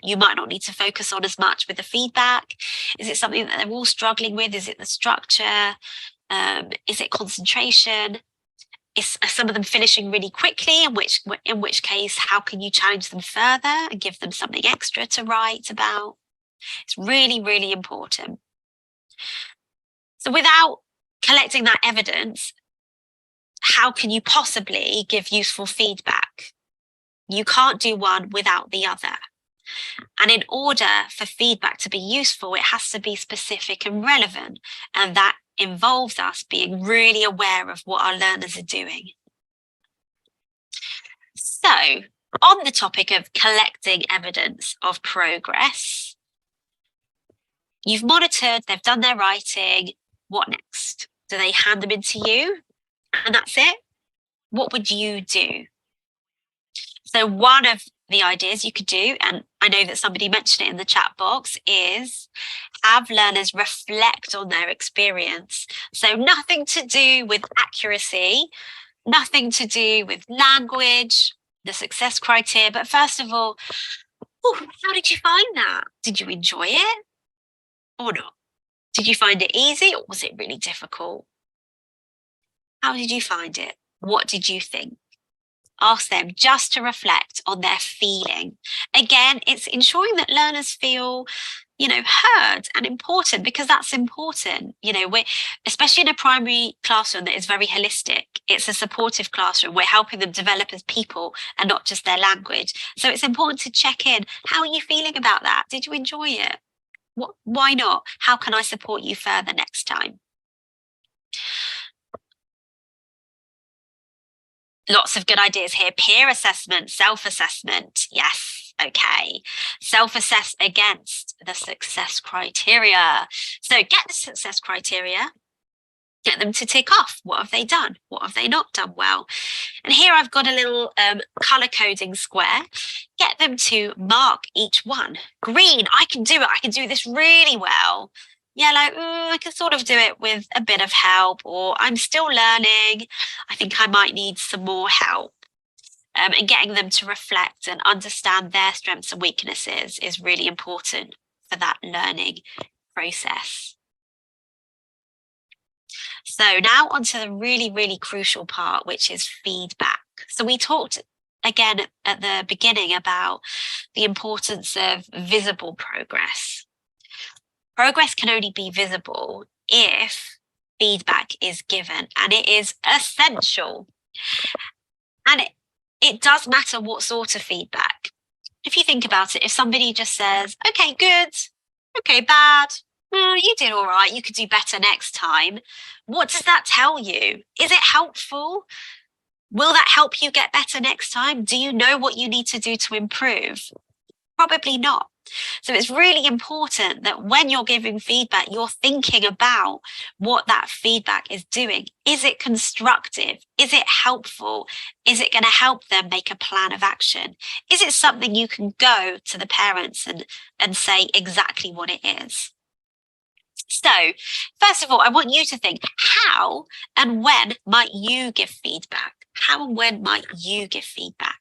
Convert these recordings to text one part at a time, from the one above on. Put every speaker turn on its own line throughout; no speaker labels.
you might not need to focus on as much with the feedback? Is it something that they're all struggling with? Is it the structure? Is it concentration? Are some of them finishing really quickly? In which case, how can you challenge them further and give them something extra to write about? It's really, really important. So without collecting that evidence, how can you possibly give useful feedback? You can't do one without the other. And in order for feedback to be useful, it has to be specific and relevant. And that involves us being really aware of what our learners are doing. So, on the topic of collecting evidence of progress, you've monitored, they've done their writing. What next? Do they hand them into you? And that's it? What would you do? So one of the ideas you could do, and I know that somebody mentioned it in the chat box, is have learners reflect on their experience. So nothing to do with accuracy, nothing to do with language, the success criteria, but first of all, how did you find that? Did you enjoy it or not? Did you find it easy or was it really difficult? How did you find it? What did you think? Ask them just to reflect on their feeling. Again, it's ensuring that learners feel, heard and important, because that's important. We're, especially in a primary classroom that is very holistic, it's a supportive classroom. We're helping them develop as people and not just their language. So it's important to check in. How are you feeling about that? Did you enjoy it? Why not? How can I support you further next time? Lots of good ideas here. Peer assessment, self-assessment. Yes, okay. Self-assess against the success criteria. So get the success criteria, get them to tick off. What have they done? What have they not done well? And here I've got a little color coding square. Get them to mark each one. Green, I can do it. I can do this really well. Yellow, I can sort of do it with a bit of help, or I'm still learning. I think I might need some more help. And getting them to reflect and understand their strengths and weaknesses is really important for that learning process. So now onto the really, really crucial part, which is feedback. So we talked again at the beginning about the importance of visible progress. Progress can only be visible if feedback is given, and it is essential. And it does matter what sort of feedback. If you think about it, if somebody just says, okay, good, okay, bad, well, you did all right, you could do better next time. What does that tell you? Is it helpful? Will that help you get better next time? Do you know what you need to do to improve? Probably not. So it's really important that when you're giving feedback, you're thinking about what that feedback is doing. Is it constructive? Is it helpful? Is it going to help them make a plan of action? Is it something you can go to the parents and say exactly what it is? So, first of all, I want you to think, how and when might you give feedback? How and when might you give feedback?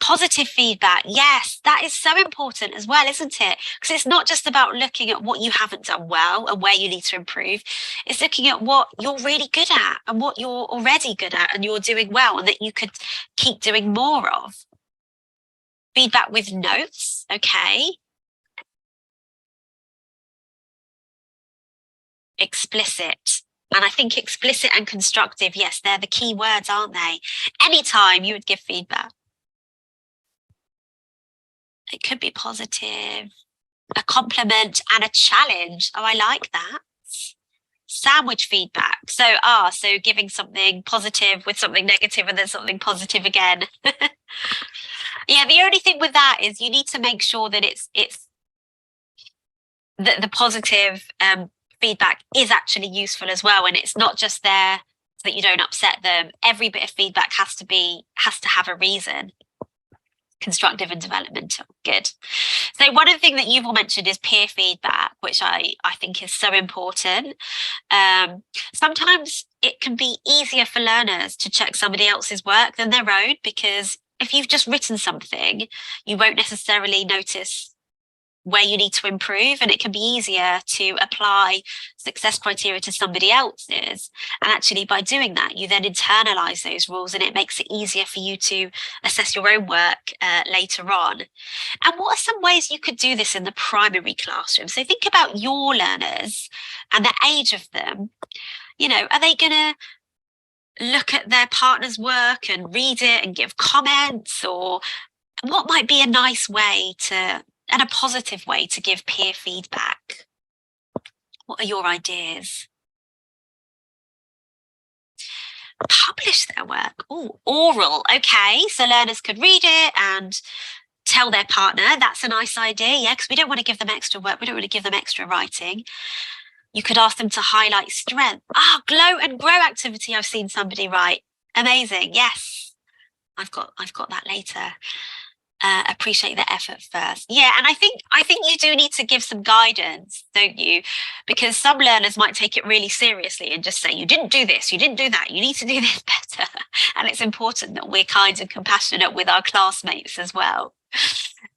Positive feedback, yes, that is so important as well, isn't it? Because it's not just about looking at what you haven't done well and where you need to improve. It's looking at what you're really good at and what you're already good at and you're doing well and that you could keep doing more of. Feedback with notes, okay. Explicit. And I think explicit and constructive, yes, they're the key words, aren't they? Anytime you would give feedback. It could be positive, a compliment and a challenge. Oh, I like that. Sandwich feedback. So giving something positive with something negative and then something positive again. Yeah, the only thing with that is you need to make sure that it's the positive feedback is actually useful as well, and it's not just there so that you don't upset them. Every bit of feedback has to have a reason. Constructive and developmental. Good. So one of the things that you've all mentioned is peer feedback, which I think is so important. Sometimes it can be easier for learners to check somebody else's work than their own because if you've just written something, you won't necessarily notice where you need to improve, and it can be easier to apply success criteria to somebody else's. And actually, by doing that, you then internalize those rules, and it makes it easier for you to assess your own work later on. And what are some ways you could do this in the primary classroom? So think about your learners and the age of them. You know, are they going to look at their partner's work and read it and give comments? Or what might be a nice way to, and a positive way to give peer feedback? What are your ideas? Publish their work. Oh, oral. Okay, so learners could read it and tell their partner. That's a nice idea. Yeah, because we don't want to give them extra work. We don't want to give them extra writing. You could ask them to highlight strength. Glow and grow activity. I've seen somebody write. Amazing. Yes, I've got that later. Appreciate the effort first. Yeah, and I think you do need to give some guidance, don't you? Because some learners might take it really seriously and just say, you didn't do this, you didn't do that, you need to do this better. And it's important that we're kind and compassionate with our classmates as well.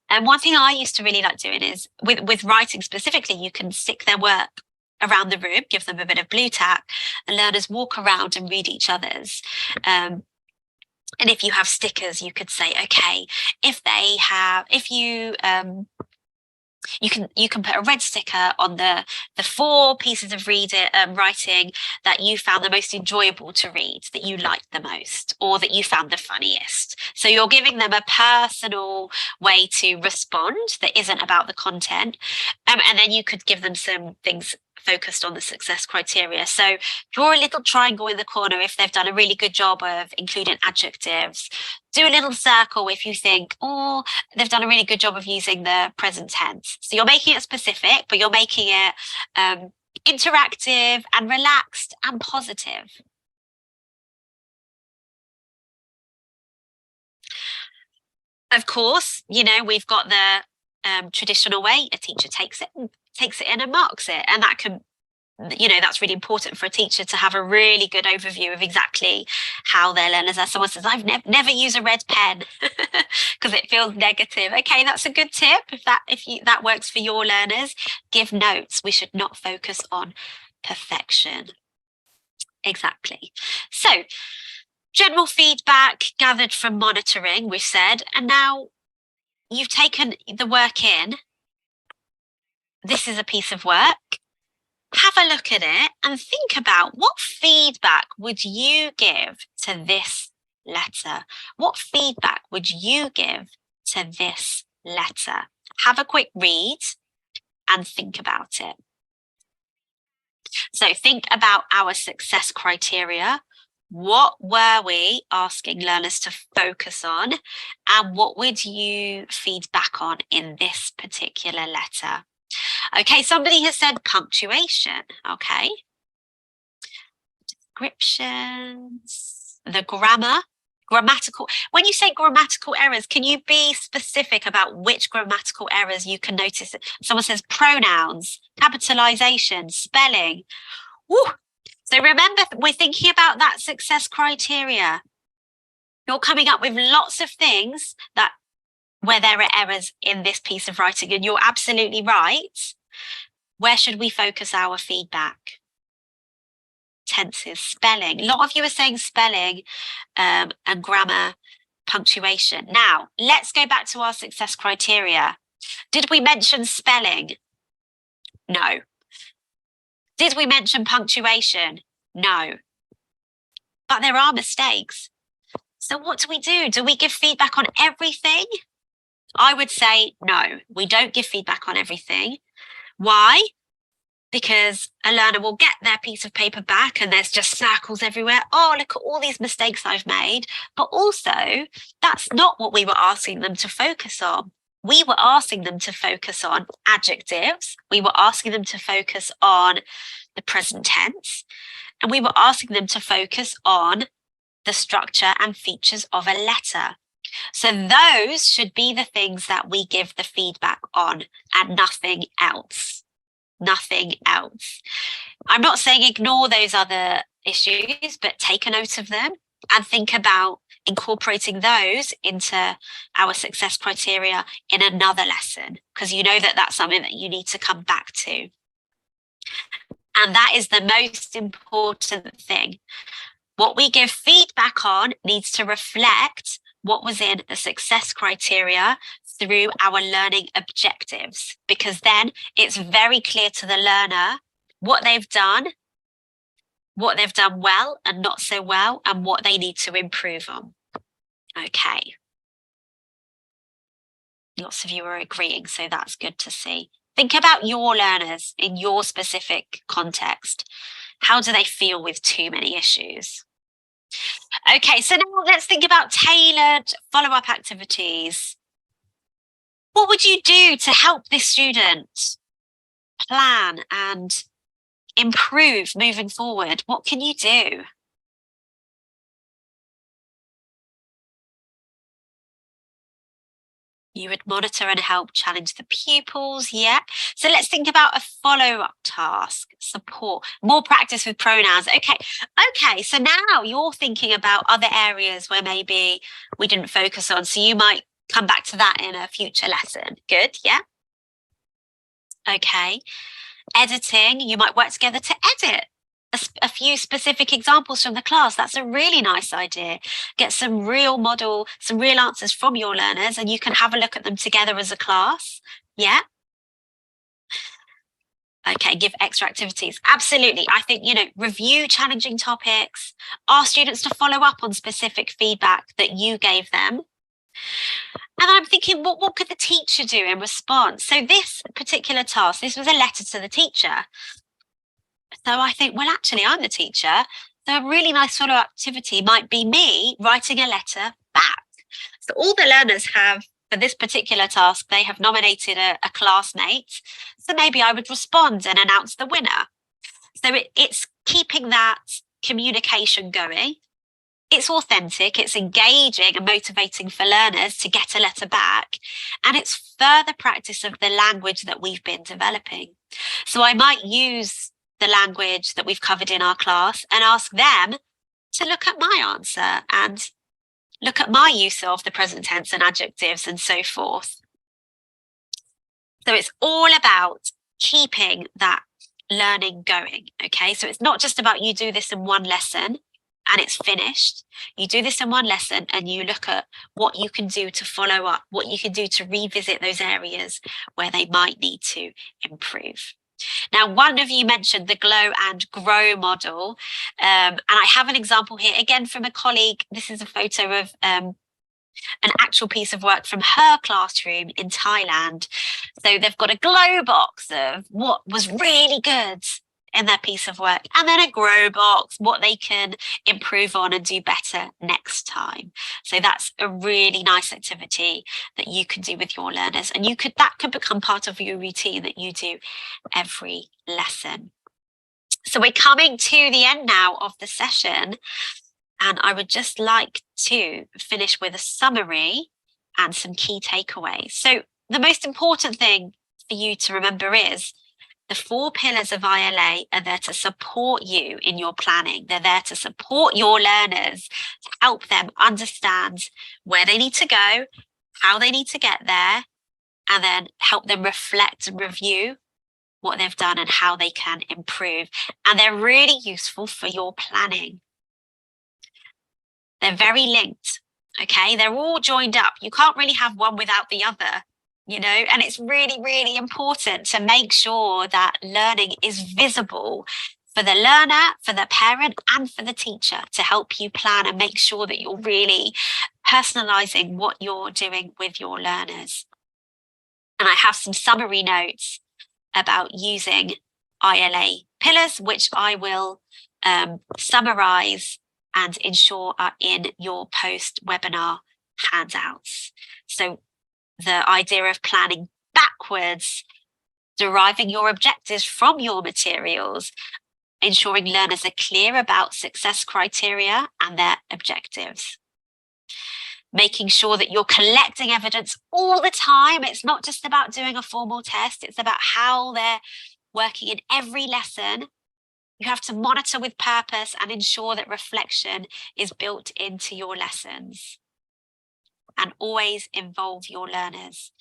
And one thing I used to really like doing is with writing specifically, you can stick their work around the room, give them a bit of blue tack, and learners walk around and read each other's. And if you have stickers, you could say, okay, you can put a red sticker on the 4 pieces of writing that you found the most enjoyable to read, that you liked the most, or that you found the funniest. So you're giving them a personal way to respond that isn't about the content. And then you could give them some things focused on the success criteria. So draw a little triangle in the corner if they've done a really good job of including adjectives. Do a little circle if you think, oh, they've done a really good job of using the present tense. So you're making it specific, but you're making it interactive and relaxed and positive. Of course, you know, we've got the traditional way. A teacher takes it in and marks it. And that can, you know, that's really important for a teacher to have a really good overview of exactly how their learners are. Someone says, I've never used a red pen because it feels negative. Okay, that's a good tip. If that works for your learners, give notes. We should not focus on perfection. Exactly. So general feedback gathered from monitoring, we've said, and now you've taken the work in. This is a piece of work. Have a look at it and think about, what feedback would you give to this letter? What feedback would you give to this letter? Have a quick read and think about it. So think about our success criteria. What were we asking learners to focus on? And what would you feed back on in this particular letter? Okay, somebody has said punctuation. Okay. Descriptions, the grammar, grammatical. When you say grammatical errors, can you be specific about which grammatical errors you can notice? Someone says pronouns, capitalization, spelling. Woo! So remember, we're thinking about that success criteria. You're coming up with lots of things where there are errors in this piece of writing, and you're absolutely right. Where should we focus our feedback? Tenses, spelling. A lot of you are saying spelling and grammar, punctuation. Now, let's go back to our success criteria. Did we mention spelling? No. Did we mention punctuation? No. But there are mistakes. So what do we do? Do we give feedback on everything? I would say no, we don't give feedback on everything. Why? Because a learner will get their piece of paper back and there's just circles everywhere. Oh, look at all these mistakes I've made. But also, that's not what we were asking them to focus on. We were asking them to focus on adjectives. We were asking them to focus on the present tense. And we were asking them to focus on the structure and features of a letter. So those should be the things that we give the feedback on, and nothing else. Nothing else. I'm not saying ignore those other issues, but take a note of them and think about incorporating those into our success criteria in another lesson, because you know that that's something that you need to come back to. And that is the most important thing. What we give feedback on needs to reflect what was in the success criteria through our learning objectives, because then it's very clear to the learner what they've done well and not so well, and what they need to improve on. Okay. Lots of you are agreeing, so that's good to see. Think about your learners in your specific context. How do they feel with too many issues? Okay, so now let's think about tailored follow-up activities. What would you do to help this student plan and improve moving forward? What can you do? You would monitor and help challenge the pupils, yeah. So let's think about a follow-up task, support, more practice with pronouns. Okay, so now you're thinking about other areas where maybe we didn't focus on. So you might come back to that in a future lesson. Good, yeah. Okay, editing, you might work together to edit a few specific examples from the class. That's a really nice idea. Get some real answers from your learners, and you can have a look at them together as a class. Yeah. Okay, give extra activities. Absolutely. I think, review challenging topics, ask students to follow up on specific feedback that you gave them. And I'm thinking, what could the teacher do in response? So this particular task, this was a letter to the teacher. So I think, well, actually, I'm the teacher. So a really nice sort of activity might be me writing a letter back. So all the learners have, for this particular task, they have nominated a classmate. So maybe I would respond and announce the winner. So it's keeping that communication going. It's authentic, it's engaging and motivating for learners to get a letter back. And it's further practice of the language that we've been developing. So I might use the language that we've covered in our class and ask them to look at my answer and look at my use of the present tense and adjectives and so forth. So it's all about keeping that learning going, okay? So it's not just about you do this in one lesson and it's finished. You do this in one lesson and you look at what you can do to follow up, what you can do to revisit those areas where they might need to improve. Now, one of you mentioned the glow and grow model, and I have an example here, again, from a colleague. This is a photo of an actual piece of work from her classroom in Thailand. So they've got a glow box of what was really good in their piece of work, and then a grow box, what they can improve on and do better next time. So that's a really nice activity that you can do with your learners, and that could become part of your routine that you do every lesson. So we're coming to the end now of the session, and I would just like to finish with a summary and some key takeaways. So the most important thing for you to remember is the 4 pillars of ILA are there to support you in your planning. They're there to support your learners, to help them understand where they need to go, how they need to get there, and then help them reflect and review what they've done and how they can improve. And they're really useful for your planning. They're very linked, okay? They're all joined up. You can't really have one without the other. And it's really, really important to make sure that learning is visible for the learner, for the parent, and for the teacher, to help you plan and make sure that you're really personalizing what you're doing with your learners. And I have some summary notes about using ILA pillars, which I will summarize and ensure are in your post-webinar handouts. So the idea of planning backwards, deriving your objectives from your materials, ensuring learners are clear about success criteria and their objectives. Making sure that you're collecting evidence all the time. It's not just about doing a formal test, it's about how they're working in every lesson You have to monitor with purpose and ensure that reflection is built into your lessons. And always involve your learners.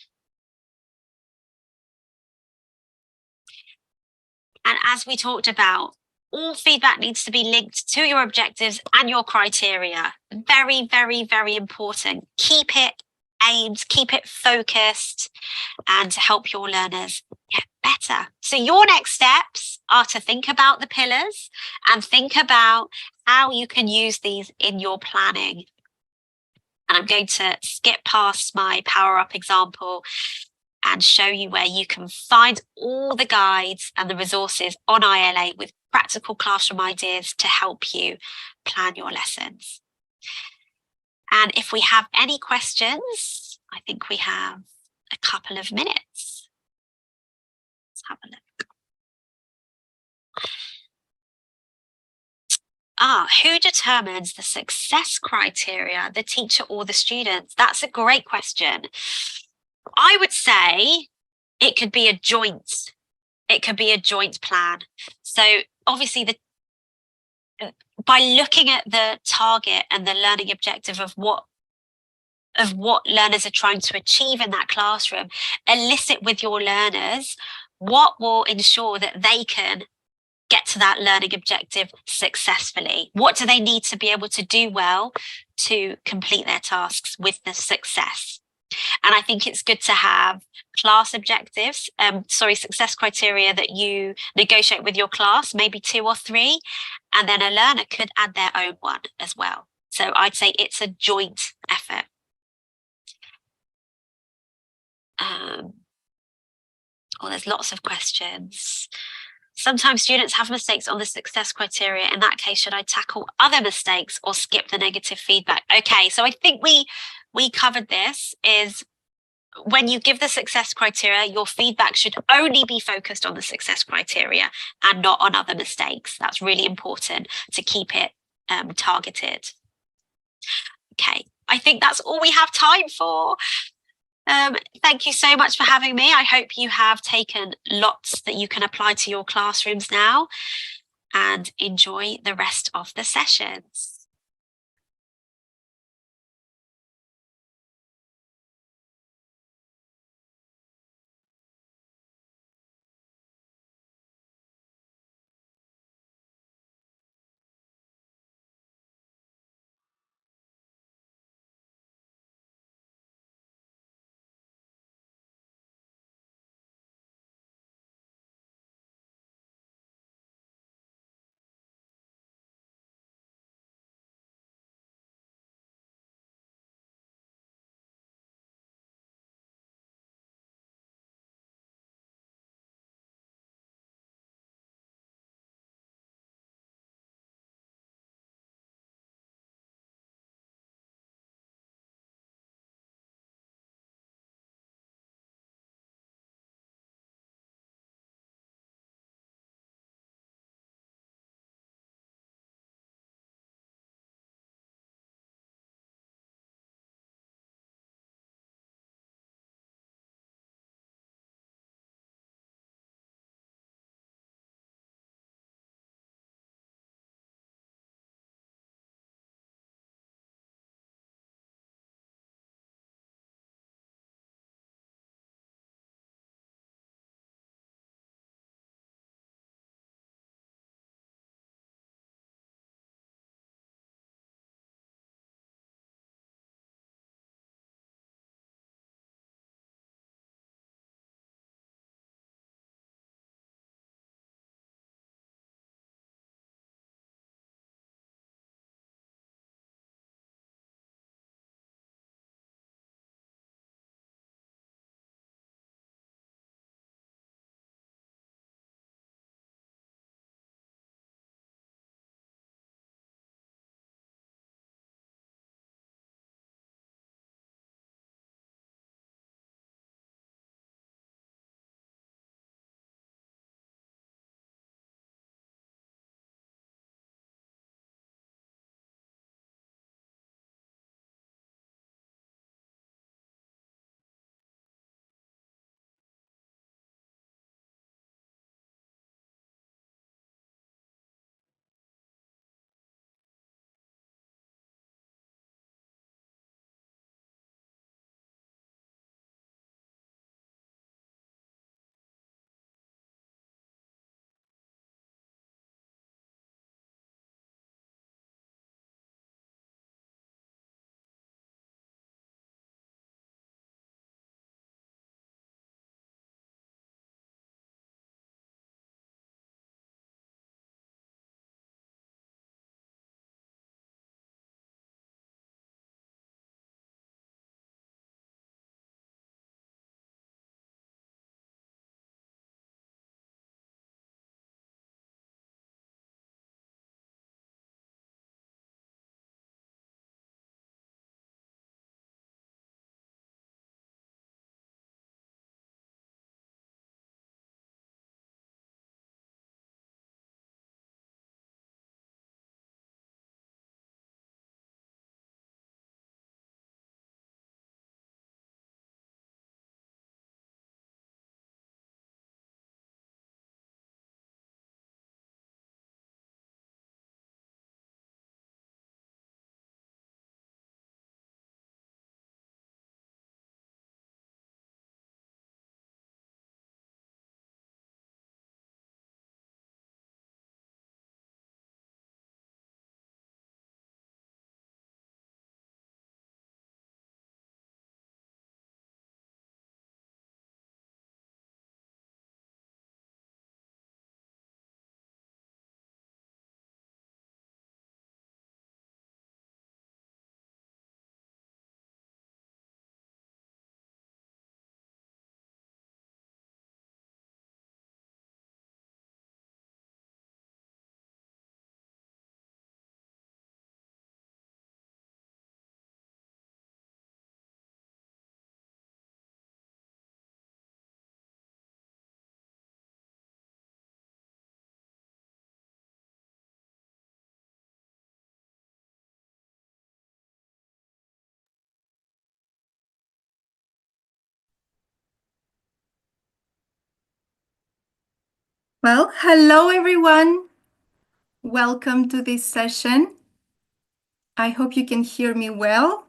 And as we talked about, all feedback needs to be linked to your objectives and your criteria. Very, very, very important. Keep it aimed, keep it focused, and to help your learners get better. So your next steps are to think about the pillars and think about how you can use these in your planning. And I'm going to skip past my power up example and show you where you can find all the guides and the resources on ILA with practical classroom ideas to help you plan your lessons. And if we have any questions, I think we have a couple of minutes. Let's have a look. Who determines the success criteria, the teacher or the students? That's a great question. I would say it could be a joint plan. So obviously by looking at the target and the learning objective of what learners are trying to achieve in that classroom, elicit with your learners what will ensure that they can get to that learning objective successfully. What do they need to be able to do well to complete their tasks with the success? And I think it's good to have class objectives, success criteria that you negotiate with your class, maybe 2 or 3, and then a learner could add their own one as well. So I'd say it's a joint effort. There's lots of questions. Sometimes students have mistakes on the success criteria. In that case, should I tackle other mistakes or skip the negative feedback? Okay, so I think we covered this. Is when you give the success criteria, your feedback should only be focused on the success criteria and not on other mistakes. That's really important to keep it targeted. Okay, I think that's all we have time for. Thank you so much for having me. I hope you have taken lots that you can apply to your classrooms now, and enjoy the rest of the sessions.
Well, hello everyone. Welcome to this session. I hope you can hear me well.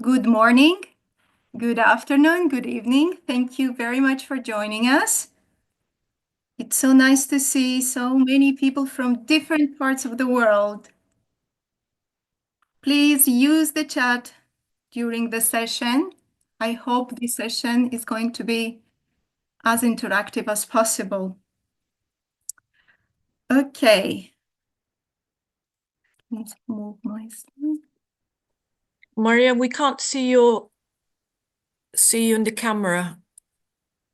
Good morning, good afternoon, good evening. Thank you very much for joining us. It's so nice to see so many people from different parts of the world. Please use the chat during the session. I hope this session is going to be as interactive as possible. Okay. Let's move my slide.
Maria, we can't see you in the camera.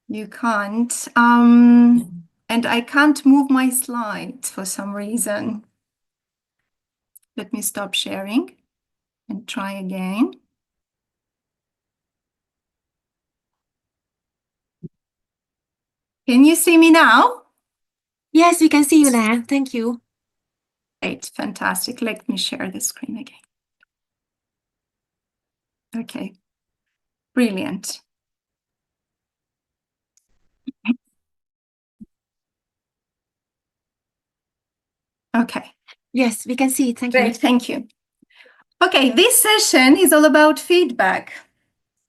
You can't. And I can't move my slides for some reason. Let me stop sharing and try again. Can you see me now?
Yes, we can see you now. Thank you.
Great, fantastic. Let me share the screen again. Okay, brilliant. Okay.
Yes, we can see it. Thank you.
Great, thank you. Okay, this session is all about feedback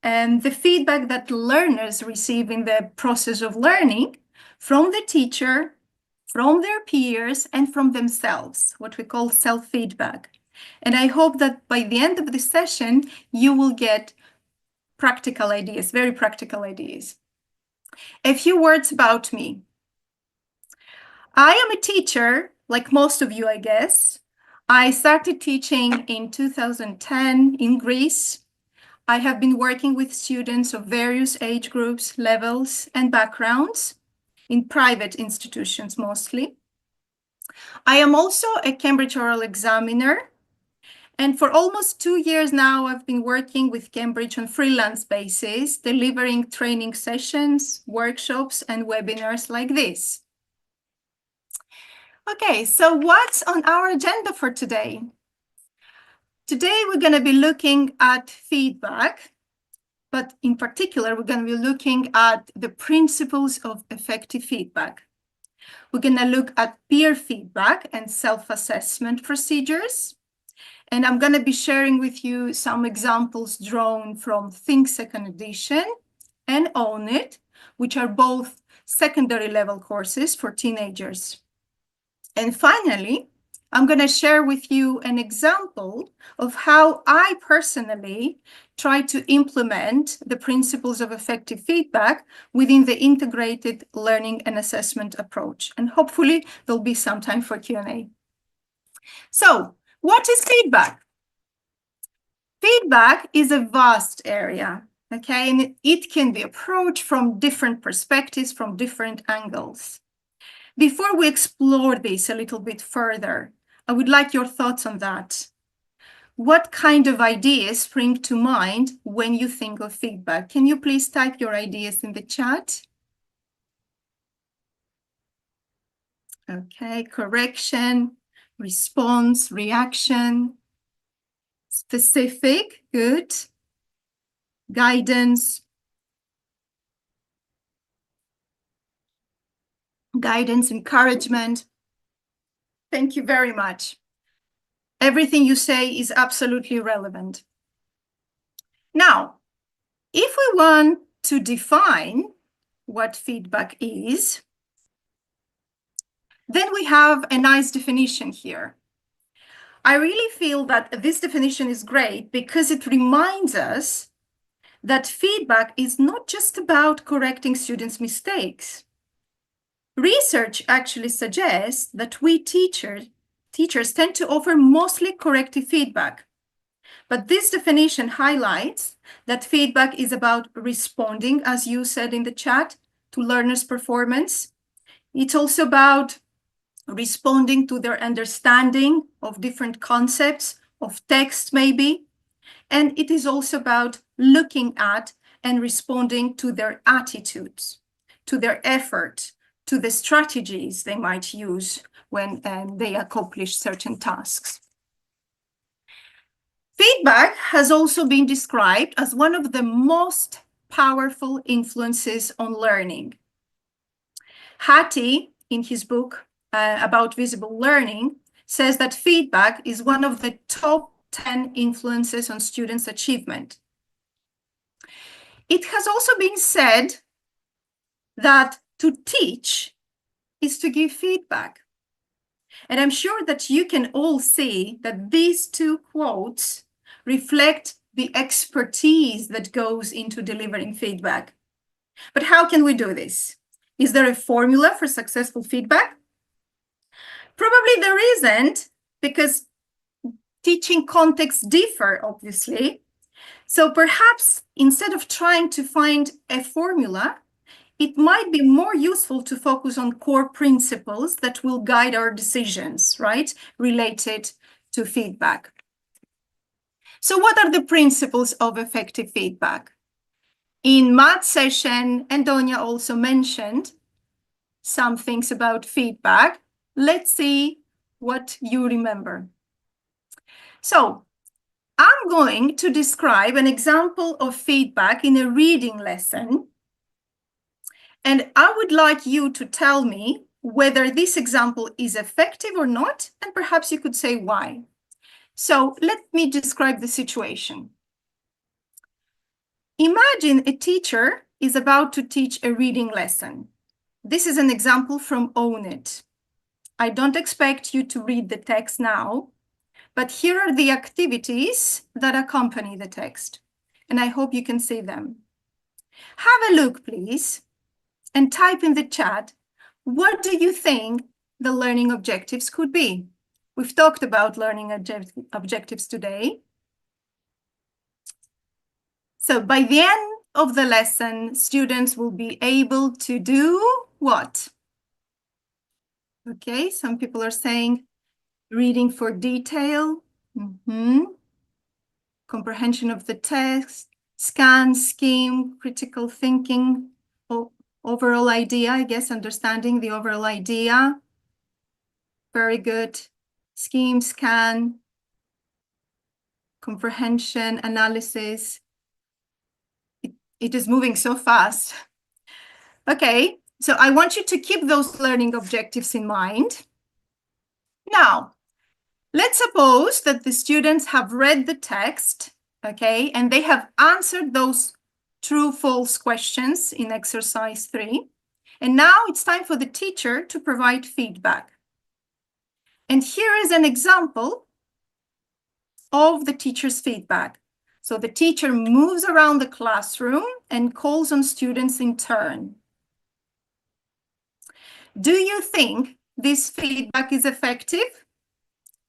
and the feedback that learners receive in the process of learning from the teacher, from their peers, and from themselves, what we call self-feedback. And I hope that by the end of the session, you will get practical ideas, very practical ideas. A few words about me. I am a teacher, like most of you, I guess. I started teaching in 2010 in Greece. I have been working with students of various age groups, levels, and backgrounds in private institutions mostly. I am also a Cambridge oral examiner, and for almost 2 years now, I've been working with Cambridge on freelance basis, delivering training sessions, workshops, and webinars like this. Okay, so what's on our agenda for today? Today, we're going to be looking at feedback, but in particular, we're going to be looking at the principles of effective feedback. We're going to look at peer feedback and self-assessment procedures. And I'm going to be sharing with you some examples drawn from Think Second Edition and Own It, which are both secondary level courses for teenagers. And finally, I'm going to share with you an example of how I personally try to implement the principles of effective feedback within the integrated learning and assessment approach. And hopefully there'll be some time for Q&A. So, what is feedback? Feedback is a vast area, okay? And it can be approached from different perspectives, from different angles. Before we explore this a little bit further, I would like your thoughts on that. What kind of ideas spring to mind when you think of feedback? Can you please type your ideas in the chat? Okay, correction, response, reaction, specific, good, guidance, encouragement. Thank you very much. Everything you say is absolutely relevant. Now, if we want to define what feedback is, then we have a nice definition here. I really feel that this definition is great because it reminds us that feedback is not just about correcting students' mistakes. Research actually suggests that we teachers tend to offer mostly corrective feedback. But this definition highlights that feedback is about responding, as you said in the chat, to learners' performance. It's also about responding to their understanding of different concepts, of text maybe. And it is also about looking at and responding to their attitudes, to their effort, to the strategies they might use when they accomplish certain tasks. Feedback has also been described as one of the most powerful influences on learning. Hattie, in his book about visible learning, says that feedback is one of the top 10 influences on students' achievement. It has also been said that to teach is to give feedback. And I'm sure that you can all see that these two quotes reflect the expertise that goes into delivering feedback. But how can we do this? Is there a formula for successful feedback? Probably there isn't, because teaching contexts differ, obviously. So perhaps instead of trying to find a formula, it might be more useful to focus on core principles that will guide our decisions, right, related to feedback. So what are the principles of effective feedback? In math session, Antonia also mentioned some things about feedback. Let's see what you remember. So I'm going to describe an example of feedback in a reading lesson. And I would like you to tell me whether this example is effective or not, and perhaps you could say why. So let me describe the situation. Imagine a teacher is about to teach a reading lesson. This is an example from Own It. I don't expect you to read the text now, but here are the activities that accompany the text, and I hope you can see them. Have a look, please, and type in the chat, what do you think the learning objectives could be? We've talked about learning objectives today. So by the end of the lesson, students will be able to do what? Okay, some people are saying reading for detail, comprehension of the text, scan, scheme, critical thinking, overall idea, I guess, understanding the overall idea. Very good. Scheme, scan, comprehension, analysis. It is moving so fast. Okay, so I want you to keep those learning objectives in mind. Now, let's suppose that the students have read the text, okay, and they have answered those true-false questions in exercise 3. And now it's time for the teacher to provide feedback. And here is an example of the teacher's feedback. So the teacher moves around the classroom and calls on students in turn. Do you think this feedback is effective?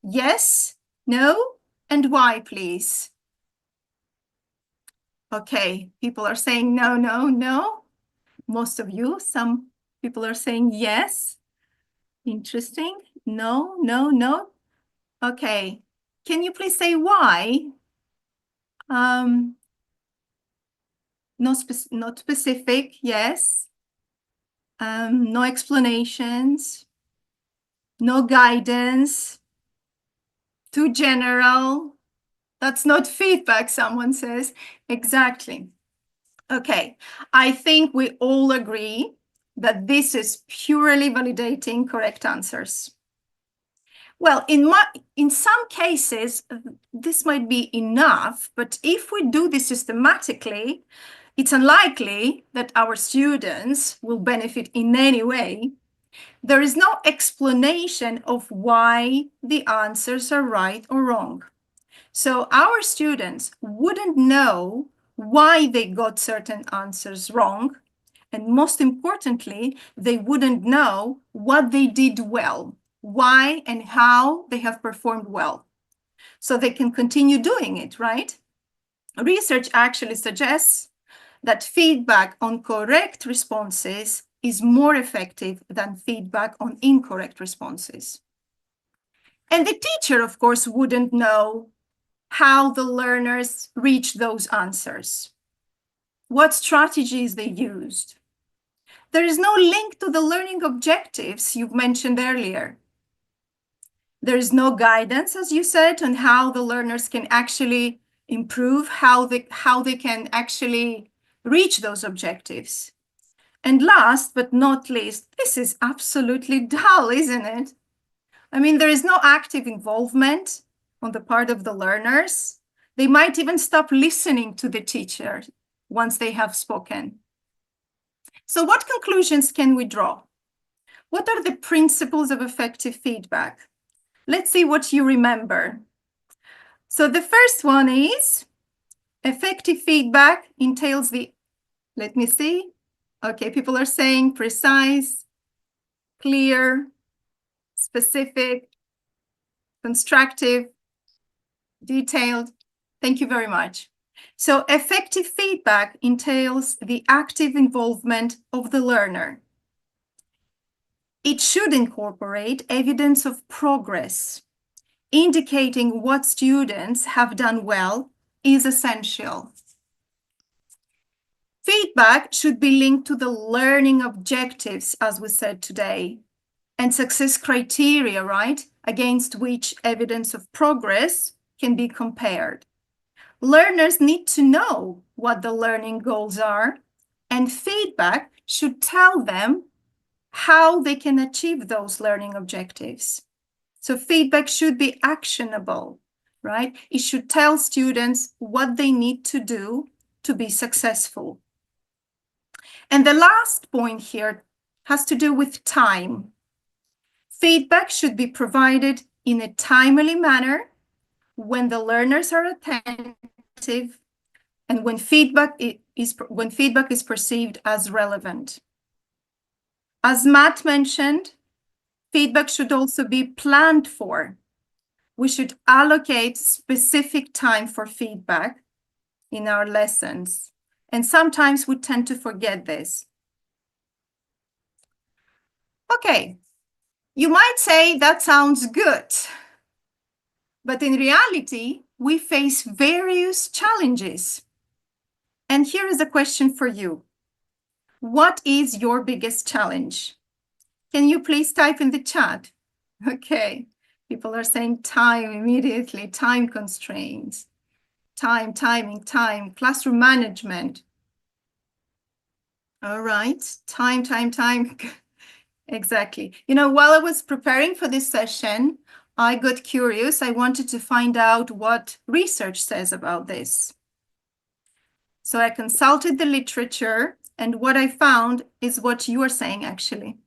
Yes, no, and why, please? Okay, people are saying no, no, no. Most of you, some people are saying yes. Interesting. No, no, no. Okay, can you please say why? Not specific, yes. No explanations. No guidance. Too general. That's not feedback, someone says. Exactly. Okay, I think we all agree that this is purely validating correct answers. Well, in some cases, this might be enough, but if we do this systematically, it's unlikely that our students will benefit in any way. There is no explanation of why the answers are right or wrong. So our students wouldn't know why they got certain answers wrong. And most importantly, they wouldn't know what they did well, why and how they have performed well. So they can continue doing it, right? Research actually suggests that feedback on correct responses is more effective than feedback on incorrect responses. And the teacher, of course, wouldn't know how the learners reached those answers, what strategies they used. There is no link to the learning objectives you've mentioned earlier. There is no guidance, as you said, on how the learners can actually improve, how they can actually reach those objectives. And last but not least, this is absolutely dull, isn't it? I mean, there is no active involvement on the part of the learners. They might even stop listening to the teacher once they have spoken. So what conclusions can we draw? What are the principles of effective feedback? Let's see what you remember. So the first one is effective feedback entails the, let me see. Okay, people are saying precise, clear, specific, constructive, detailed. Thank you very much. So effective feedback entails the active involvement of the learner. It should incorporate evidence of progress. Indicating what students have done well is essential. Feedback should be linked to the learning objectives, as we said today, and success criteria, right, against which evidence of progress can be compared. Learners need to know what the learning goals are, and feedback should tell them how they can achieve those learning objectives. So feedback should be actionable, right? It should tell students what they need to do to be successful. And the last point here has to do with time. Feedback should be provided in a timely manner when the learners are attentive and when feedback is perceived as relevant. As Matt mentioned, feedback should also be planned for. We should allocate specific time for feedback in our lessons. And sometimes we tend to forget this. Okay, you might say that sounds good. But in reality, we face various challenges. And here is a question for you. What is your biggest challenge? Can you please type in the chat? Okay, people are saying time immediately, time constraints, timing, classroom management. All right, time. Exactly. You know, while I was preparing for this session, I got curious. I wanted to find out what research says about this. So I consulted the literature, and what I found is what you are saying, actually.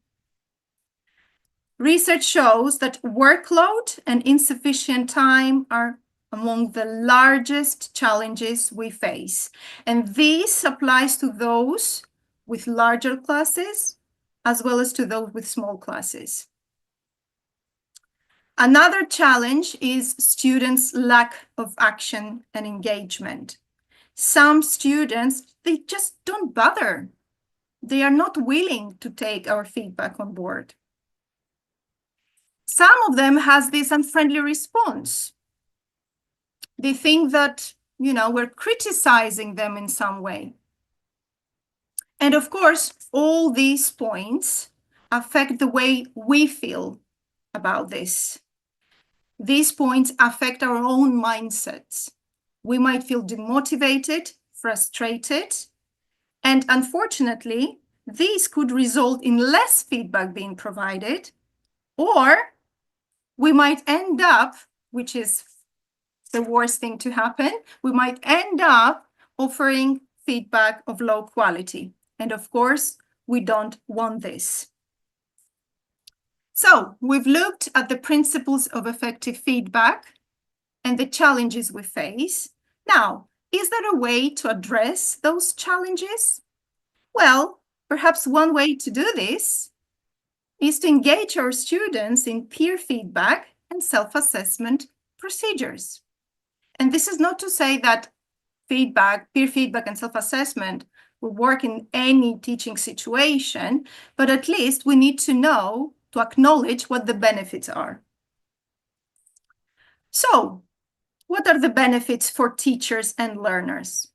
Research shows that workload and insufficient time are among the largest challenges we face. And this applies to those with larger classes as well as to those with small classes. Another challenge is students' lack of action and engagement. Some students, they just don't bother. They are not willing to take our feedback on board. Some of them has this unfriendly response. They think that, you know, we're criticizing them in some way. And of course, all these points affect the way we feel about this. These points affect our own mindsets. We might feel demotivated, frustrated, and unfortunately, these could result in less feedback being provided, or we might end up, which is the worst thing to happen, we might end up offering feedback of low quality. And of course, we don't want this. So we've looked at the principles of effective feedback and the challenges we face. Now, is there a way to address those challenges? Well, perhaps one way to do this is to engage our students in peer feedback and self-assessment procedures. And this is not to say that peer feedback and self-assessment will work in any teaching situation, but at least we need to know, to acknowledge what the benefits are. So, what are the benefits for teachers and learners?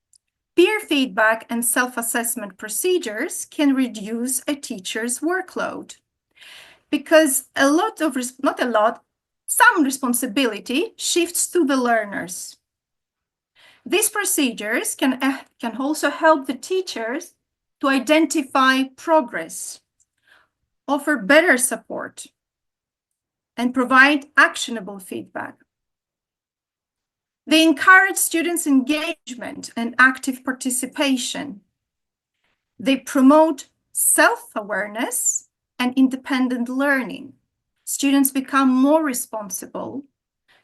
Peer feedback and self-assessment procedures can reduce a teacher's workload because some responsibility shifts to the learners. These procedures can also help the teachers to identify progress, offer better support, and provide actionable feedback. They encourage students' engagement and active participation. They promote self-awareness and independent learning. Students become more responsible.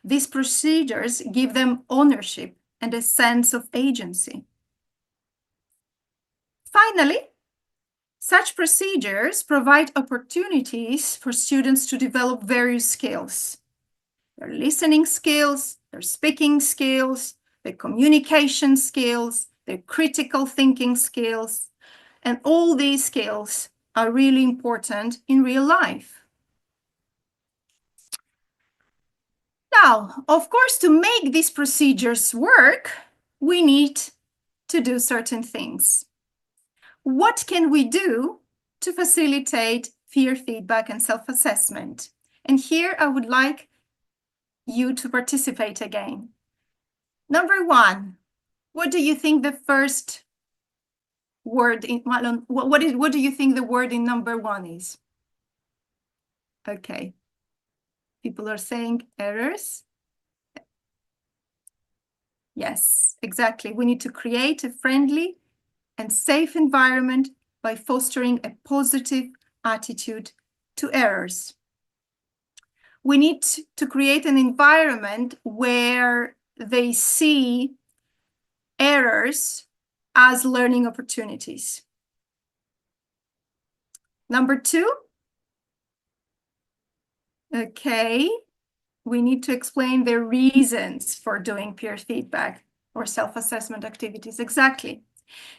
These procedures give them ownership and a sense of agency. Finally, such procedures provide opportunities for students to develop various skills: their listening skills, their speaking skills, their communication skills, their critical thinking skills, and all these skills are really important in real life. Now, of course, to make these procedures work, we need to do certain things. What can we do to facilitate peer feedback and self-assessment? And here I would like you to participate again. Number one, what do you think the first word in Marlon, what do you think the word in number one is? Okay. People are saying errors. Yes, exactly. We need to create a friendly and safe environment by fostering a positive attitude to errors. We need to create an environment where they see errors as learning opportunities. Number two, okay, we need to explain the reasons for doing peer feedback or self-assessment activities. Exactly.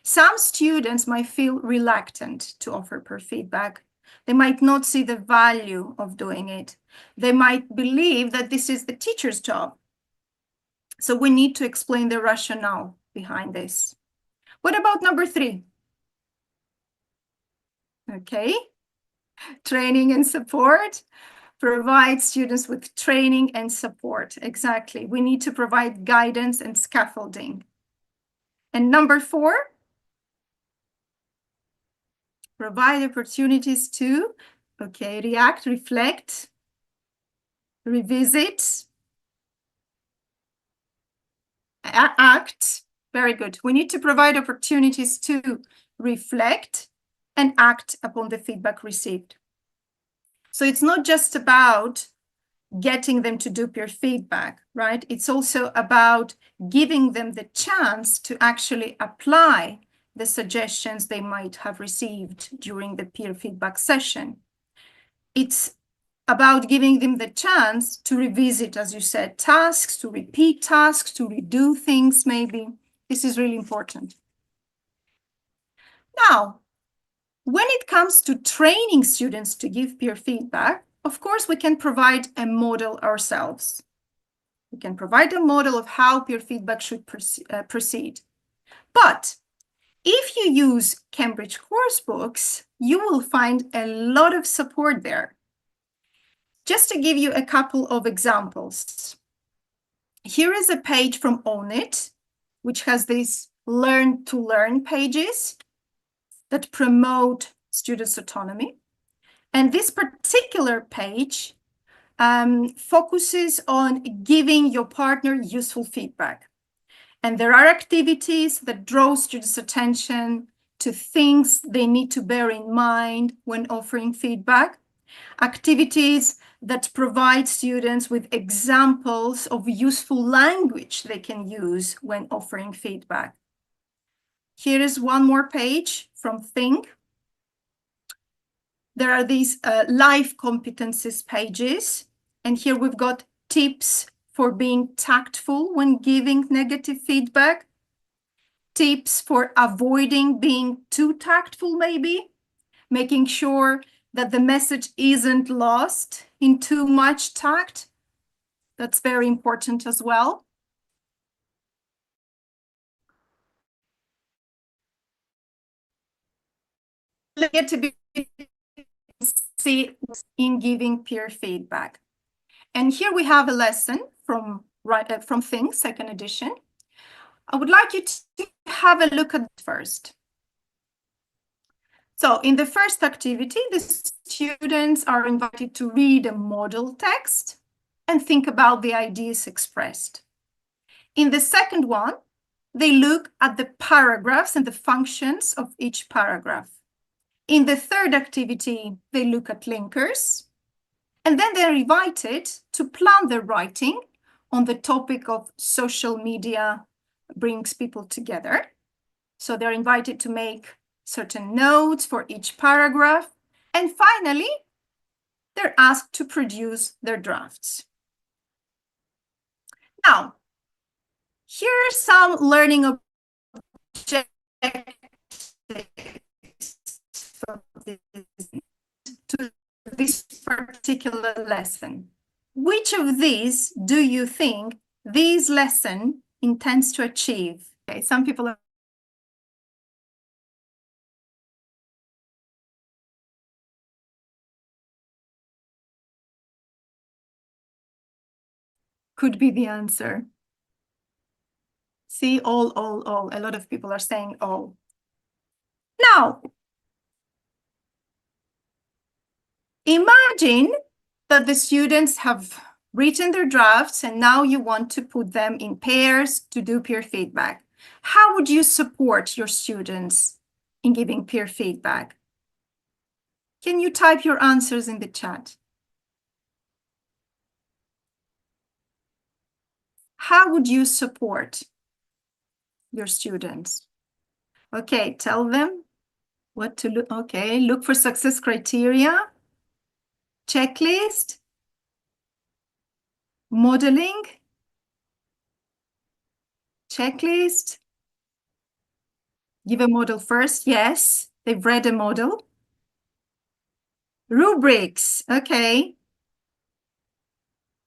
Some students might feel reluctant to offer peer feedback. They might not see the value of doing it. They might believe that this is the teacher's job. So we need to explain the rationale behind this. What about number three? Okay, training and support. Provide students with training and support. Exactly. We need to provide guidance and scaffolding. And number four, provide opportunities to, okay, react, reflect, revisit, act. Very good. We need to provide opportunities to reflect and act upon the feedback received. So it's not just about getting them to do peer feedback, right? It's also about giving them the chance to actually apply the suggestions they might have received during the peer feedback session. It's about giving them the chance to revisit, as you said, tasks, to repeat tasks, to redo things maybe. This is really important. Now, when it comes to training students to give peer feedback, of course, we can provide a model ourselves. We can provide a model of how peer feedback should proceed. But if you use Cambridge course books, you will find a lot of support there. Just to give you a couple of examples. Here is a page from Own It, which has these learn to learn pages that promote students' autonomy. And this particular page focuses on giving your partner useful feedback. And there are activities that draw students' attention to things they need to bear in mind when offering feedback. Activities that provide students with examples of useful language they can use when offering feedback. Here is one more page from Think. There are these life competencies pages, and here we've got tips for being tactful when giving negative feedback, tips for avoiding being too tactful maybe, making sure that the message isn't lost in too much tact. That's very important as well. Get to be in giving peer feedback. And here we have a lesson from Think, second edition. I would like you to have a look at it first. So in the first activity, the students are invited to read a model text and think about the ideas expressed. In the second one, they look at the paragraphs and the functions of each paragraph. In the third activity, they look at linkers, and then they're invited to plan their writing on the topic of social media brings people together. So they're invited to make certain notes for each paragraph. And finally, they're asked to produce their drafts. Now, here are some learning objectives to this particular lesson. Which of these do you think this lesson intends to achieve? Okay, some people are could be the answer. See, all. A lot of people are saying all. Now, imagine that the students have written their drafts and now you want to put them in pairs to do peer feedback. How would you support your students in giving peer feedback? Can you type your answers in the chat? How would you support your students? Okay, tell them what to look. Okay, look for success criteria, checklist, modeling, checklist. Give a model first. Yes, they've read a model. Rubrics. Okay.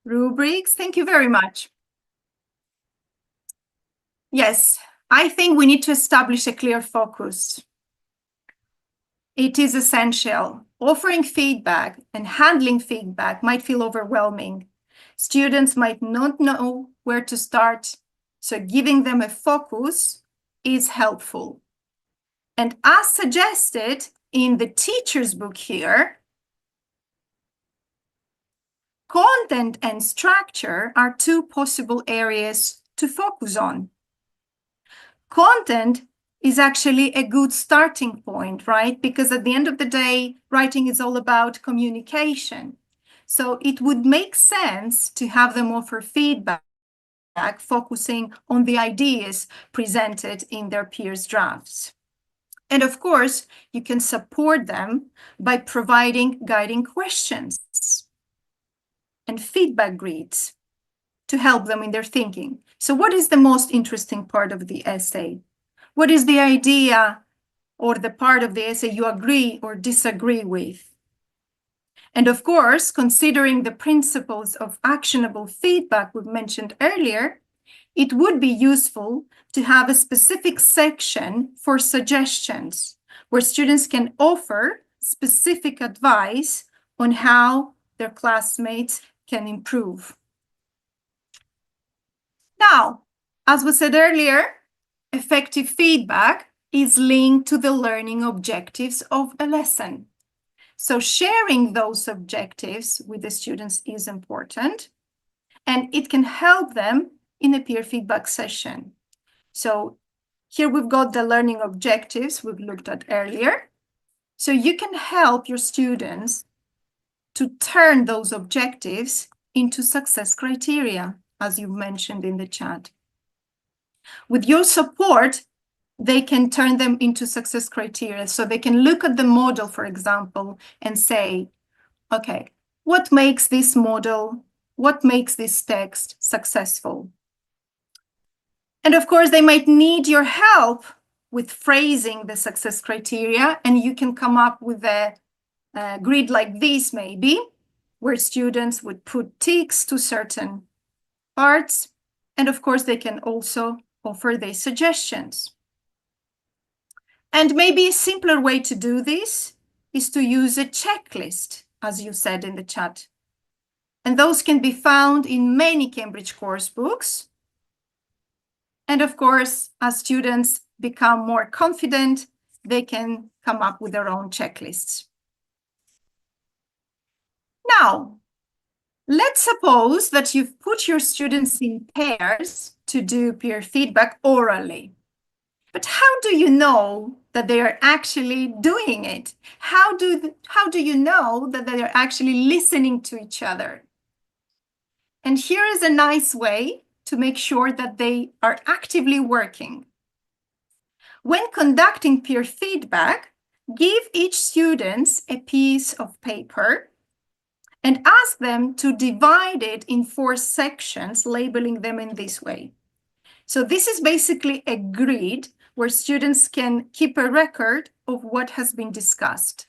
Rubrics. Thank you very much. Yes, I think we need to establish a clear focus. It is essential. Offering feedback and handling feedback might feel overwhelming. Students might not know where to start, so giving them a focus is helpful. And as suggested in the teacher's book here, content and structure are two possible areas to focus on. Content is actually a good starting point, right? Because at the end of the day, writing is all about communication. So it would make sense to have them offer feedback, focusing on the ideas presented in their peers' drafts. And of course, you can support them by providing guiding questions and feedback grids to help them in their thinking. So what is the most interesting part of the essay? What is the idea or the part of the essay you agree or disagree with? And of course, considering the principles of actionable feedback we've mentioned earlier, it would be useful to have a specific section for suggestions where students can offer specific advice on how their classmates can improve. Now, as we said earlier, effective feedback is linked to the learning objectives of a lesson. So sharing those objectives with the students is important, and it can help them in a peer feedback session. So here we've got the learning objectives we've looked at earlier. So you can help your students to turn those objectives into success criteria, as you mentioned in the chat. With your support, they can turn them into success criteria. So they can look at the model, for example, and say, okay, what makes this model, what makes this text successful? And of course, they might need your help with phrasing the success criteria, and you can come up with a grid like this, maybe, where students would put ticks to certain parts. And of course, they can also offer their suggestions. And maybe a simpler way to do this is to use a checklist, as you said in the chat. And those can be found in many Cambridge course books. And of course, as students become more confident, they can come up with their own checklists. Now, let's suppose that you've put your students in pairs to do peer feedback orally. But how do you know that they are actually doing it? How do you know that they are actually listening to each other? And here is a nice way to make sure that they are actively working. When conducting peer feedback, give each student a piece of paper and ask them to divide it in 4 sections, labeling them in this way. So this is basically a grid where students can keep a record of what has been discussed.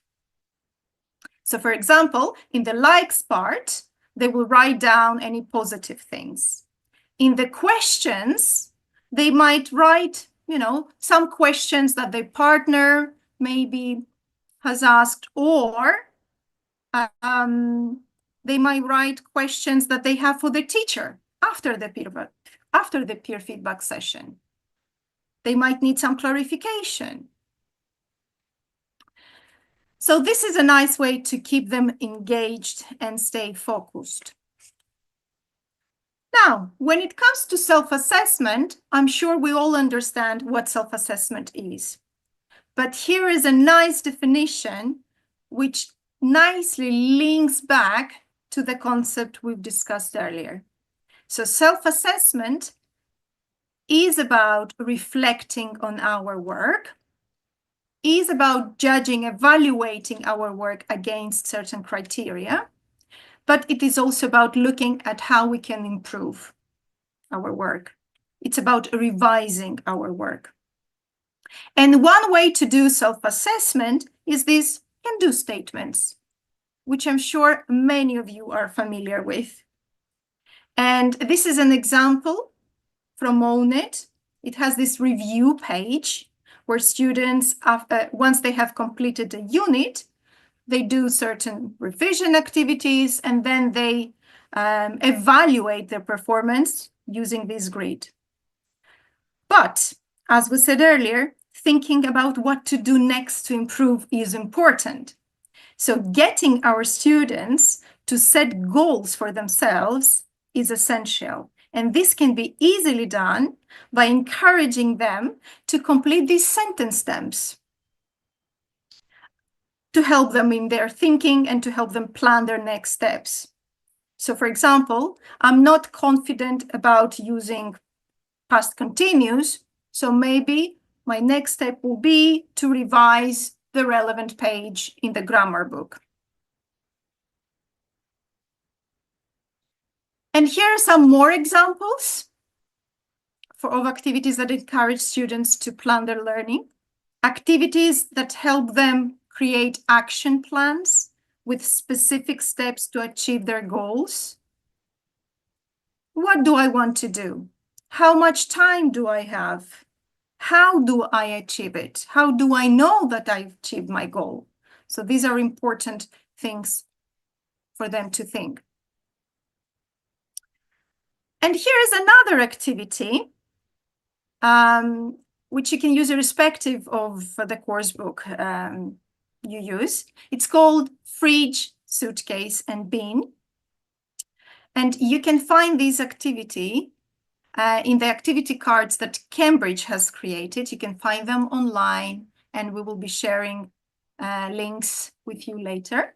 So for example, in the likes part, they will write down any positive things. In the questions, they might write, some questions that their partner maybe has asked, or they might write questions that they have for the teacher after the peer feedback session. They might need some clarification. So this is a nice way to keep them engaged and stay focused. Now, when it comes to self-assessment, I'm sure we all understand what self-assessment is. But here is a nice definition which nicely links back to the concept we've discussed earlier. So self-assessment is about reflecting on our work, is about judging, evaluating our work against certain criteria, but it is also about looking at how we can improve our work. It's about revising our work. And one way to do self-assessment is these can-do statements, which I'm sure many of you are familiar with. And this is an example from Own It. It has this review page where students, once they have completed a unit, they do certain revision activities, and then they evaluate their performance using this grid. But as we said earlier, thinking about what to do next to improve is important. So getting our students to set goals for themselves is essential. And this can be easily done by encouraging them to complete these sentence stamps to help them in their thinking and to help them plan their next steps. So for example, I'm not confident about using past continuous, so maybe my next step will be to revise the relevant page in the grammar book. And here are some more examples of activities that encourage students to plan their learning. Activities that help them create action plans with specific steps to achieve their goals. What do I want to do? How much time do I have? How do I achieve it? How do I know that I've achieved my goal? So these are important things for them to think. And here is another activity which you can use irrespective of the course book you use. It's called Fridge, Suitcase, and Bin. And you can find this activity in the activity cards that Cambbridge has created. You can find them online, and we will be sharing links with you later.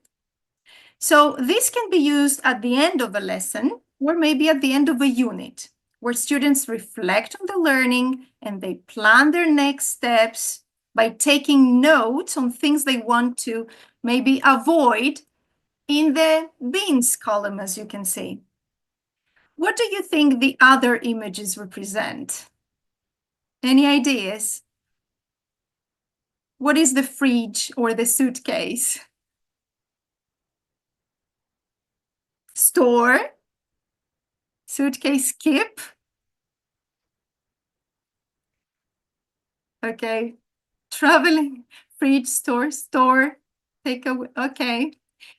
So this can be used at the end of a lesson or maybe at the end of a unit, where students reflect on the learning and they plan their next steps by taking notes on things they want to maybe avoid in the bins column, as you can see. What do you think the other images represent? Any ideas? What is the fridge or the suitcase? Store, suitcase, skip. Okay, traveling, fridge, store, take away. Okay,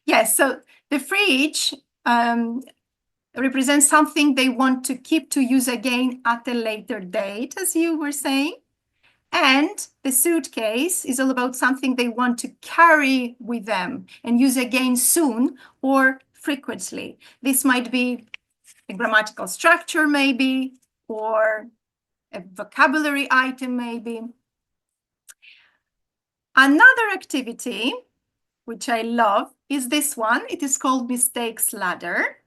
yes, so the fridge represents something they want to keep to use again at a later date, as you were saying. And the suitcase is all about something they want to carry with them and use again soon or frequently. This might be a grammatical structure maybe, or a vocabulary item maybe. Another activity, which I love, is this one. It is called Mistakes Ladder.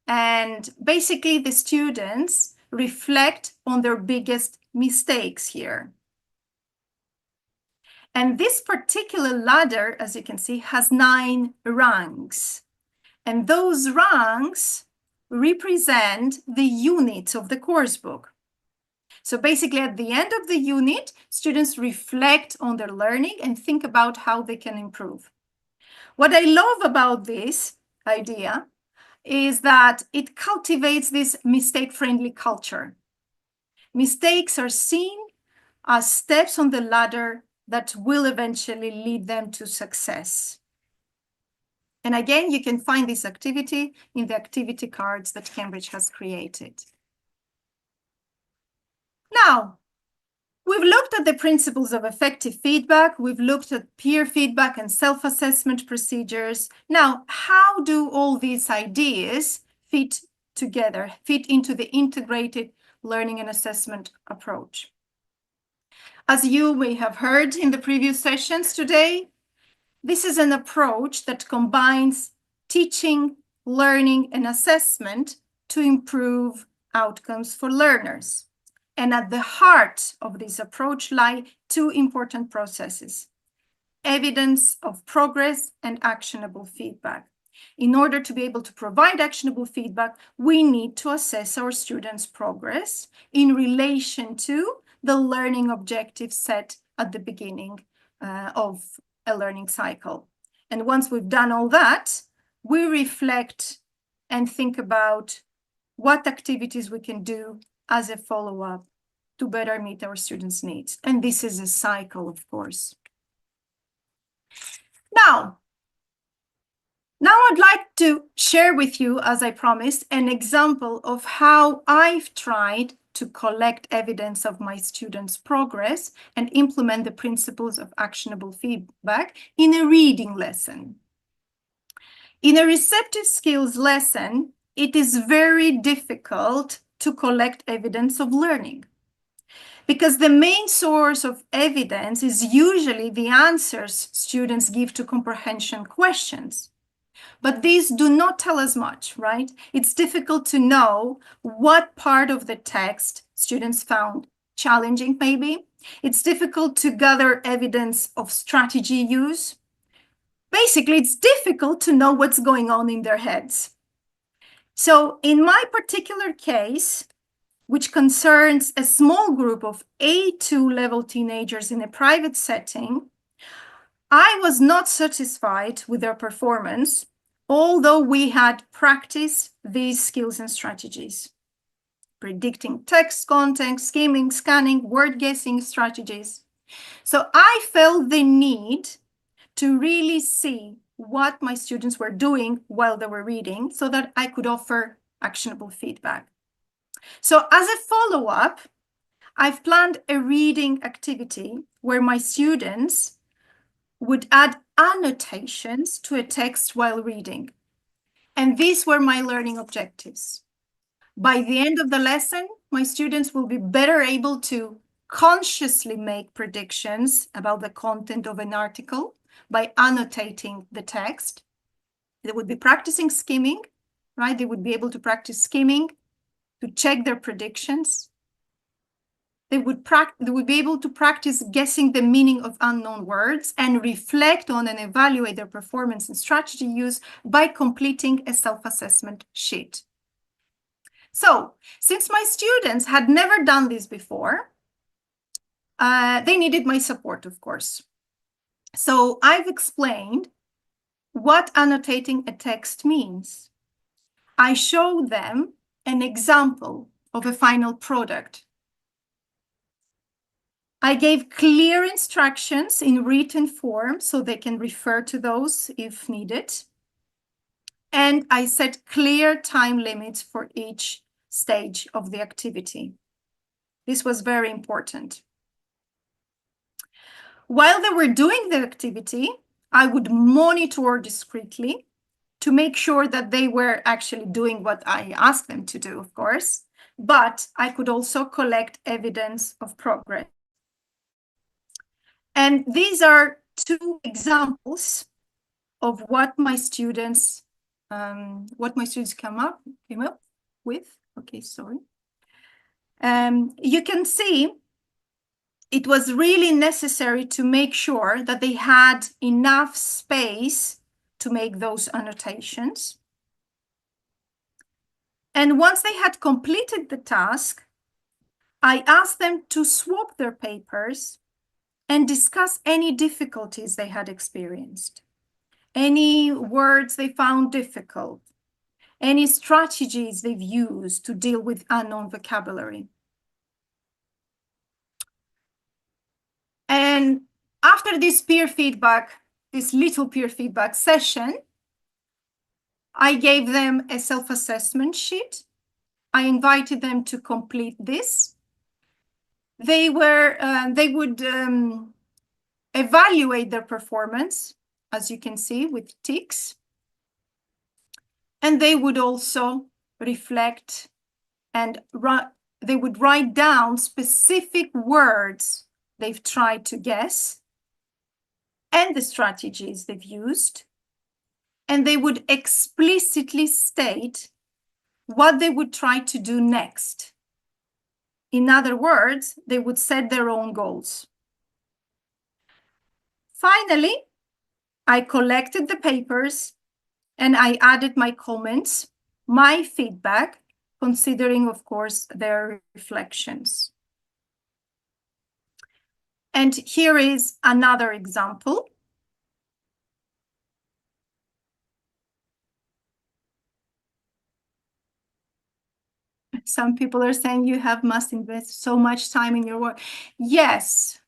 And basically the students reflect on their biggest mistakes here. And this particular ladder, as you can see, has 9 rungs. And those rungs represent the units of the course book. So basically at the end of the unit, students reflect on their learning and think about how they can improve. What I love about this idea is that it cultivates this mistake-friendly culture. Mistakes are seen as steps on the ladder that will eventually lead them to success. And again, you can find this activity in the activity cards that Cambridge has created. Now, we've looked at the principles of effective feedback. We've looked at peer feedback and self-assessment procedures. Now, how do all these ideas fit together, fit into the integrated learning and assessment approach? As you may have heard in the previous sessions today, this is an approach that combines teaching, learning, and assessment to improve outcomes for learners. And at the heart of this approach lie 2 important processes: evidence of progress and actionable feedback. In order to be able to provide actionable feedback, we need to assess our students' progress in relation to the learning objectives set at the beginning of a learning cycle. And once we've done all that, we reflect and think about what activities we can do as a follow-up to better meet our students' needs. And this is a cycle, of course. Now I'd like to share with you, as I promised, an example of how I've tried to collect evidence of my students' progress and implement the principles of actionable feedback in a reading lesson. In a receptive skills lesson, it is very difficult to collect evidence of learning, because the main source of evidence is usually the answers students give to comprehension questions. But these do not tell us much, right? It's difficult to know what part of the text students found challenging, maybe. It's difficult to gather evidence of strategy use. Basically, it's difficult to know what's going on in their heads. So in my particular case, which concerns a small group of A2 level teenagers in a private setting, I was not satisfied with their performance, although we had practiced these skills and strategies: predicting text content, skimming, scanning, word guessing strategies. So I felt the need to really see what my students were doing while they were reading so that I could offer actionable feedback. So as a follow-up, I've planned a reading activity where my students would add annotations to a text while reading. And these were my learning objectives. By the end of the lesson, my students will be better able to consciously make predictions about the content of an article by annotating the text. They would be practicing skimming, right? They would be able to practice skimming to check their predictions. They would be able to practice guessing the meaning of unknown words and reflect on and evaluate their performance and strategy use by completing a self-assessment sheet. So, since my students had never done this before, they needed my support, of course. So I've explained what annotating a text means. I showed them an example of a final product. I gave clear instructions in written form so they can refer to those if needed. And I set clear time limits for each stage of the activity. This was very important. While they were doing the activity, I would monitor discreetly to make sure that they were actually doing what I asked them to do, of course, but I could also collect evidence of progress. And these are two examples of what my students came up with. Okay, sorry. You can see it was really necessary to make sure that they had enough space to make those annotations. And once they had completed the task, I asked them to swap their papers and discuss any difficulties they had experienced, any words they found difficult, any strategies they've used to deal with unknown vocabulary. And after this peer feedback, this little peer feedback session, I gave them a self-assessment sheet. I invited them to complete this. They would evaluate their performance, as you can see, with ticks. And they would also reflect and they would write down specific words they've tried to guess and the strategies they've used. And they would explicitly state what they would try to do next. In other words, they would set their own goals. Finally, I collected the papers and I added my comments, my feedback, considering, of course, their reflections. And here is another example. Some people are saying you must invest so much time in your work. Yes,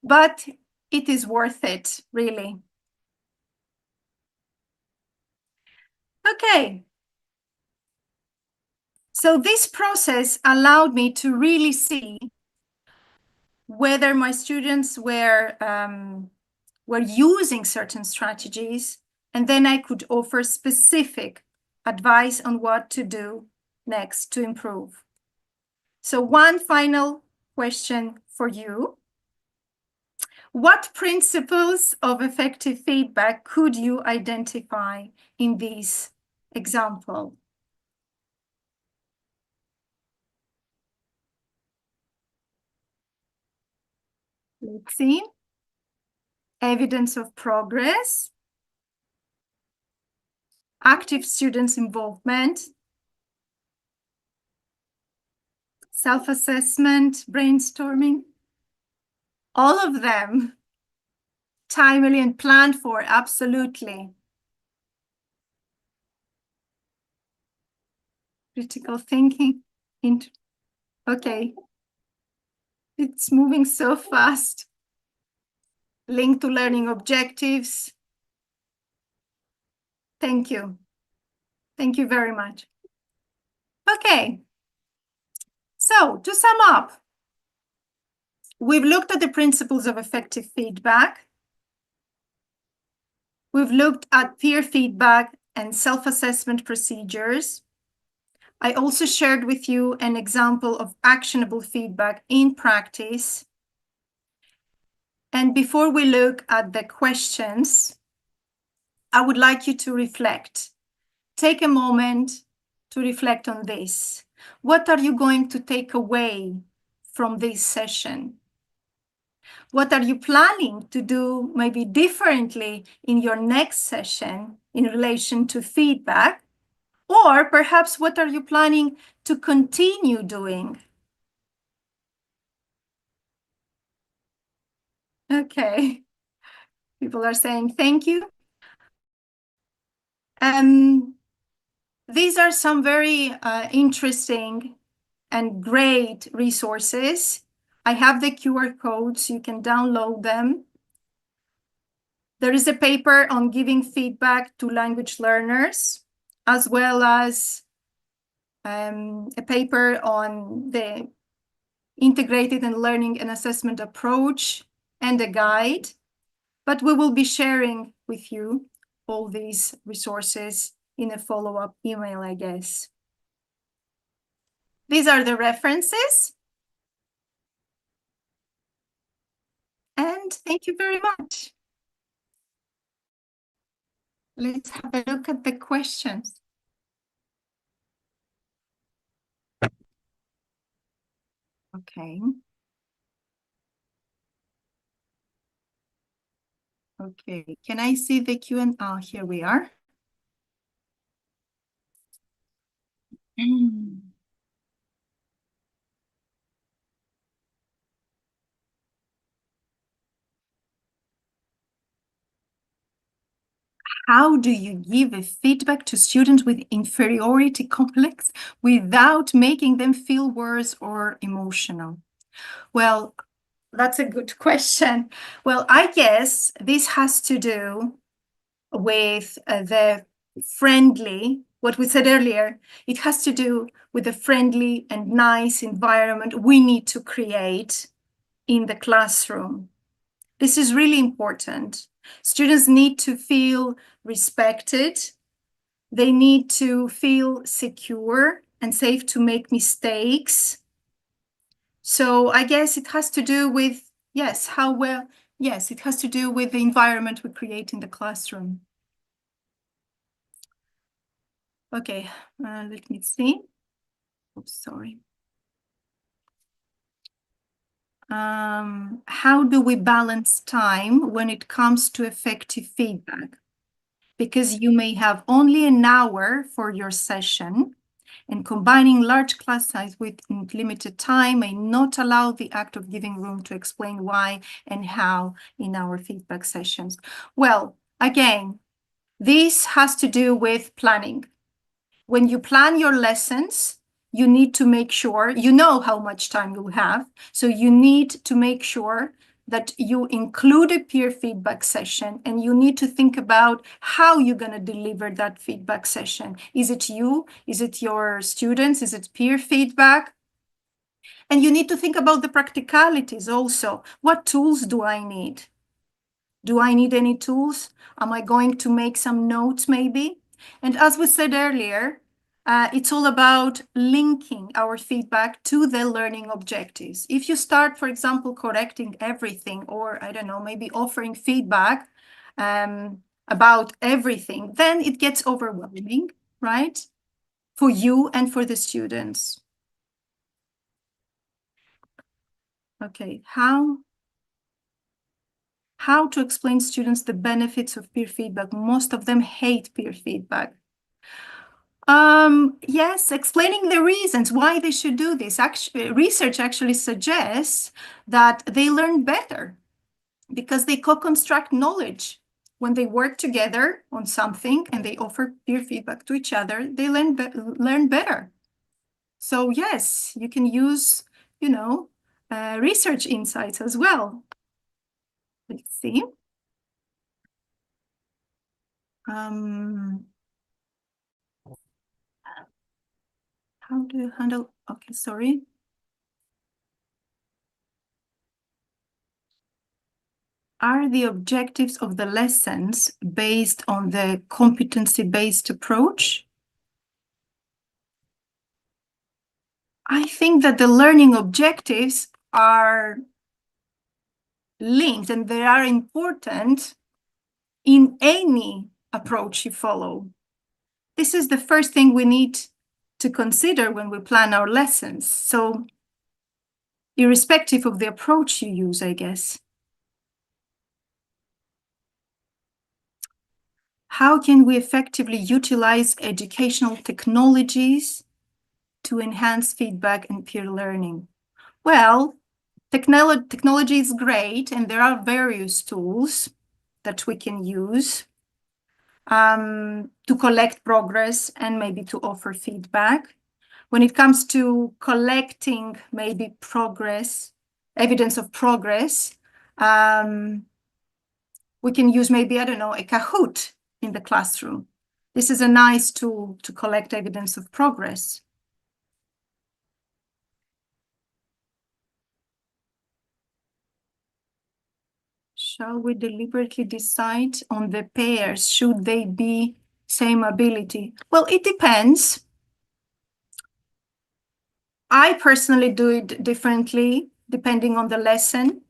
but it is worth it, really. Okay. So this process allowed me to really see whether my students were using certain strategies, and then I could offer specific advice on what to do next to improve. So one final question for you. What principles of effective feedback could you identify in this example? Let's see. Evidence of progress, active students' involvement, self-assessment, brainstorming, all of them timely and planned for, absolutely. Critical thinking, okay. It's moving so fast. Linked to learning objectives. Thank you. Thank you very much. Okay. So to sum up, we've looked at the principles of effective feedback. We've looked at peer feedback and self-assessment procedures. I also shared with you an example of actionable feedback in practice. And before we look at the questions, I would like you to reflect. Take a moment to reflect on this. What are you going to take away from this session? What are you planning to do maybe differently in your next session in relation to feedback? Or perhaps what are you planning to continue doing? Okay. People are saying thank you. These are some very interesting and great resources. I have the QR codes, you can download them. There is a paper on giving feedback to language learners, as well as a paper on the integrated and learning and assessment approach and a guide, but we will be sharing with you all these resources in a follow-up email, I guess. These are the references. And thank you very much. Let's have a look at the questions. Okay. Okay, can I see the Q&A? Oh, here we are. How do you give a feedback to students with inferiority complex without making them feel worse or emotional? Well, that's a good question. Well, I guess this has to do with the friendly, what we said earlier, it has to do with the friendly and nice environment we need to create in the classroom. This is really important. Students need to feel respected. They need to feel secure and safe to make mistakes. So I guess it has to do with, yes, how well, yes, it has to do with the environment we create in the classroom. Okay, let me see. Oops, sorry. How do we balance time when it comes to effective feedback? Because you may have only an hour for your session, and combining large class size with limited time may not allow the act of giving room to explain why and how in our feedback sessions. Well, again, this has to do with planning. When you plan your lessons, you need to make sure you know how much time you have. So you need to make sure that you include a peer feedback session, and you need to think about how you're going to deliver that feedback session. Is it you? Is it your students? Is it peer feedback? And you need to think about the practicalities also. What tools do I need? Do I need any tools? Am I going to make some notes maybe? And as we said earlier, it's all about linking our feedback to the learning objectives. If you start, for example, correcting everything, or I don't know, maybe offering feedback about everything, then it gets overwhelming, right? For you and for the students. Okay, how to explain students the benefits of peer feedback. Most of them hate peer feedback. Yes, explaining the reasons why they should do this. Research actually suggests that they learn better because they co-construct knowledge. When they work together on something and they offer peer feedback to each other, they learn better. So yes, you can use, research insights as well. Let's see. How do you handle, okay, sorry. Are the objectives of the lessons based on the competency-based approach? I think that the learning objectives are linked and they are important in any approach you follow. This is the first thing we need to consider when we plan our lessons. So, irrespective of the approach you use, I guess. How can we effectively utilize educational technologies to enhance feedback and peer learning? Well, technology is great, and there are various tools that we can use to collect progress and maybe to offer feedback. When it comes to collecting maybe progress, evidence of progress, we can use maybe, I don't know, a Kahoot in the classroom. This is a nice tool to collect evidence of progress. Shall we deliberately decide on the pairs? Should they be same ability? Well, it depends. I personally do it differently depending on the lesson.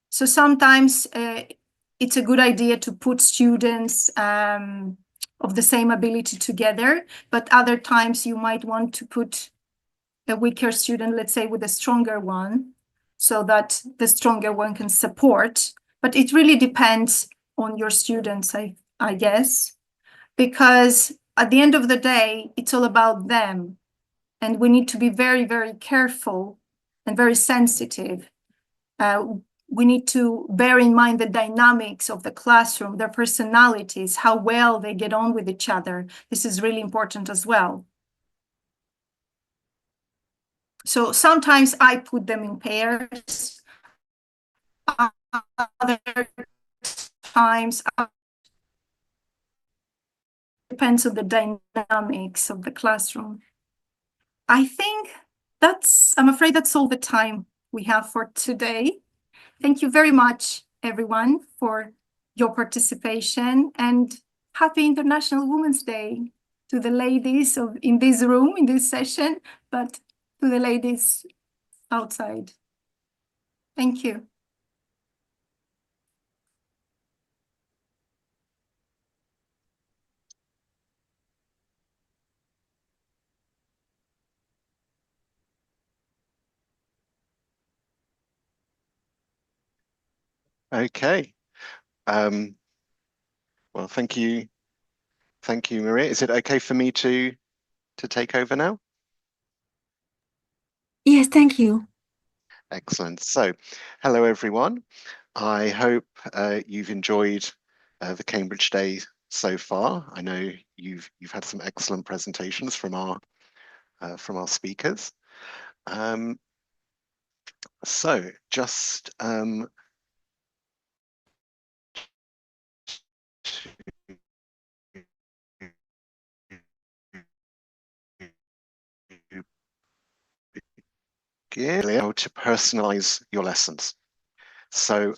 So sometimes it's a good idea to put students of the same ability together, but other times you might want to put a weaker student, let's say, with a stronger one, so that the stronger one can support. But it really depends on your students, I guess, because at the end of the day, it's all about them. And we need to be very, very careful and very sensitive. We need to bear in mind the dynamics of the classroom, their personalities, how well they get on with each other. This is really important as well. So sometimes I put them in pairs. Other times, depends on the dynamics of the classroom. I think I'm afraid that's all the time we have for today. Thank you very much, everyone, for your participation, and happy International Women's Day to the ladies in this room, in this session, but to the ladies outside. Thank you.
Okay. Well, thank you. Thank you, Maria. Is it okay for me to take over now?
Yes, thank you.
Excellent. So, hello, everyone. I hope you've enjoyed the Cambridge Day so far. I know you've had some excellent presentations from our speakers. So, just how to personalize your lessons. So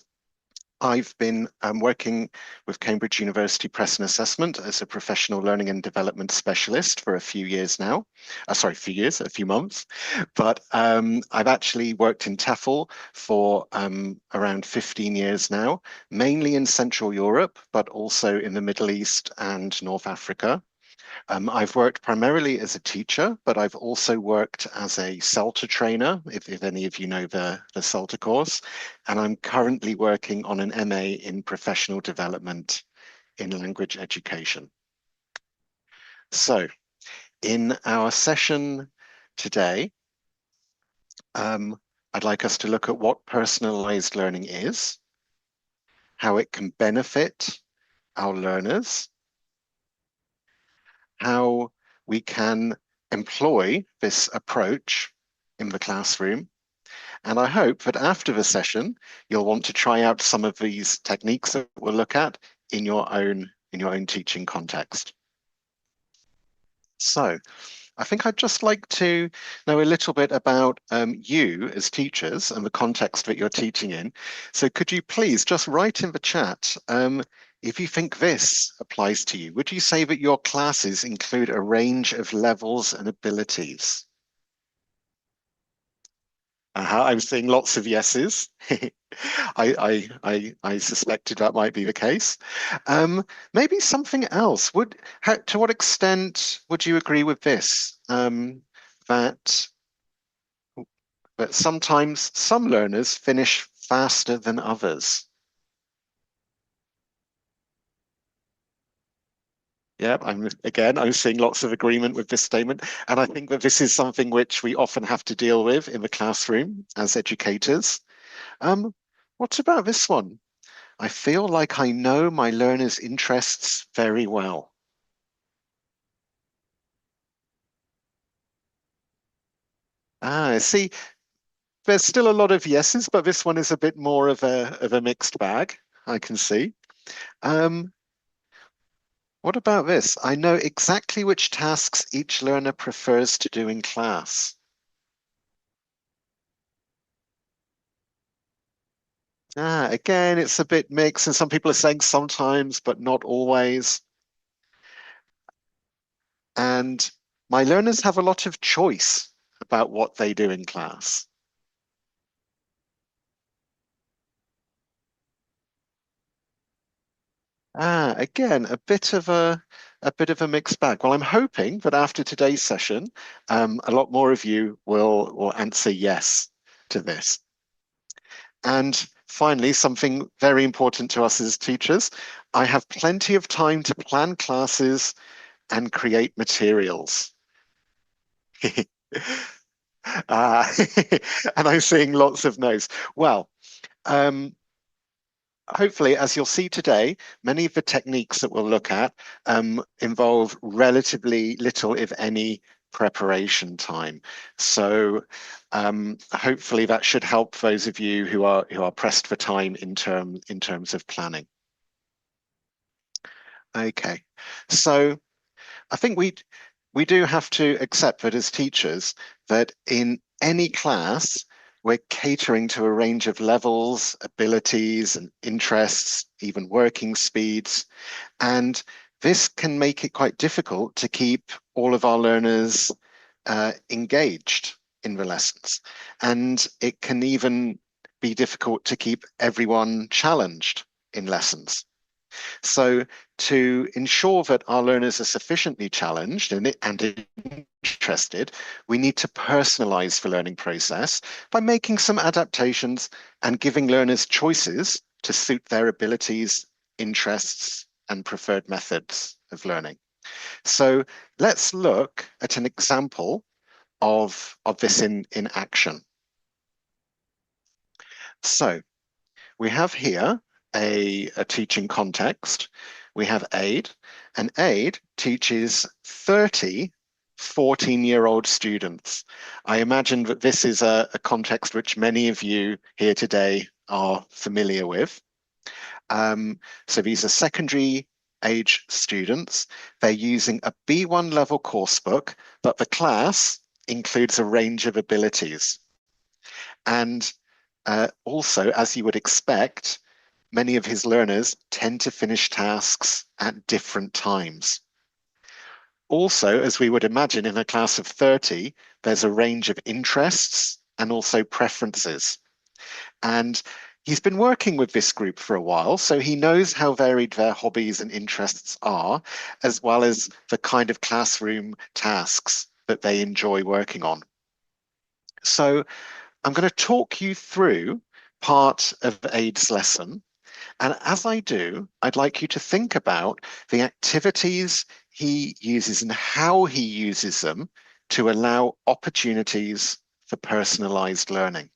I've been working with Cambridge University Press and Assessment as a professional learning and development specialist for a few years now. A few months. But I've actually worked in TEFL for around 15 years now, mainly in Central Europe, but also in the Middle East and North Africa. I've worked primarily as a teacher, but I've also worked as a CELTA trainer, if any of you know the CELTA course, and I'm currently working on an MA in professional development in language education. So in our session today, I'd like us to look at what personalized learning is, how it can benefit our learners, how we can employ this approach in the classroom. And I hope that after the session, you'll want to try out some of these techniques that we'll look at in your own teaching context. So I think I'd just like to know a little bit about you as teachers and the context that you're teaching in. So could you please just write in the chat if you think this applies to you? Would you say that your classes include a range of levels and abilities? I was seeing lots of yeses. I suspected that might be the case. Maybe something else. To what extent would you agree with this? That sometimes some learners finish faster than others. Yeah, I'm seeing lots of agreement with this statement. And I think that this is something which we often have to deal with in the classroom as educators. What about this one? I feel like I know my learners' interests very well. See, there's still a lot of yeses, but this one is a bit more of a mixed bag, I can see. What about this? I know exactly which tasks each learner prefers to do in class. Again, it's a bit mixed, and some people are saying sometimes, but not always. And my learners have a lot of choice about what they do in class. Again, a bit of a mixed bag. Well, I'm hoping that after today's session, a lot more of you will answer yes to this. And finally, something very important to us as teachers, I have plenty of time to plan classes and create materials. And I'm seeing lots of no's. Well, hopefully, as you'll see today, many of the techniques that we'll look at involve relatively little, if any, preparation time. So hopefully that should help those of you who are pressed for time in terms of planning. Okay, so I think we do have to accept that as teachers, that in any class, we're catering to a range of levels, abilities, and interests, even working speeds. And this can make it quite difficult to keep all of our learners engaged in the lessons. And it can even be difficult to keep everyone challenged in lessons. So to ensure that our learners are sufficiently challenged and interested, we need to personalize the learning process by making some adaptations and giving learners choices to suit their abilities, interests, and preferred methods of learning. So let's look at an example of this in action. So we have here a teaching context. We have Aid, and Aid teaches 30 14-year-old students. I imagine that this is a context which many of you here today are familiar with. So these are secondary age students. They're using a B1 level coursebook, but the class includes a range of abilities. And also, as you would expect, many of his learners tend to finish tasks at different times. Also, as we would imagine in a class of 30, there's a range of interests and also preferences. And he's been working with this group for a while, so he knows how varied their hobbies and interests are, as well as the kind of classroom tasks that they enjoy working on. So I'm going to talk you through part of Aid's lesson. And as I do, I'd like you to think about the activities he uses and how he uses them to allow opportunities for personalized learning.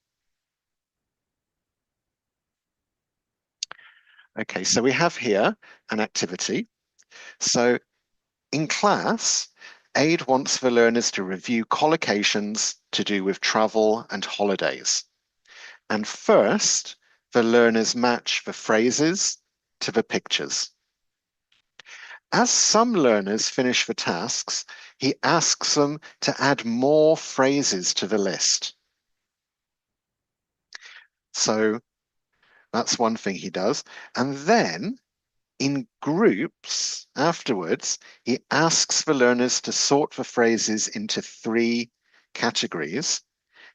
Okay, so we have here an activity. So in class, Aid wants the learners to review collocations to do with travel and holidays. And first, the learners match the phrases to the pictures. As some learners finish the tasks, he asks them to add more phrases to the list. So that's one thing he does. And then in groups afterwards, he asks the learners to sort the phrases into 3 categories.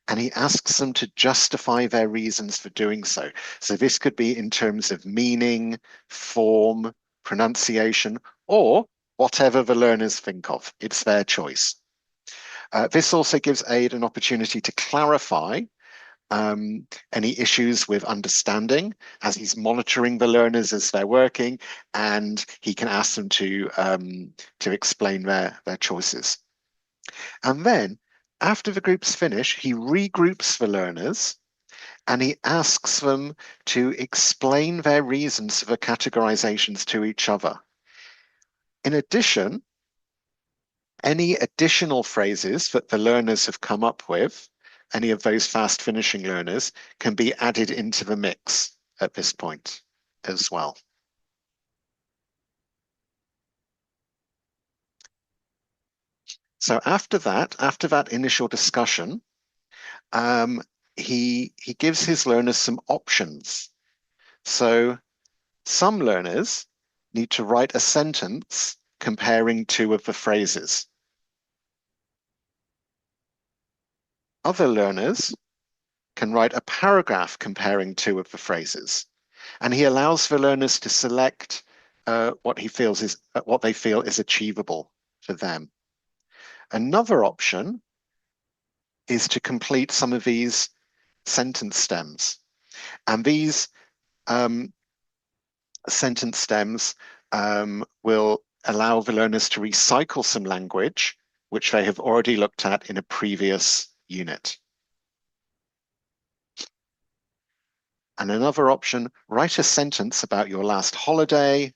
And he asks them to justify their reasons for doing so. So this could be in terms of meaning, form, pronunciation, or whatever the learners think of. It's their choice. This also gives Aid an opportunity to clarify any issues with understanding as he's monitoring the learners as they're working, and he can ask them to explain their choices. And then after the groups finish, he regroups the learners and he asks them to explain their reasons for the categorizations to each other. In addition, any additional phrases that the learners have come up with, any of those fast finishing learners, can be added into the mix at this point as well. So after that initial discussion, he gives his learners some options So some learners need to write a sentence comparing two of the phrases. Other learners can write a paragraph comparing two of the phrases. And he allows the learners to select what they feel is achievable for them. Another option is to complete some of these sentence stems. And these sentence stems will allow the learners to recycle some language, which they have already looked at in a previous unit. And another option, write a sentence about your last holiday,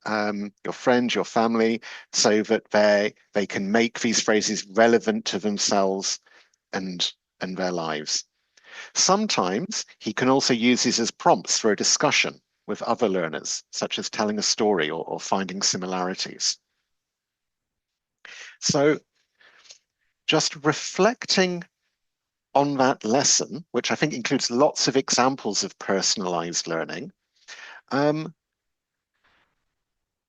your friend, your family, so that they can make these phrases relevant to themselves and their lives. Sometimes he can also use these as prompts for a discussion with other learners, such as telling a story or finding similarities. So just reflecting on that lesson, which I think includes lots of examples of personalized learning,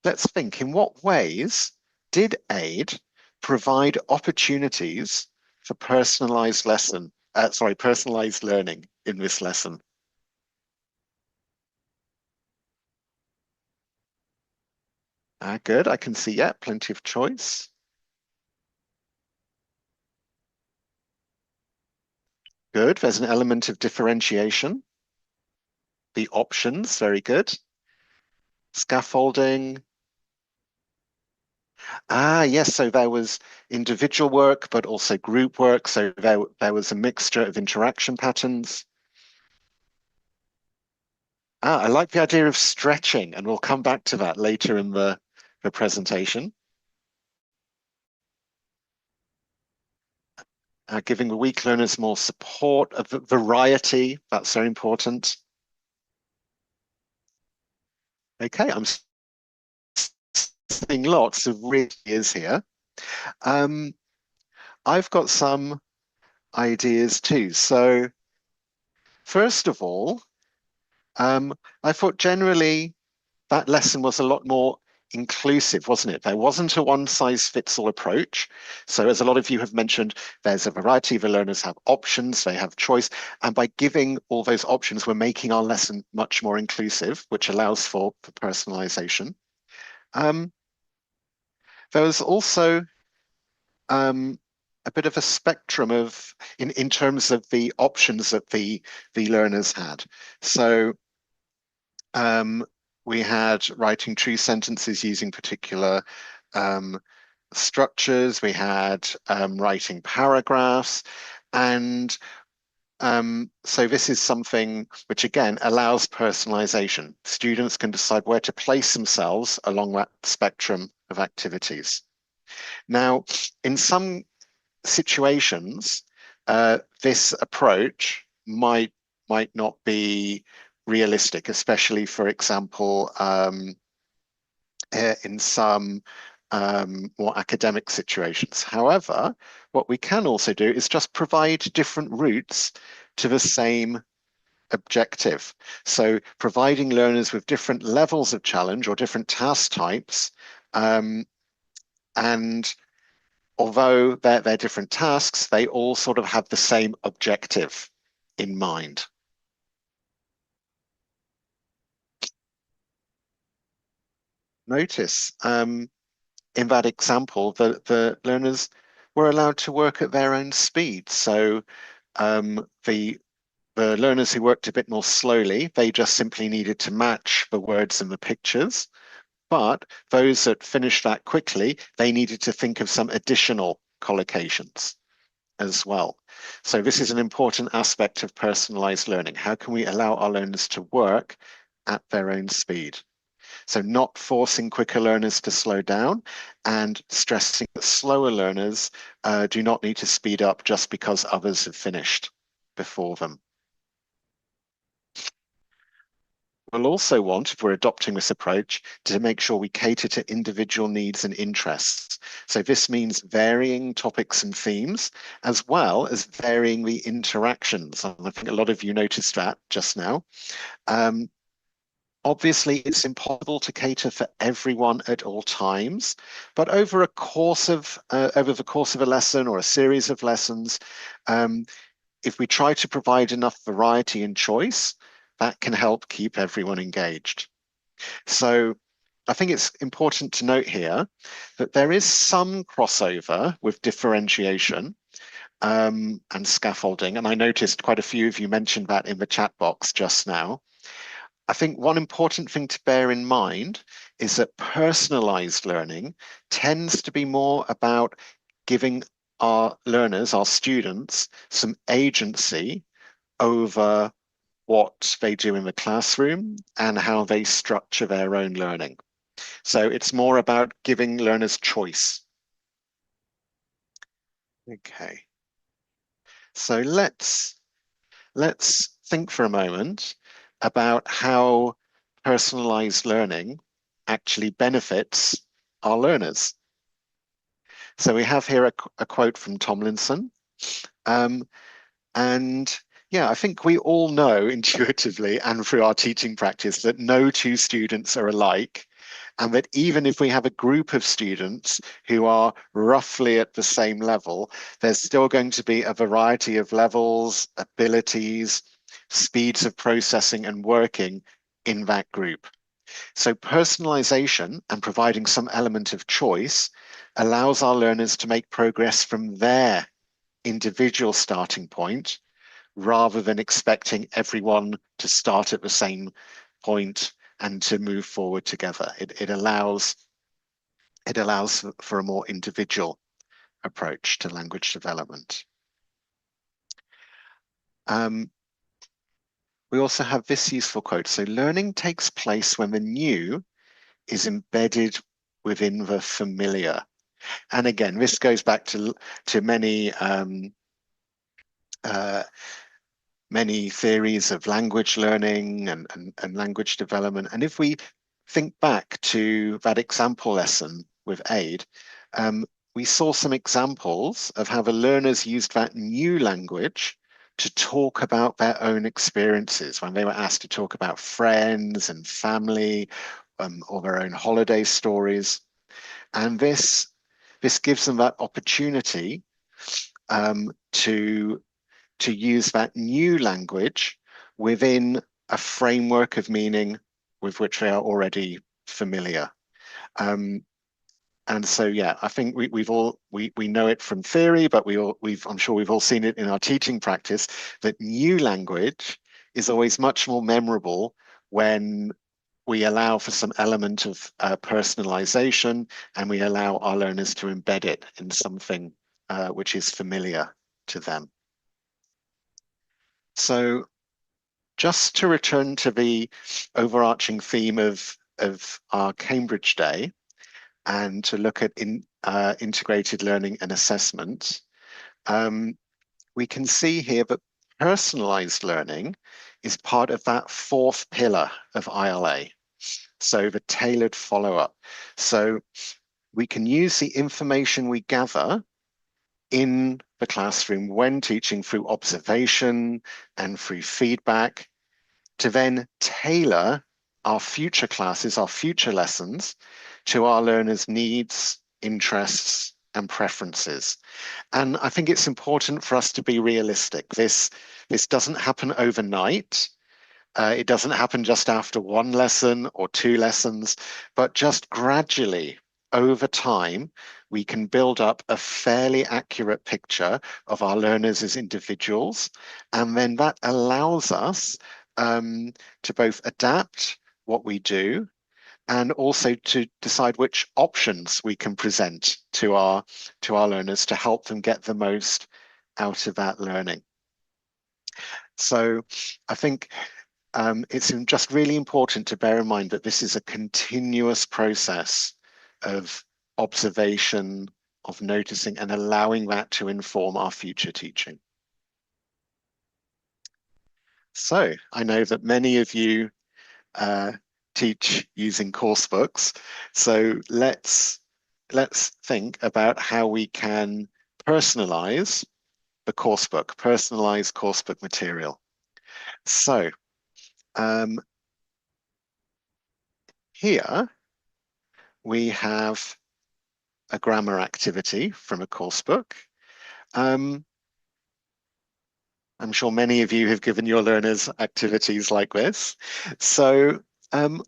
let's think, in what ways did AID provide opportunities for personalized learning in this lesson? Good, I can see, yeah, plenty of choice. Good, there's an element of differentiation. The options, very good. Scaffolding. Yes, so there was individual work, but also group work. So there was a mixture of interaction patterns. I like the idea of stretching, and we'll come back to that later in the presentation. Giving the weak learners more support, of variety, that's very important. Okay, I'm seeing lots of ideas here. I've got some ideas too. So first of all, I thought generally that lesson was a lot more inclusive, wasn't it? There wasn't a one-size-fits-all approach. So as a lot of you have mentioned, there's a variety of learners have options, they have choice. And by giving all those options, we're making our lesson much more inclusive, which allows for personalization. There was also a bit of a spectrum of in terms of the options that the learners had. So we had writing true sentences using particular structures. We had writing paragraphs. And so this is something which, again, allows personalization. Students can decide where to place themselves along that spectrum of activities. Now, in some situations, this approach might not be realistic, especially, for example, in some more academic situations. However, what we can also do is just provide different routes to the same objective. So providing learners with different levels of challenge or different task types, and although they're different tasks, they all sort of have the same objective in mind. Notice in that example, the learners were allowed to work at their own speed. So the learners who worked a bit more slowly, they just simply needed to match the words and the pictures. But those that finished that quickly, they needed to think of some additional collocations as well. So this is an important aspect of personalized learning. How can we allow our learners to work at their own speed? So not forcing quicker learners to slow down and stressing that slower learners do not need to speed up just because others have finished before them. We'll also want, if we're adopting this approach, to make sure we cater to individual needs and interests. So this means varying topics and themes, as well as varying the interactions. And I think a lot of you noticed that just now. Obviously, it's impossible to cater for everyone at all times, but over the course of a lesson or a series of lessons, if we try to provide enough variety and choice, that can help keep everyone engaged. So I think it's important to note here that there is some crossover with differentiation and scaffolding, and I noticed quite a few of you mentioned that in the chat box just now. I think one important thing to bear in mind is that personalized learning tends to be more about giving our learners, our students, some agency over what they do in the classroom and how they structure their own learning. So it's more about giving learners choice. Okay. So let's think for a moment about how personalized learning actually benefits our learners. So we have here a quote from Tomlinson. And yeah, I think we all know intuitively and through our teaching practice that no two students are alike. And that even if we have a group of students who are roughly at the same level, there's still going to be a variety of levels, abilities, speeds of processing and working in that group. So personalization and providing some element of choice allows our learners to make progress from their individual starting point rather than expecting everyone to start at the same point and to move forward together. It allows for a more individual approach to language development. We also have this useful quote. So learning takes place when the new is embedded within the familiar. And again, this goes back to many theories of language learning and language development. And if we think back to that example lesson with AID, we saw some examples of how the learners used that new language to talk about their own experiences when they were asked to talk about friends and family or their own holiday stories. And this gives them that opportunity to use that new language within a framework of meaning with which they are already familiar. And so, yeah, I think we know it from theory, but I'm sure we've all seen it in our teaching practice that new language is always much more memorable when we allow for some element of personalization and we allow our learners to embed it in something which is familiar to them. So just to return to the overarching theme of our Cambridge Day and to look at integrated learning and assessment, we can see here that personalized learning is part of that fourth pillar of ILA. So the tailored follow-up. So we can use the information we gather in the classroom when teaching through observation and through feedback to then tailor our future classes, our future lessons to our learners' needs, interests, and preferences. And I think it's important for us to be realistic. This doesn't happen overnight. It doesn't happen just after one lesson or two lessons, but just gradually over time, we can build up a fairly accurate picture of our learners as individuals. And then that allows us to both adapt what we do and also to decide which options we can present to our learners to help them get the most out of that learning. So I think it's just really important to bear in mind that this is a continuous process of observation, of noticing and allowing that to inform our future teaching. So I know that many of you teach using course books. So let's think about how we can personalize the course book, personalize course book material. So here we have a grammar activity from a course book. I'm sure many of you have given your learners activities like this. So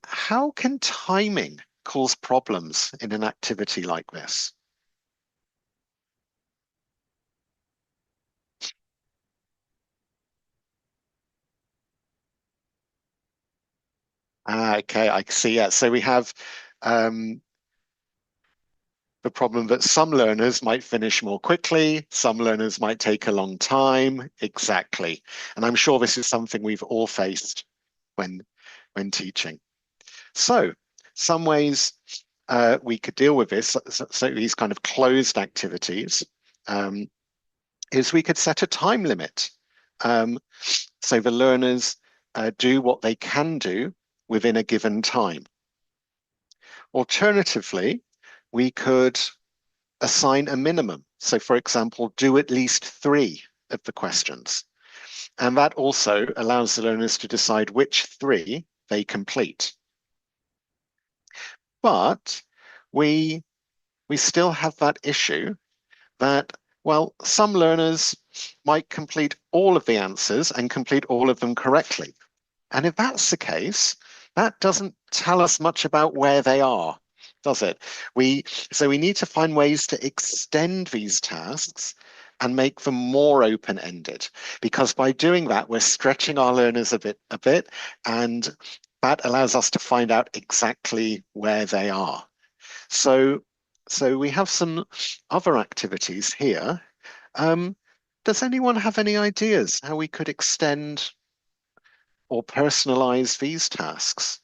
how can timing cause problems in an activity like this? Okay, I see. Yeah, so we have the problem that some learners might finish more quickly, some learners might take a long time. Exactly. And I'm sure this is something we've all faced when teaching. So some ways we could deal with this, so these kind of closed activities, is we could set a time limit. So the learners do what they can do within a given time. Alternatively, we could assign a minimum. So for example, do at least 3 of the questions. And that also allows the learners to decide which 3 they complete. But we still have that issue that, well, some learners might complete all of the answers and complete all of them correctly. And if that's the case, that doesn't tell us much about where they are, does it? So we need to find ways to extend these tasks and make them more open-ended, because by doing that, we're stretching our learners a bit, and that allows us to find out exactly where they are. So we have some other activities here. Does anyone have any ideas how we could extend or personalize these tasks?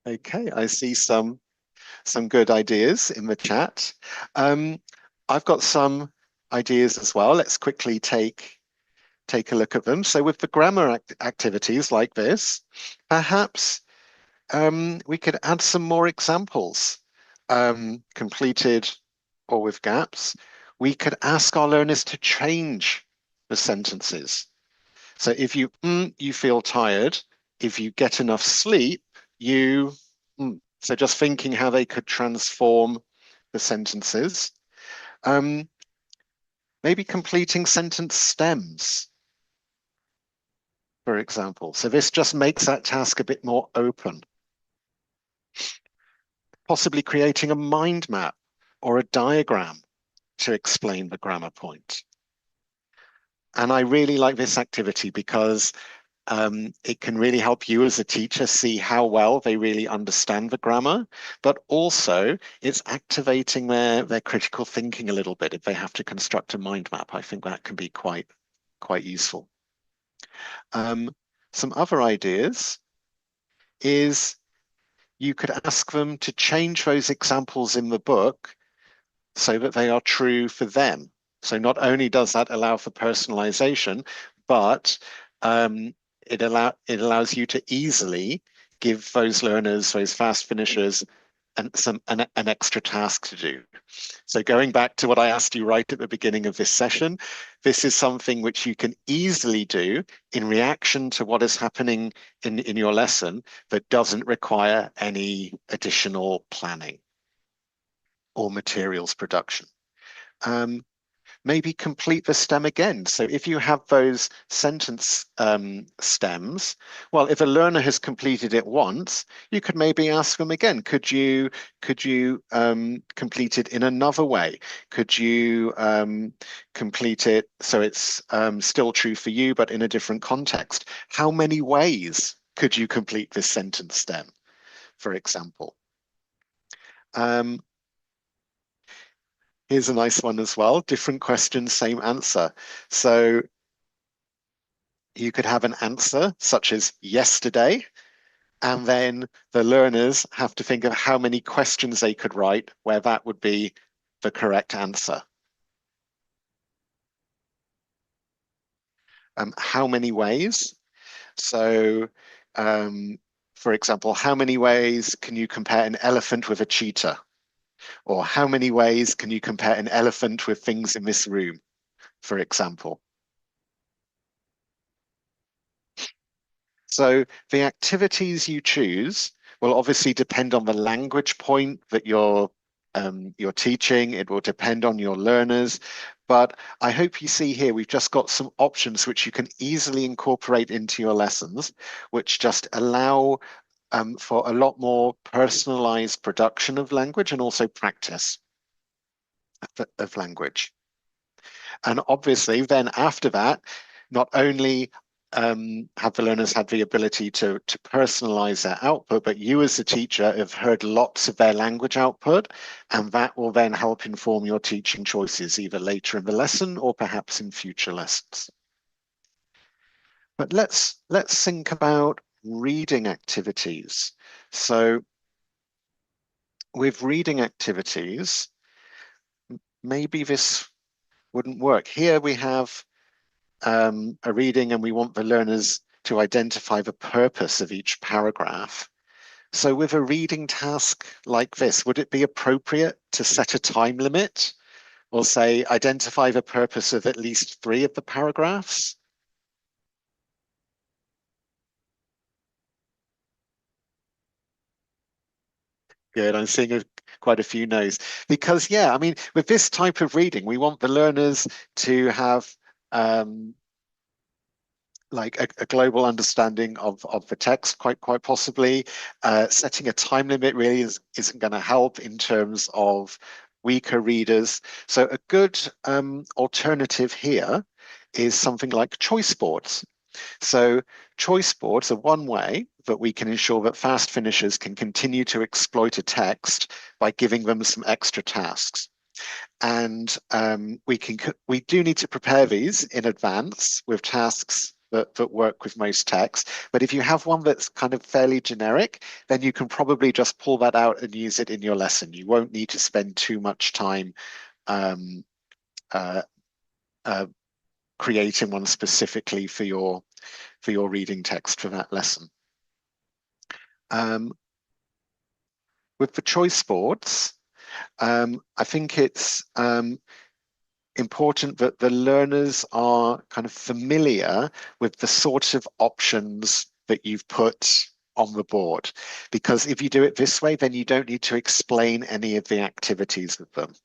Okay, I see some good ideas in the chat. I've got some ideas as well. Let's quickly take a look at them. So with the grammar activities like this, perhaps we could add some more examples, completed or with gaps. We could ask our learners to change the sentences. So if you feel tired, if you get enough sleep, you so just thinking how they could transform the sentences. Maybe completing sentence stems, for example. So this just makes that task a bit more open. Possibly creating a mind map or a diagram to explain the grammar point. And I really like this activity because it can really help you as a teacher see how well they really understand the grammar, but also it's activating their critical thinking a little bit if they have to construct a mind map. I think that can be quite useful. Some other ideas is you could ask them to change those examples in the book so that they are true for them. So not only does that allow for personalization, but it allows you to easily give those learners, those fast finishers, an extra task to do. So going back to what I asked you right at the beginning of this session, this is something which you can easily do in reaction to what is happening in your lesson that doesn't require any additional planning or materials production. Maybe complete the stem again. So if you have those sentence stems, well, if a learner has completed it once, you could maybe ask them again, could you complete it in another way? Could you complete it so it's still true for you, but in a different context? How many ways could you complete this sentence stem, for example? Here's a nice one as well. Different question, same answer. So you could have an answer such as yesterday, and then the learners have to think of how many questions they could write where that would be the correct answer. how many ways. So, for example, how many ways can you compare an elephant with a cheetah? Or how many ways can you compare an elephant with things in this room, for example? So the activities you choose will obviously depend on the language point that you're teaching. It will depend on your learners. But I hope you see here, we've just got some options which you can easily incorporate into your lessons, which just allow for a lot more personalized production of language and also practice of language. And obviously, then after that, not only have the learners had the ability to personalize their output, but you as the teacher have heard lots of their language output, and that will then help inform your teaching choices either later in the lesson or perhaps in future lessons. But let's think about reading activities. So with reading activities, maybe this wouldn't work. Here we have a reading and we want the learners to identify the purpose of each paragraph. So with a reading task like this, would it be appropriate to set a time limit or say identify the purpose of at least 3 of the paragraphs? Good, I'm seeing quite a few no's. Because yeah, I mean, with this type of reading, we want the learners to have like a global understanding of the text, quite possibly. Setting a time limit really isn't going to help in terms of weaker readers. So a good alternative here is something like choice boards. So choice boards are one way that we can ensure that fast finishers can continue to exploit a text by giving them some extra tasks. And we do need to prepare these in advance with tasks that work with most text. But if you have one that's kind of fairly generic, then you can probably just pull that out and use it in your lesson. You won't need to spend too much time creating one specifically for your reading text for that lesson. With the choice boards, I think it's important that the learners are kind of familiar with the sorts of options that you've put on the board. Because if you do it this way, then you don't need to explain any of the activities of them.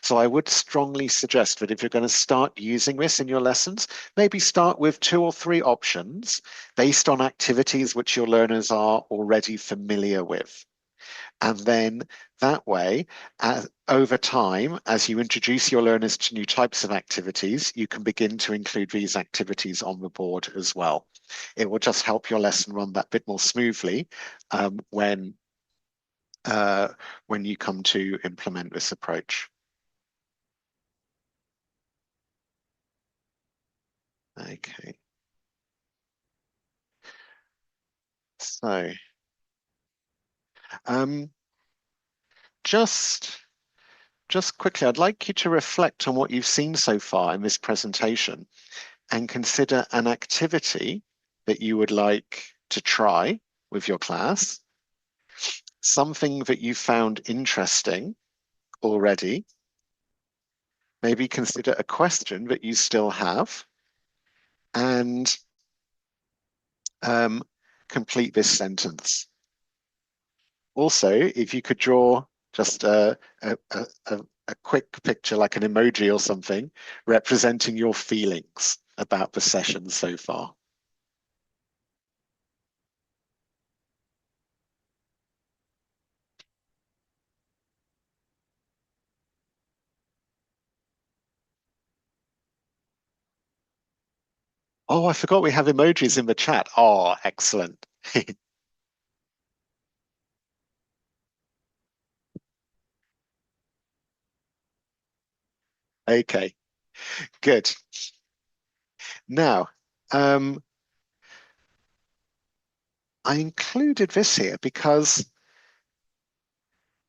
So I would strongly suggest that if you're going to start using this in your lessons, maybe start with 2 or 3 options based on activities which your learners are already familiar with. And then that way, over time, as you introduce your learners to new types of activities, you can begin to include these activities on the board as well. It will just help your lesson run that bit more smoothly when you come to implement this approach. Okay. So, just quickly, I'd like you to reflect on what you've seen so far in this presentation and consider an activity that you would like to try with your class, something that you found interesting already. Maybe consider a question that you still have and complete this sentence. Also, if you could draw just a quick picture like an emoji or something representing your feelings about the session so far. Oh, I forgot we have emojis in the chat. Oh, excellent. Okay, good. Now, I included this here because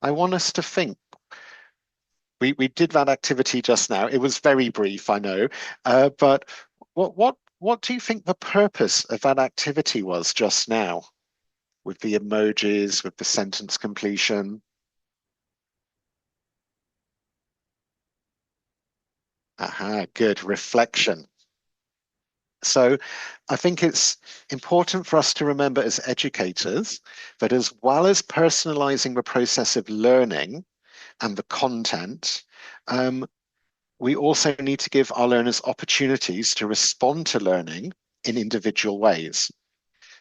I want us to think. We did that activity just now. It was very brief, I know, but what what do you think the purpose of that activity was just now, with the emojis, with the sentence completion? Aha, good, reflection. So I think it's important for us to remember as educators that as well as personalizing the process of learning and the content, we also need to give our learners opportunities to respond to learning in individual ways.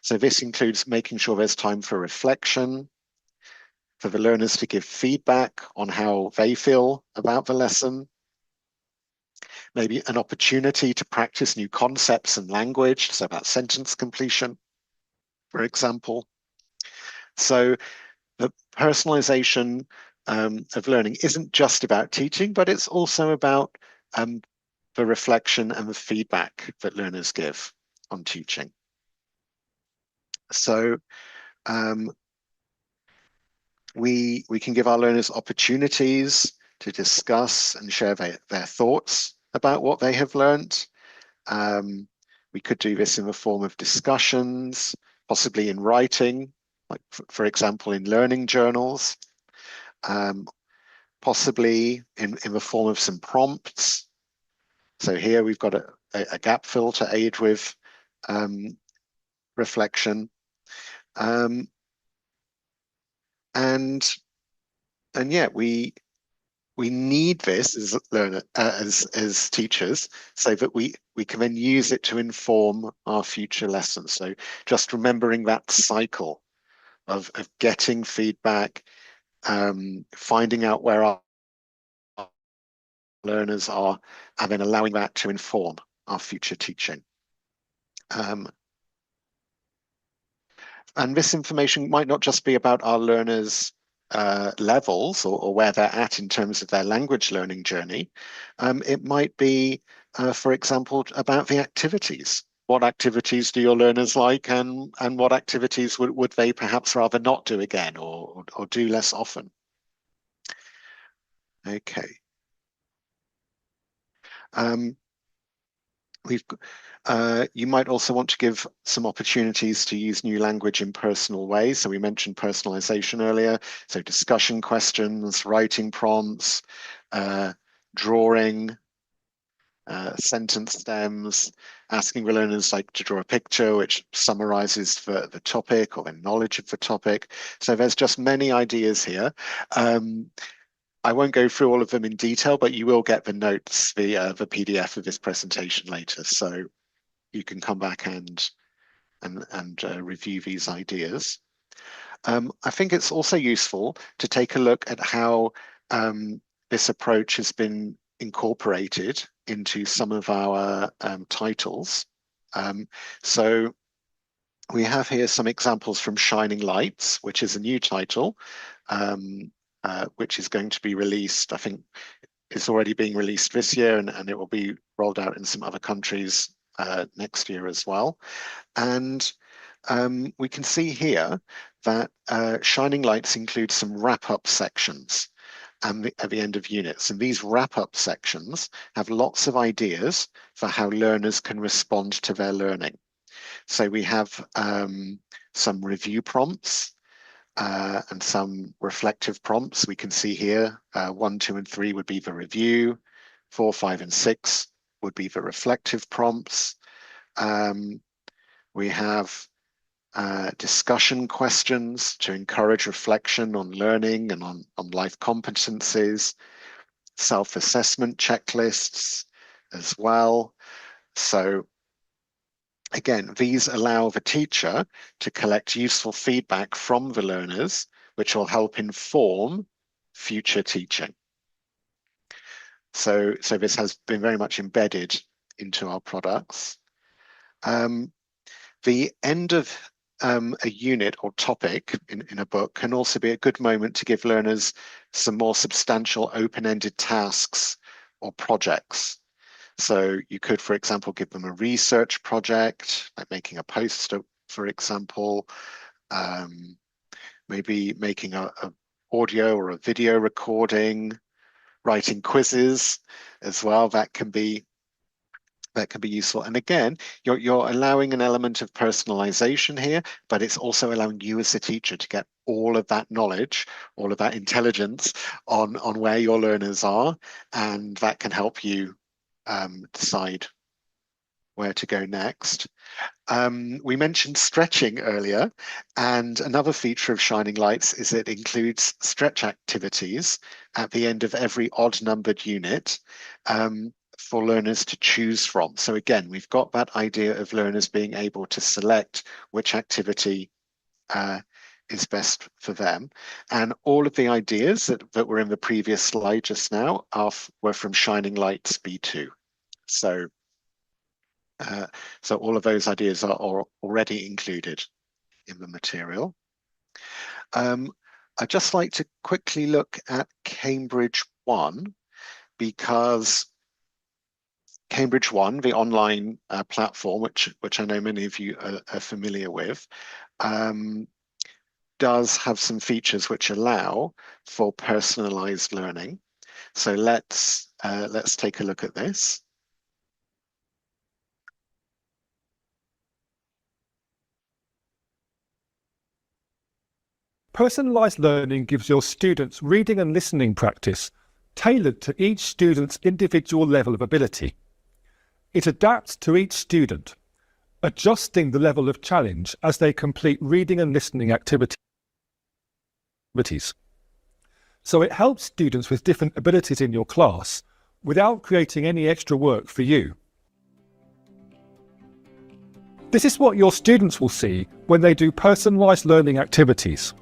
So this includes making sure there's time for reflection, for the learners to give feedback on how they feel about the lesson, maybe an opportunity to practice new concepts and language, so about sentence completion, for example. So the personalization of learning isn't just about teaching, but it's also about the reflection and the feedback that learners give on teaching. So we can give our learners opportunities to discuss and share their thoughts about what they have learned. We could do this in the form of discussions, possibly in writing, like for example, in learning journals, possibly in the form of some prompts. So here we've got a gap fill to aid with reflection. And yeah, we need this as learner as teachers, so that we can then use it to inform our future lessons. So just remembering that cycle of getting feedback, finding out where our learners are, and then allowing that to inform our future teaching. And this information might not just be about our learners' levels or where they're at in terms of their language learning journey. It might be, for example, about the activities. What activities do your learners like, and what activities would they perhaps rather not do again or do less often? Okay. You might also want to give some opportunities to use new language in personal ways. So we mentioned personalization earlier. So discussion questions, writing prompts, drawing, sentence stems, asking the learners like to draw a picture which summarizes the topic or the knowledge of the topic. So there's just many ideas here. I won't go through all of them in detail, but you will get the notes, the PDF of this presentation later. So you can come back and review these ideas. I think it's also useful to take a look at how this approach has been incorporated into some of our titles. So we have here some examples from Shining Lights, which is a new title, which is going to be released. I think it's already being released this year, and it will be rolled out in some other countries next year as well. And we can see here that Shining Lights includes some wrap-up sections at the end of units. And these wrap-up sections have lots of ideas for how learners can respond to their learning. So we have some review prompts and some reflective prompts. We can see here 1, 2, and 3 would be the review, 4, 5, and 6 would be the reflective prompts. We have discussion questions to encourage reflection on learning and on life competencies, self-assessment checklists as well. So again, these allow the teacher to collect useful feedback from the learners, which will help inform future teaching. So this has been very much embedded into our products. The end of a unit or topic in a book can also be a good moment to give learners some more substantial open-ended tasks or projects. So you could, for example, give them a research project, like making a poster, for example, maybe making a audio or a video recording, writing quizzes as well. That can be that can be useful. And again, you're allowing an element of personalization here, but it's also allowing you as a teacher to get all of that knowledge, all of that intelligence on where your learners are, and that can help you decide where to go next. We mentioned stretching earlier, and another feature of Shining Lights is it includes stretch activities at the end of every odd numbered unit for learners to choose from. So again, we've got that idea of learners being able to select which activity is best for them. And all of the ideas that were in the previous slide just now were from Shining Lights B2. So all of those ideas are already included in the material. I'd just like to quickly look at Cambridge 1, because Cambridge 1, the online platform, which I know many of you are familiar with, does have some features which allow for personalized learning. So let's take a look at this.
Personalised learning gives your students reading and listening practice tailored to each student's individual level of ability. It adapts to each student, adjusting the level of challenge as they complete reading and listening activities. So it helps students with different abilities in your class without creating any extra work for you. This is what your students will see when they do personalised learning activities.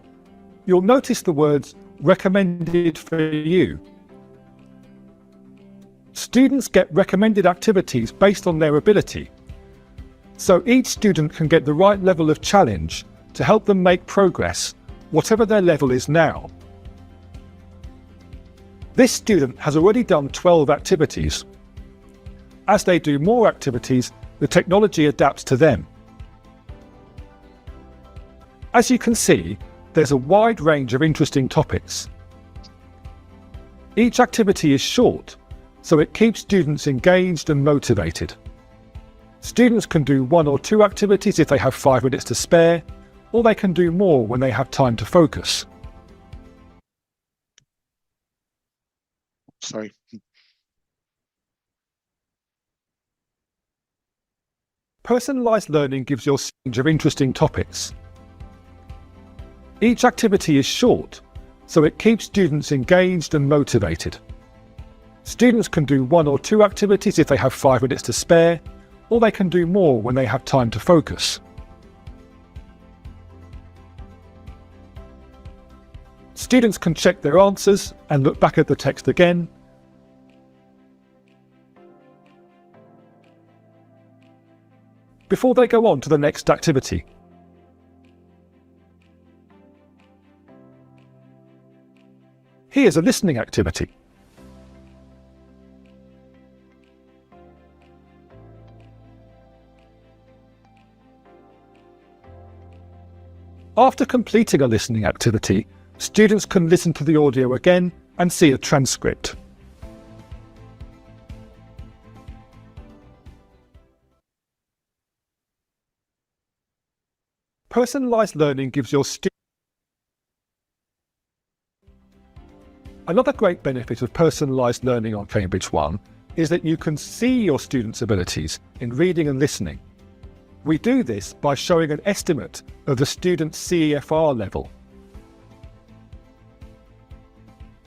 You'll notice the words recommended for you. Students get recommended activities based on their ability, so each student can get the right level of challenge to help them make progress, whatever their level is now. This student has already done 12 activities. As they do more activities, the technology adapts to them. As you can see, there's a wide range of interesting topics. Each activity is short, so it keeps students engaged and motivated. Students can do 1 or 2 activities if they have 5 minutes to spare, or they can do more when they have time to focus.
Sorry.
Personalised learning gives you a range of interesting topics. Each activity is short, so it keeps students engaged and motivated. Students can do 1 or 2 activities if they have 5 minutes to spare, or they can do more when they have time to focus. Students can check their answers and look back at the text again. Before they go on to the next activity. Here's a listening activity. After completing a listening activity, students can listen to the audio again and see a transcript. Personalised learning gives your students. Another great benefit of personalised learning on Cambridge 1 is that you can see your students' abilities in reading and listening. We do this by showing an estimate of the student's CEFR level.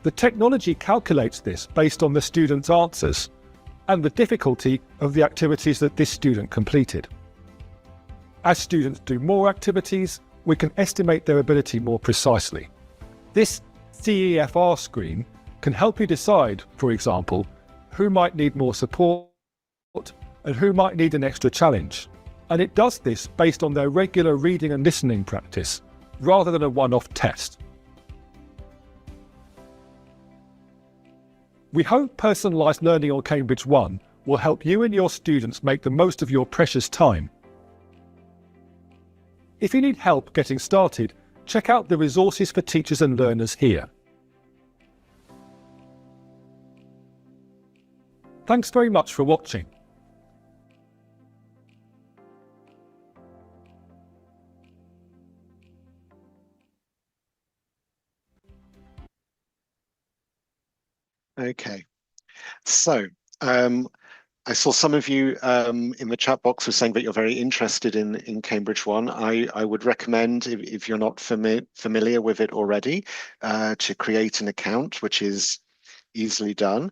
The technology calculates this based on the student's answers and the difficulty of the activities that this student completed. As students do more activities, we can estimate their ability more precisely. This CEFR screen can help you decide, for example, who might need more support and who might need an extra challenge. And it does this based on their regular reading and listening practice, rather than a one-off test. We hope personalised learning on Cambridge 1 will help you and your students make the most of your precious time. If you need help getting started, check out the resources for teachers and learners here. Thanks very much for watching.
Okay, so I saw some of you in the chat box were saying that you're very interested in Cambridge One. I would recommend, if you're not familiar with it already, to create an account, which is easily done.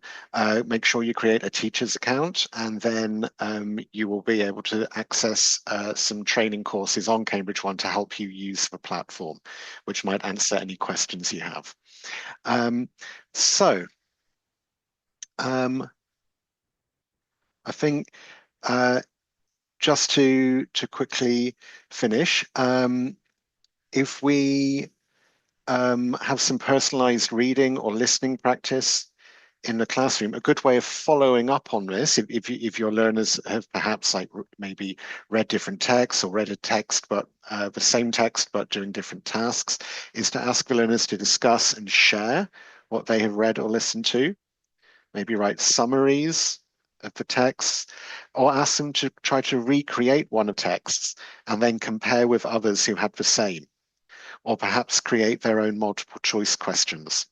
Make sure you create a teacher's account, and then you will be able to access some training courses on Cambridge One to help you use the platform, which might answer any questions you have. I think just to quickly finish, if we have some personalized reading or listening practice in the classroom, a good way of following up on this, if your learners have perhaps like maybe read different texts or read a text, but the same text, but doing different tasks, is to ask the learners to discuss and share what they have read or listened to. Maybe write summaries of the texts, or ask them to try to recreate one of the texts and then compare with others who had the same, or perhaps create their own multiple choice questions.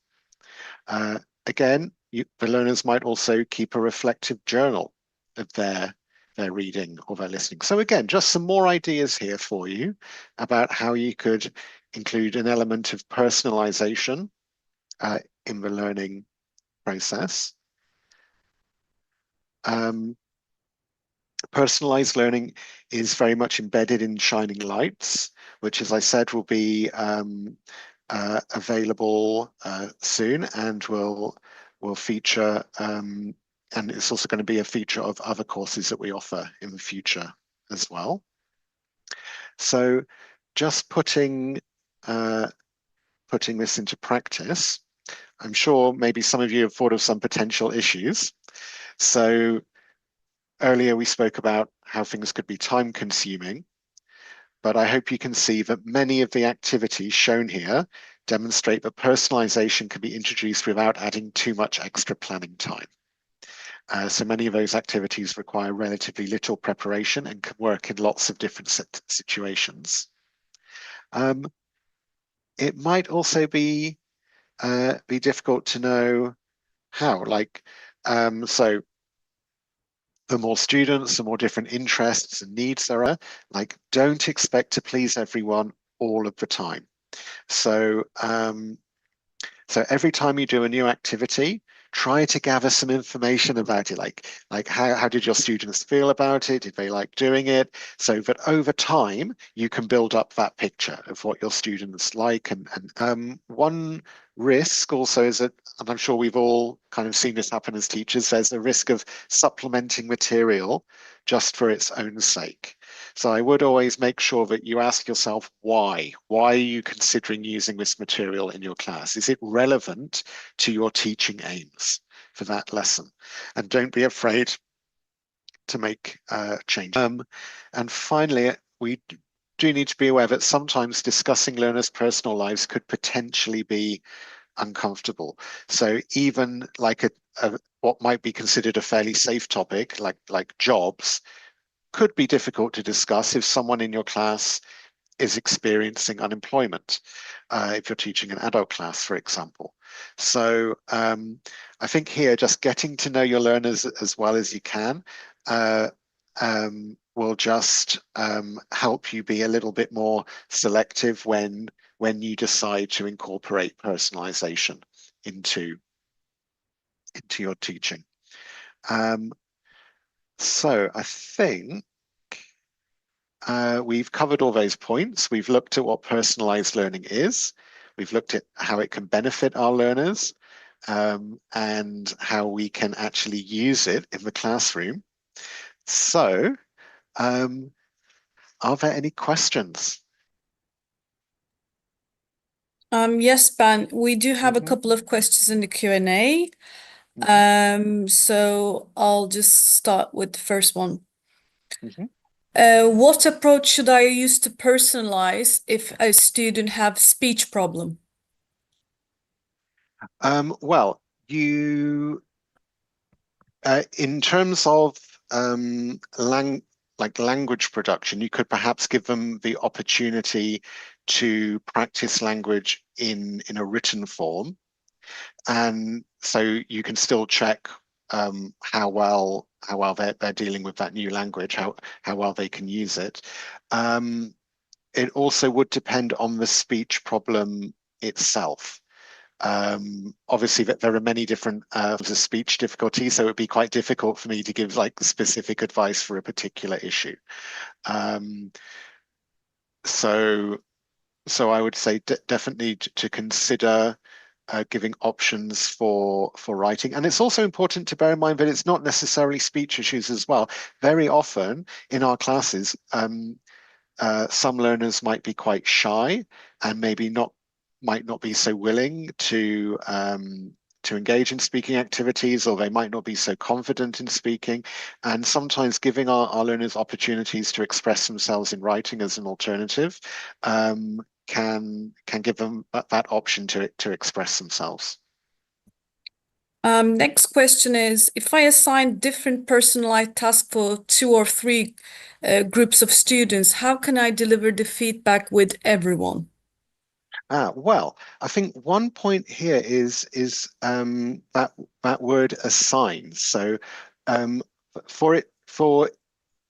Again, the learners might also keep a reflective journal of their reading or their listening. So again, just some more ideas here for you about how you could include an element of personalization in the learning process. Personalized learning is very much embedded in Shining Lights, which, as I said, will be available soon, and will feature, and it's also going to be a feature of other courses that we offer in the future as well. So just putting this into practice, I'm sure maybe some of you have thought of some potential issues. So earlier we spoke about how things could be time consuming, but I hope you can see that many of the activities shown here demonstrate that personalization can be introduced without adding too much extra planning time. So many of those activities require relatively little preparation and can work in lots of different situations. It might also be difficult to know how, so the more students, the more different interests and needs there are, don't expect to please everyone all of the time. So, so every time you do a new activity, try to gather some information about it, like how did your students feel about it? Did they like doing it? So that over time, you can build up that picture of what your students like. And one risk also is that, and I'm sure we've all kind of seen this happen as teachers, there's a risk of supplementing material just for its own sake. So I would always make sure that you ask yourself why. Why are you considering using this material in your class? Is it relevant to your teaching aims for that lesson? And don't be afraid to make change. And finally, we do need to be aware that sometimes discussing learners' personal lives could potentially be uncomfortable. So even like what might be considered a fairly safe topic, like jobs, could be difficult to discuss if someone in your class is experiencing unemployment, if you're teaching an adult class, for example. So I think here, just getting to know your learners as well as you can will just help you be a little bit more selective when you decide to incorporate personalization into your teaching. So I think we've covered all those points. We've looked at what personalized learning is. We've looked at how it can benefit our learners and how we can actually use it in the classroom. So are there any questions?
Yes, Ben, we do have a couple of questions in the Q&A. So I'll just start with the first one. What approach should I use to personalize if a student have speech problem?
Well, you, in terms of language production, you could perhaps give them the opportunity to practice language in a written form. And so you can still check how well they're dealing with that new language, how well they can use it. It also would depend on the speech problem itself. Obviously, that there are many different forms of speech difficulty, so it would be quite difficult for me to give like specific advice for a particular issue. So I would say definitely to consider giving options for writing. And it's also important to bear in mind that it's not necessarily speech issues as well. Very often in our classes, some learners might be quite shy and maybe might not be so willing to engage in speaking activities, or they might not be so confident in speaking. And sometimes giving our learners opportunities to express themselves in writing as an alternative can give them that option to express themselves.
Next question is, if I assign different personalized tasks for 2 or 3 groups of students, how can I deliver the feedback with everyone?
Well, I think one point here is that word assign. So for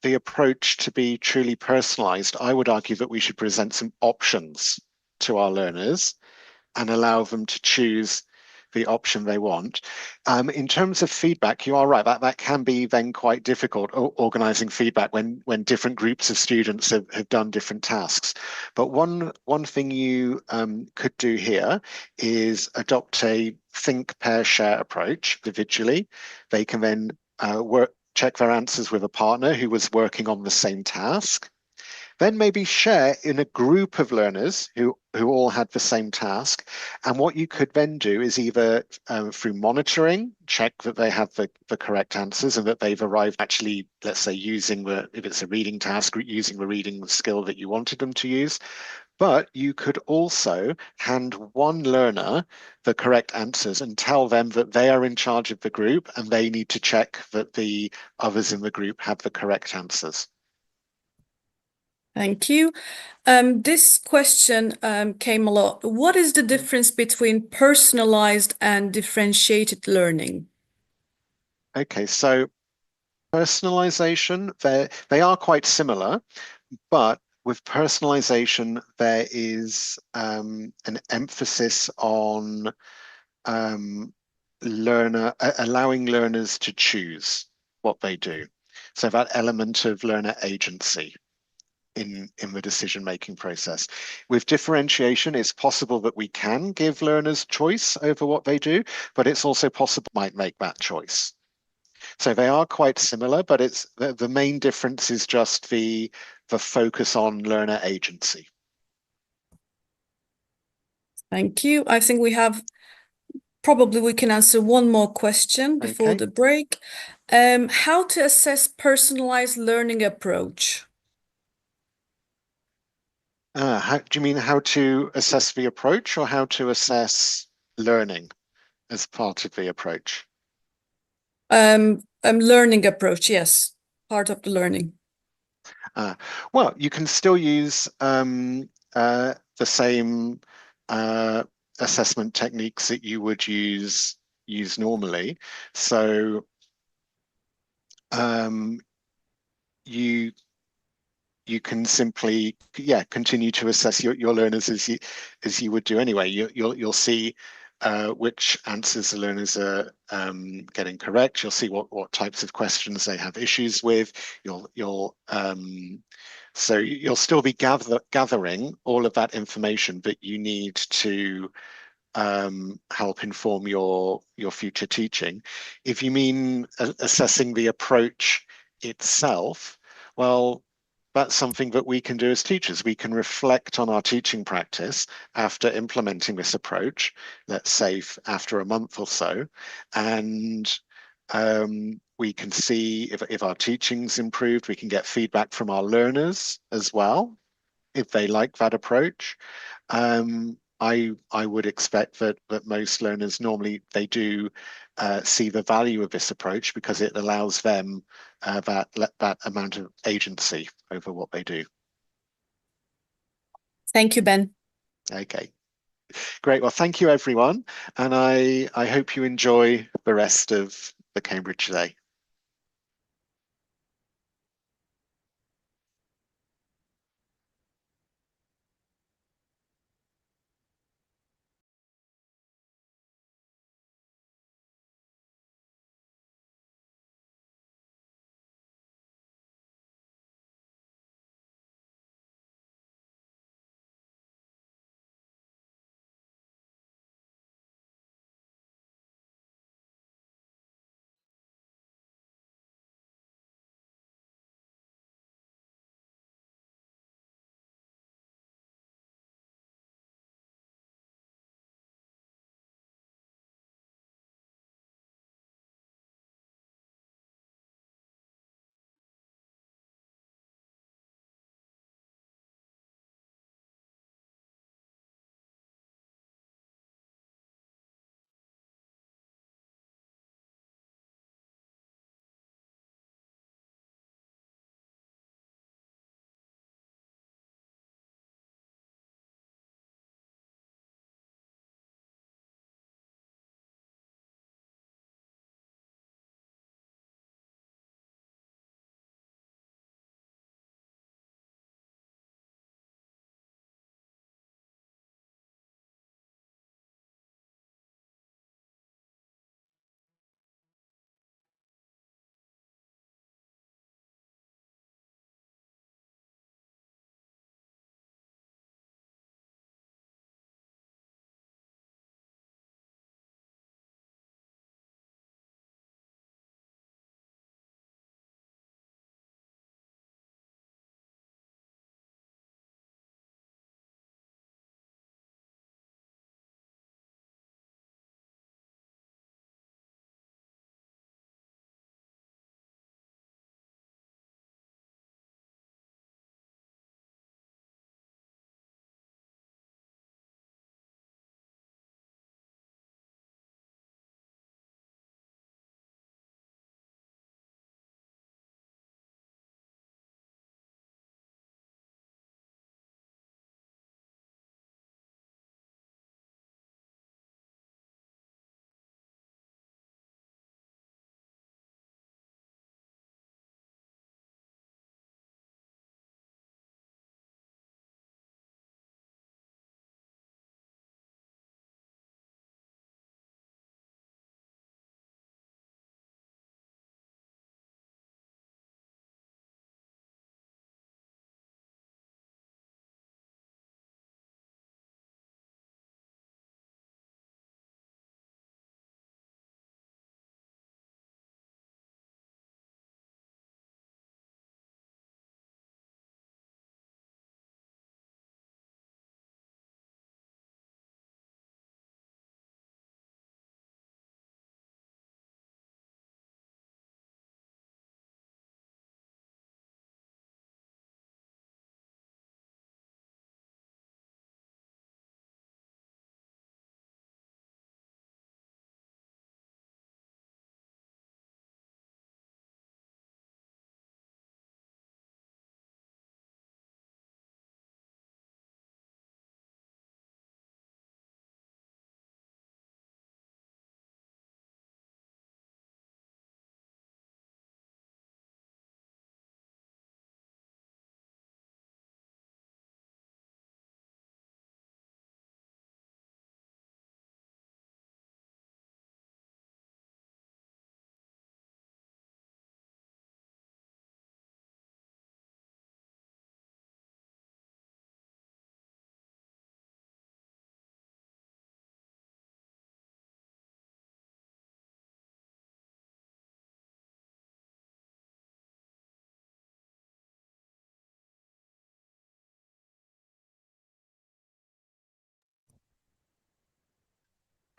the approach to be truly personalized, I would argue that we should present some options to our learners and allow them to choose the option they want. In terms of feedback, you are right, that can be then quite difficult, organizing feedback when different groups of students have done different tasks. But one thing you could do here is adopt a think, pair, share approach individually. They can then check their answers with a partner who was working on the same task. Then maybe share in a group of learners who all had the same task. And what you could then do is either through monitoring, check that they have the correct answers and that they've arrived actually, let's say, using if it's a reading task, using the reading skill that you wanted them to use. But you could also hand one learner the correct answers and tell them that they are in charge of the group and they need to check that the others in the group have the correct answers.
Thank you. This question came a lot. What is the difference between personalized and differentiated learning?
Okay, so personalization, they are quite similar, but with personalization, there is an emphasis on allowing learners to choose what they do. So that element of learner agency in the decision-making process. With differentiation, it's possible that we can give learners choice over what they do, but it's also possible might make that choice. So they are quite similar, but it's the main difference is just the focus on learner agency.
Thank you. I think we can answer one more question before the break. How to assess personalized learning approach?
Do you mean how to assess the approach or how to assess learning as part of the approach?
Learning approach, yes, part of the learning.
Well, you can still use the same assessment techniques that you would use normally. So you can simply continue to assess your learners as you would do anyway. You'll see which answers the learners are getting correct. You'll see what types of questions they have issues with. So you'll still be gathering all of that information, but you need to help inform your future teaching. If you mean assessing the approach itself, well, that's something that we can do as teachers. We can reflect on our teaching practice after implementing this approach, let's say after a month or so, and we can see if our teaching's improved. We can get feedback from our learners as well, if they like that approach. I would expect that most learners normally they do see the value of this approach because it allows them that amount of agency over what they do.
Thank you, Ben.
Okay. Great. Well, thank you, everyone. And I hope you enjoy the rest of the Cambridge day.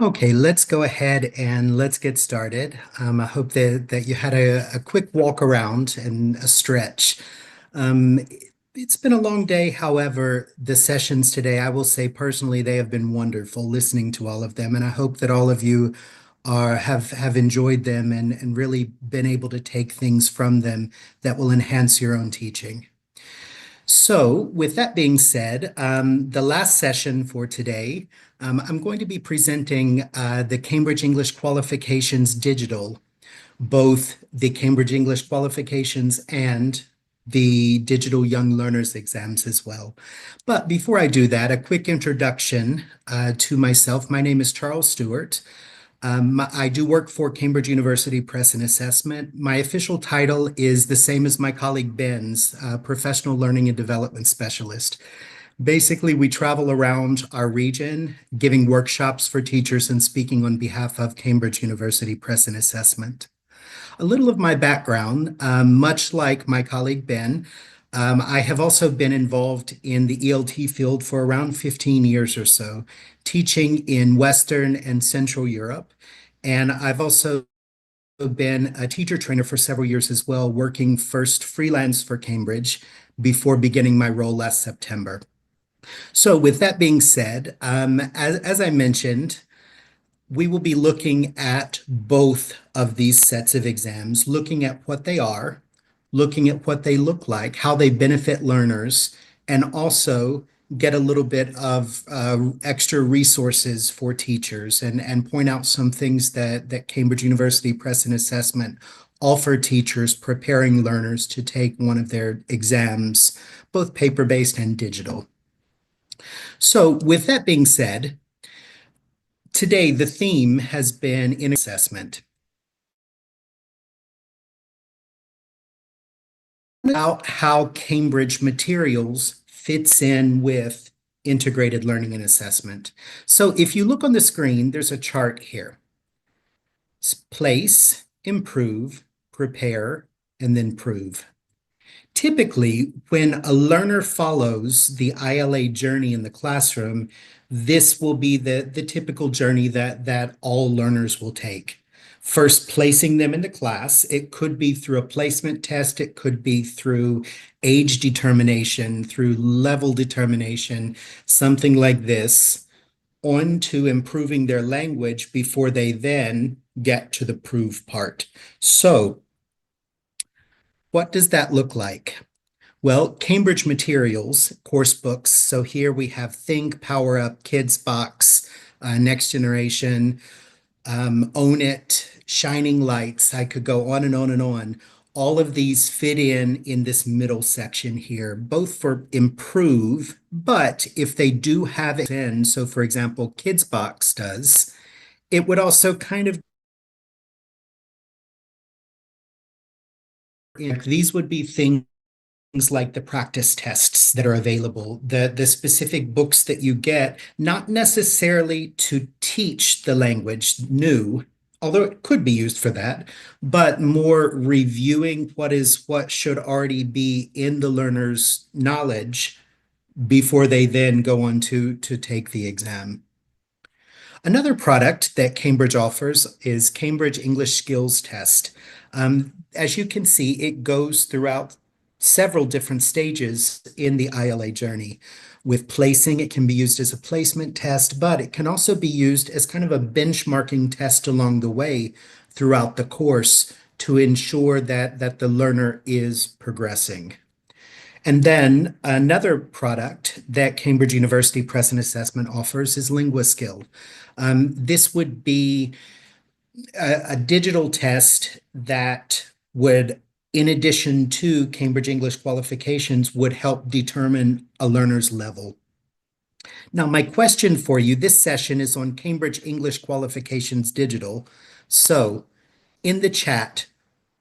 Okay, let's go ahead and let's get started. I hope that you had a quick walk around and a stretch. Um, it's been a long day. However, the sessions today, I will say personally, they have been wonderful listening to all of them. And I hope that all of you have enjoyed them and really been able to take things from them that will enhance your own teaching. So with that being said, the last session for today, I'm going to be presenting the Cambridge English Qualifications Digital, both the Cambridge English Qualifications and the Digital Young Learners exams as well. But before I do that, a quick introduction to myself. My name is Charles Stewart. I do work for Cambridge University Press and Assessment. My official title is the same as my colleague Ben's, Professional Learning and Development Specialist. Basically, we travel around our region, giving workshops for teachers and speaking on behalf of Cambridge University Press and Assessment. A little of my background, much like my colleague Ben, I have also been involved in the ELT field for around 15 years or so, teaching in Western and Central Europe. And I've also been a teacher trainer for several years as well, working first freelance for Cambridge before beginning my role last September. So with that being said, as I mentioned, we will be looking at both of these sets of exams, looking at what they are, looking at what they look like, how they benefit learners, and also get a little bit of extra resources for teachers and point out some things that Cambridge University Press and Assessment offer teachers preparing learners to take one of their exams, both paper-based and digital. So with that being said, today, the theme has been in assessment. About how Cambridge materials fits in with integrated learning and assessment. So if you look on the screen, there's a chart here. It's place, improve, prepare, and then prove. Typically, when a learner follows the ILA journey in the classroom, this will be the typical journey that all learners will take. First, placing them into class. It could be through a placement test. It could be through age determination, through level determination, something like this, on to improving their language before they then get to the prove part. So, what does that look like? Well, Cambridge materials, course books. So here we have Think, Power Up, Kids Box, Next Generation, Own It, Shining Lights. I could go on and on and on. All of these fit in this middle section here, both for improve, but if they do have it in, so for example, Kids Box does, it would also kind of, these would be things like the practice tests that are available, the specific books that you get, not necessarily to teach the language new, although it could be used for that, but more reviewing what should already be in the learner's knowledge before they then go on to take the exam. Another product that Cambridge offers is Cambridge English Skills Test. As you can see, it goes throughout several different stages in the ILA journey. With placing, it can be used as a placement test, but it can also be used as kind of a benchmarking test along the way throughout the course to ensure that the learner is progressing. And then another product that Cambridge University Press and Assessment offers is LinguaSkill. This would be a digital test that would, in addition to Cambridge English Qualifications, would help determine a learner's level. Now, my question for you, this session is on Cambridge English Qualifications Digital. So, in the chat,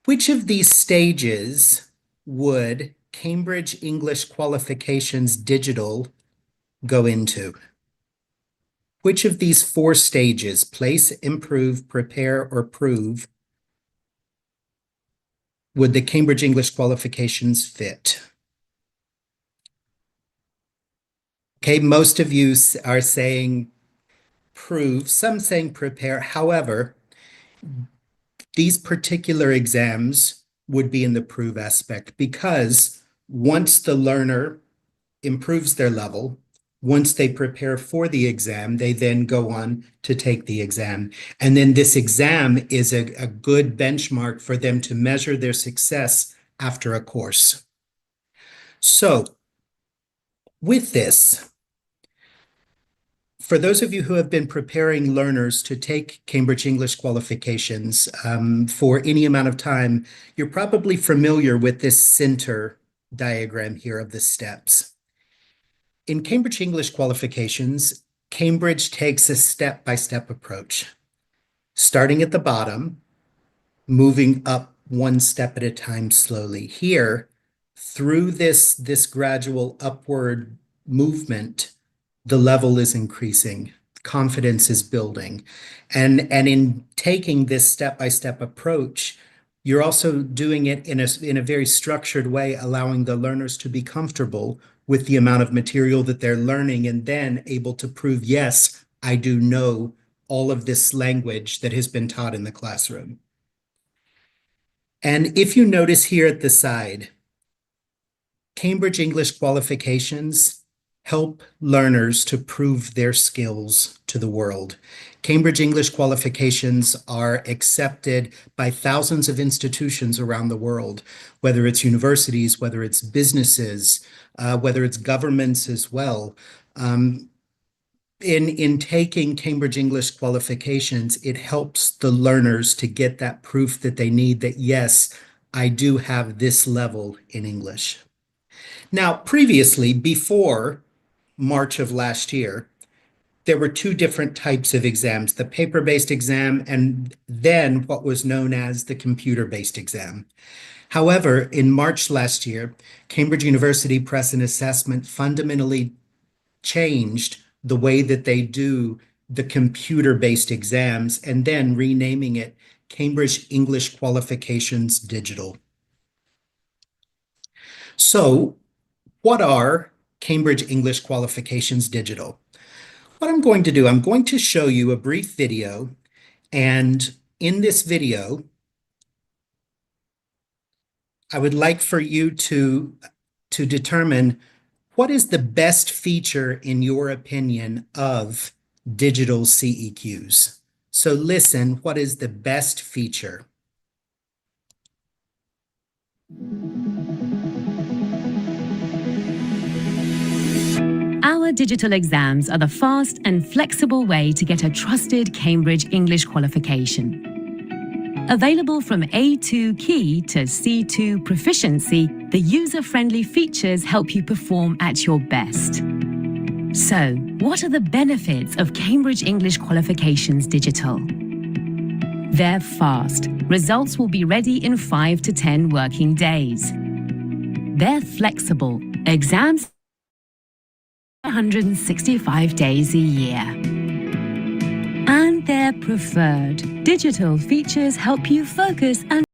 which of these stages would Cambridge English Qualifications Digital go into? Which of these 4 stages, place, improve, prepare, or prove, would the Cambridge English Qualifications fit? Okay, most of you are saying prove, some saying prepare. However, these particular exams would be in the prove aspect because once the learner improves their level, once they prepare for the exam, they then go on to take the exam. And then this exam is a good benchmark for them to measure their success after a course. So With this, for those of you who have been preparing learners to take Cambridge English qualifications for any amount of time, you're probably familiar with this center diagram here of the steps. In Cambridge English qualifications, Cambridge takes a step-by-step approach, starting at the bottom, moving up one step at a time slowly. Here, through this gradual upward movement, the level is increasing, confidence is building. And in taking this step-by-step approach, you're also doing it in a very structured way, allowing the learners to be comfortable with the amount of material that they're learning and then able to prove, yes, I do know all of this language that has been taught in the classroom. And if you notice here at the side, Cambridge English qualifications help learners to prove their skills to the world. Cambridge English qualifications are accepted by thousands of institutions around the world, whether it's universities, whether it's businesses, whether it's governments as well. In taking Cambridge English qualifications, it helps the learners to get that proof that they need that, yes, I do have this level in English. Now, previously, before March of last year, there were two different types of exams, the paper-based exam and then what was known as the computer-based exam. However, in March last year, Cambridge University Press and Assessment fundamentally changed the way that they do the computer-based exams and then renaming it Cambridge English Qualifications Digital. So, what are Cambridge English Qualifications Digital? What I'm going to do, I'm going to show you a brief video, and in this video, I would like for you to determine what is the best feature, in your opinion, of digital CEQs. So listen, what is the best feature?
Our digital exams are the fast and flexible way to get a trusted Cambridge English qualification. Available from A2 Key to C2 Proficiency, the user-friendly features help you perform at your best. So, what are the benefits of Cambridge English Qualifications Digital? They're fast. Results will be ready in 5 to 10 working days. They're flexible. Exams 165 days a year. And they're preferred. Digital features help you focus and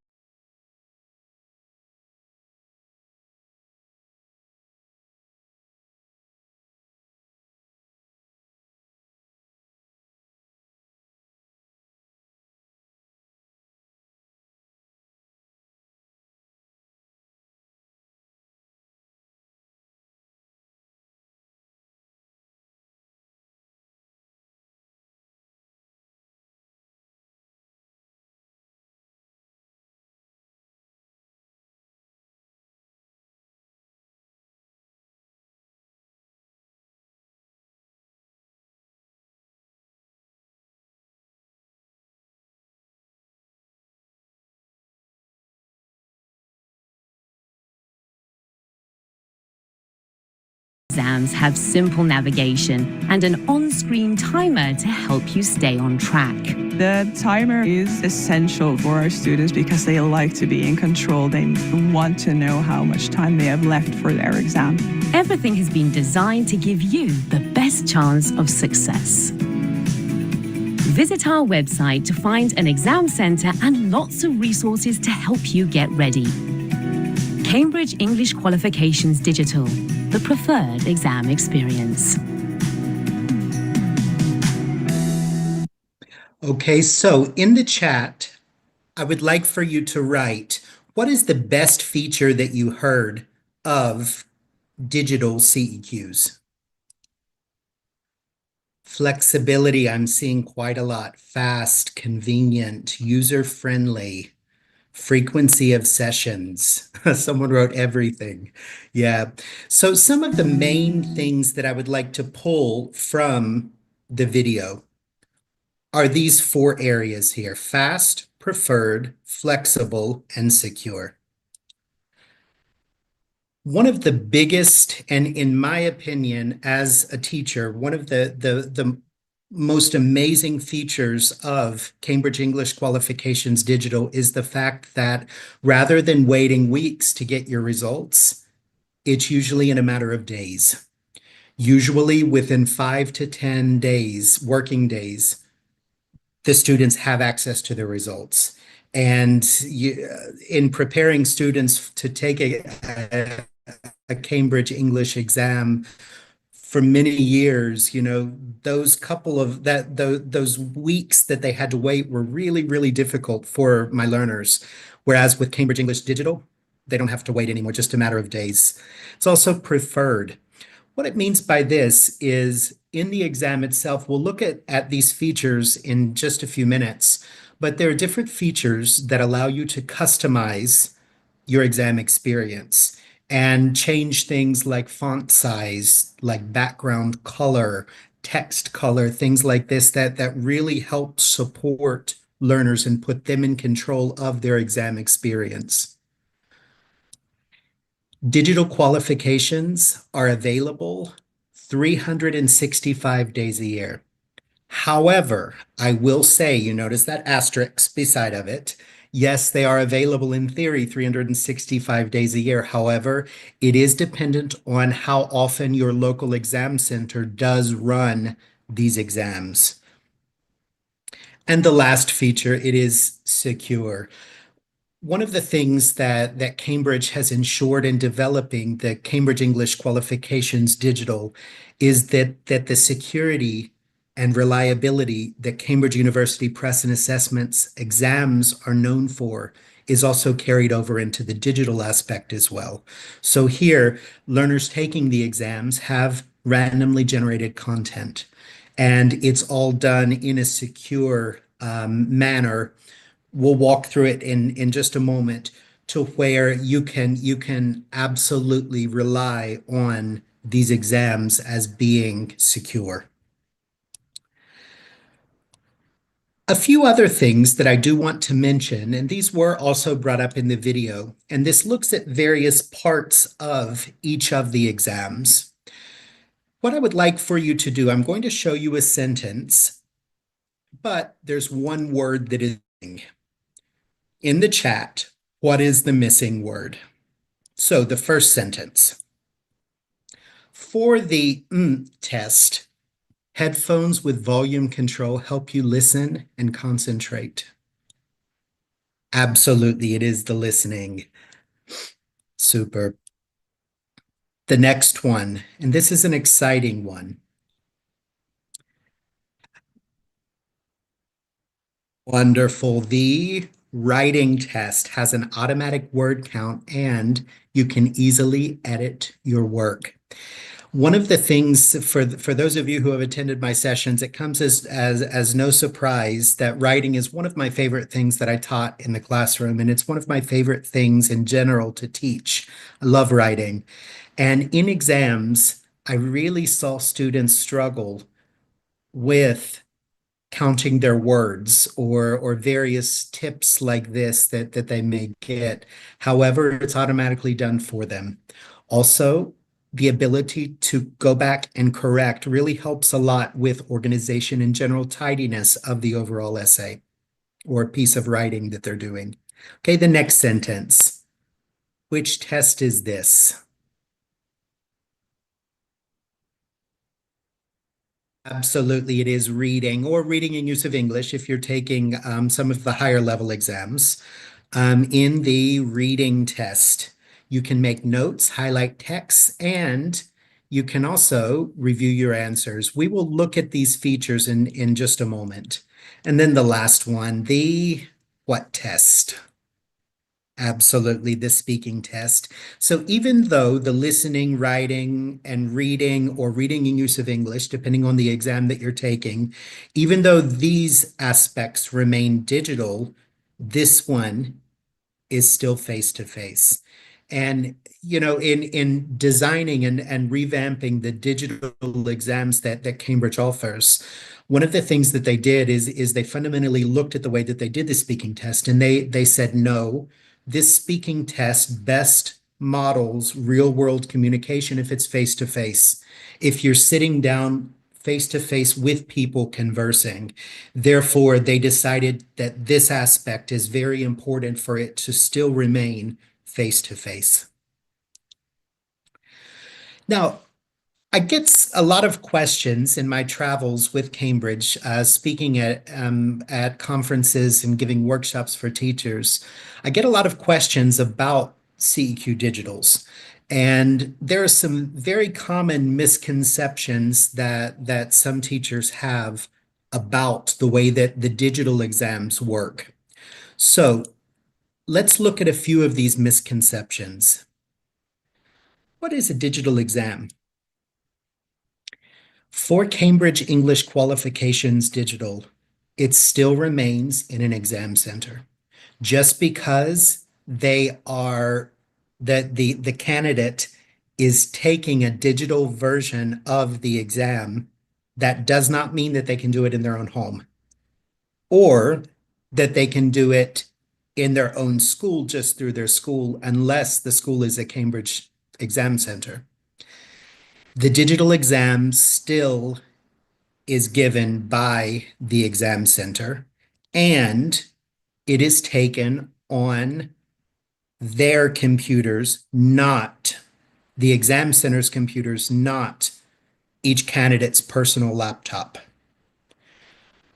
exams have simple navigation and an on-screen timer to help you stay on track.
The timer is essential for our students because they like to be in control. They want to know how much time they have left for their exam.
Everything has been designed to give you the best chance of success. Visit our website to find an exam centre and lots of resources to help you get ready. Cambridge English Qualifications Digital, the preferred exam experience.
Okay, so in the chat, I would like for you to write, what is the best feature that you heard of digital CEQs? Flexibility, I'm seeing quite a lot. Fast, convenient, user-friendly. Frequency of sessions. Someone wrote everything. Yeah. So some of the main things that I would like to pull from the video are these 4 areas here: fast, preferred, flexible, and secure. One of the biggest, and in my opinion, as a teacher, one of the most amazing features of Cambridge English Qualifications Digital is the fact that rather than waiting weeks to get your results, it's usually in a matter of days. Usually within 5 to 10 days, working days, the students have access to the results. And in preparing students to take a Cambridge English exam for many years, those those weeks that they had to wait were really, really difficult for my learners. Whereas with Cambridge English Digital, they don't have to wait anymore, just a matter of days. It's also preferred. What it means by this is in the exam itself, we'll look at these features in just a few minutes, but there are different features that allow you to customize your exam experience and change things like font size, like background color, text color, things like this that really help support learners and put them in control of their exam experience. Digital qualifications are available 365 days a year. However, I will say, you notice that asterisk beside of it. Yes, they are available in theory 365 days a year. However, it is dependent on how often your local exam center does run these exams. And the last feature, it is secure. One of the things that Cambridge has ensured in developing the Cambridge English Qualifications Digital is that the security and reliability that Cambridge University Press and Assessments exams are known for is also carried over into the digital aspect as well. So here, learners taking the exams have randomly generated content, and it's all done in a secure manner. We'll walk through it in just a moment, to where you can absolutely rely on these exams as being secure. A few other things that I do want to mention, and these were also brought up in the video, and this looks at various parts of each of the exams. What I would like for you to do, I'm going to show you a sentence, but there's one word that is missing. In the chat, what is the missing word? So the first sentence. For the test, headphones with volume control help you listen and concentrate. Absolutely, it is the listening. Super. The next one, and this is an exciting one. Wonderful. The writing test has an automatic word count, and you can easily edit your work. One of the things for those of you who have attended my sessions, it comes as no surprise that writing is one of my favorite things that I taught in the classroom, and it's one of my favorite things in general to teach. I love writing. And in exams, I really saw students struggle with counting their words or various tips like this that they may get. However, it's automatically done for them. Also, the ability to go back and correct really helps a lot with organization and general tidiness of the overall essay or piece of writing that they're doing. Okay, the next sentence. Which test is this? Absolutely, it is reading, or reading and use of English if you're taking some of the higher level exams. In the reading test, you can make notes, highlight texts, and you can also review your answers. We will look at these features in just a moment. And then the last one, the what test? Absolutely, the speaking test. So even though the listening, writing, and reading, or reading and use of English, depending on the exam that you're taking, even though these aspects remain digital, this one is still face-to-face. And, you know, in designing and revamping the digital exams that Cambridge offers, one of the things that they did is they fundamentally looked at the way that they did the speaking test, and they said, no, this speaking test best models real-world communication if it's face-to-face. If you're sitting down face-to-face with people conversing. Therefore, they decided that this aspect is very important for it to still remain face-to-face. Now, I get a lot of questions in my travels with Cambridge, speaking at conferences and giving workshops for teachers. I get a lot of questions about CEQ Digitals. And there are some very common misconceptions that some teachers have about the way that the digital exams work. So let's look at a few of these misconceptions. What is a digital exam? For Cambridge English Qualifications Digital, it still remains in an exam center. Just because they are that the candidate is taking a digital version of the exam, that does not mean that they can do it in their own home, or that they can do it in their own school just through their school, unless the school is a Cambridge exam center. The digital exam still is given by the exam center, and it is taken on their computers, not the exam center's computers, not each candidate's personal laptop.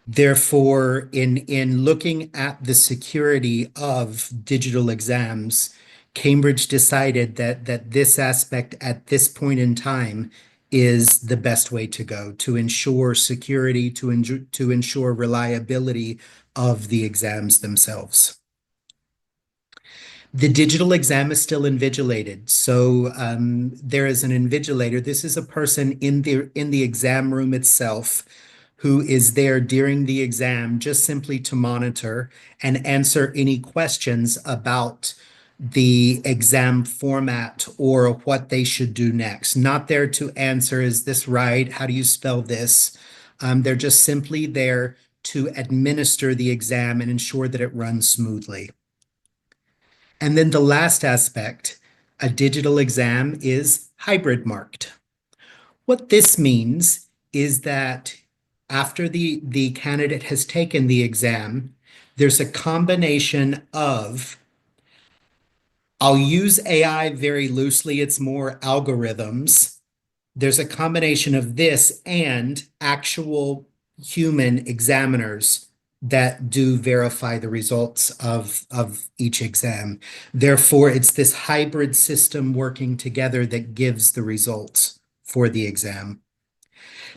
Therefore, in looking at the security of digital exams, Cambridge decided that this aspect at this point in time is the best way to go to ensure security, to ensure reliability of the exams themselves. The digital exam is still invigilated. So there is an invigilator. This is a person in the exam room itself who is there during the exam just simply to monitor and answer any questions about the exam format or what they should do next. Not there to answer, is this right? How do you spell this? They're just simply there to administer the exam and ensure that it runs smoothly. And then the last aspect, a digital exam is hybrid marked. What this means is that after the candidate has taken the exam, there's a combination of, I'll use AI very loosely, it's more algorithms. There's a combination of this and actual human examiners that do verify the results of each exam. Therefore, it's this hybrid system working together that gives the results for the exam.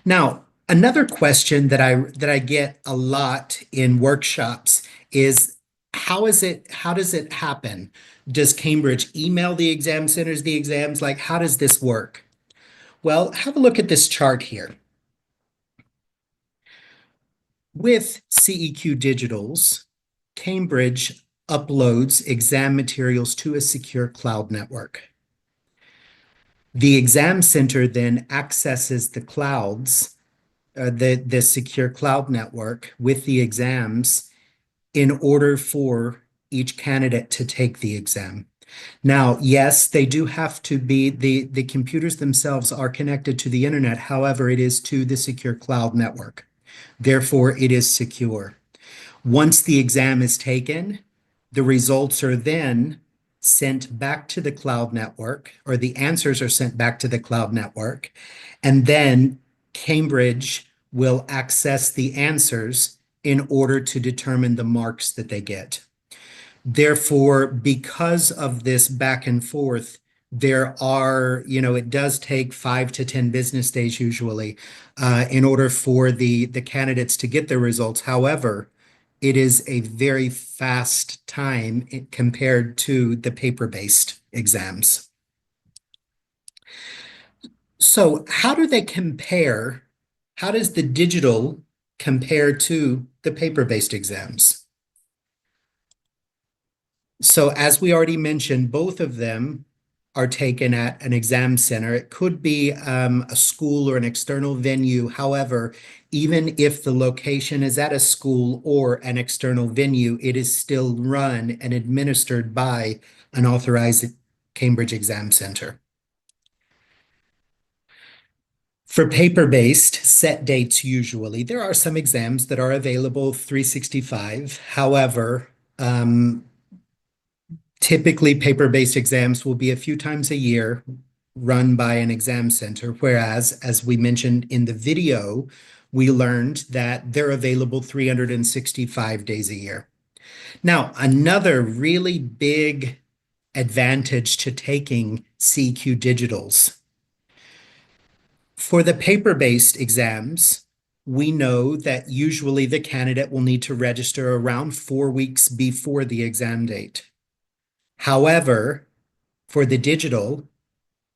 Now, another question that I get a lot in workshops is, how does it happen? Does Cambridge email the exam centers the exams? Like, how does this work? Well, have a look at this chart here. With CEQ Digitals, Cambridge uploads exam materials to a secure cloud network. The exam center then accesses the clouds, the secure cloud network with the exams in order for each candidate to take the exam. Now, yes, they do have to be, the computers themselves are connected to the internet. However, it is to the secure cloud network. Therefore, it is secure. Once the exam is taken, the results are then sent back to the cloud network, or the answers are sent back to the cloud network, and then Cambridge will access the answers in order to determine the marks that they get. Therefore, because of this back and forth, there are, it does take 5 to 10 business days usually in order for the candidates to get their results. However, it is a very fast time compared to the paper-based exams. So how do they compare? How does the digital compare to the paper-based exams? So as we already mentioned, both of them are taken at an exam center. It could be a school or an external venue. However, even if the location is at a school or an external venue, it is still run and administered by an authorized Cambridge exam center. For paper-based set dates, usually, there are some exams that are available 365. However, typically paper-based exams will be a few times a year run by an exam center, whereas, as we mentioned in the video, we learned that they're available 365 days a year. Now, another really big advantage to taking CEQ digitals. For the paper-based exams, we know that usually the candidate will need to register around 4 weeks before the exam date. However, for the digital,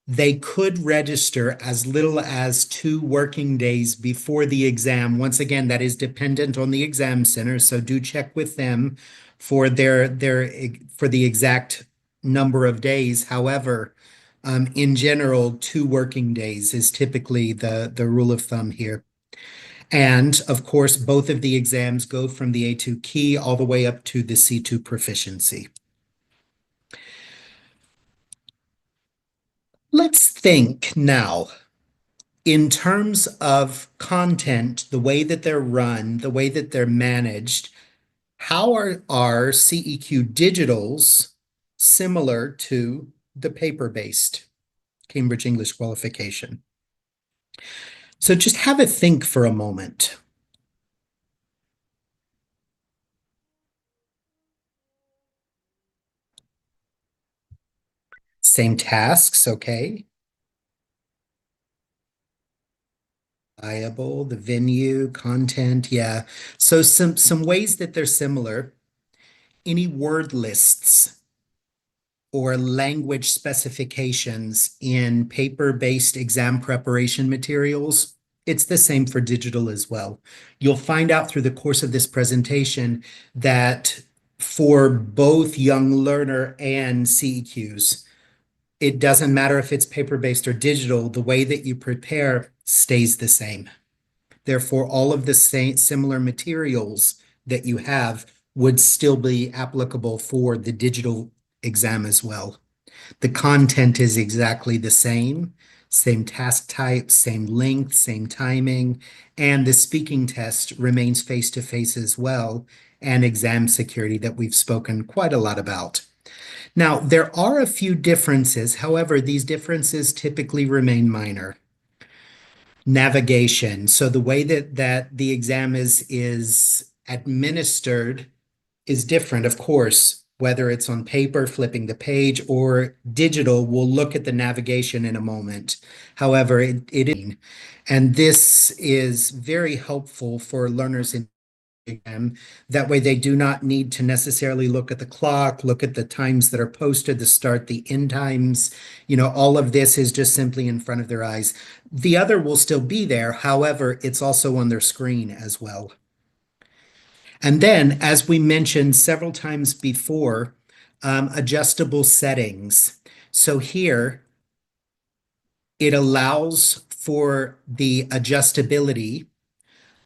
they could register as little as 2 working days before the exam. Once again, that is dependent on the exam center, so do check with them for for the exact number of days. However, in general, 2 working days is typically the rule of thumb here. And of course, both of the exams go from the A2 key all the way up to the C2 proficiency. Let's think now in terms of content, the way that they're run, the way that they're managed. How are CEQ digitals similar to the paper-based Cambridge English qualification? So just have a think for a moment. Same tasks, okay. Viable, the venue, content, yeah. So some ways that they're similar. Any word lists or language specifications in paper-based exam preparation materials, it's the same for digital as well. You'll find out through the course of this presentation that for both young learner and CEQs, it doesn't matter if it's paper-based or digital, the way that you prepare stays the same. Therefore, all of the same similar materials that you have would still be applicable for the digital exam as well. The content is exactly the same task type, same length, same timing, and the speaking test remains face-to-face as well, and exam security that we've spoken quite a lot about. Now, there are a few differences. However, these differences typically remain minor. Navigation. So the way that the exam is administered is different, of course, whether it's on paper, flipping the page, or digital. We'll look at the navigation in a moment. However, it is, and this is very helpful for learners in exam. That way they do not need to necessarily look at the clock, look at the times that are posted, the start, the end times. All of this is just simply in front of their eyes. The other will still be there. However, it's also on their screen as well. And then, as we mentioned several times before, adjustable settings. So here, it allows for the adjustability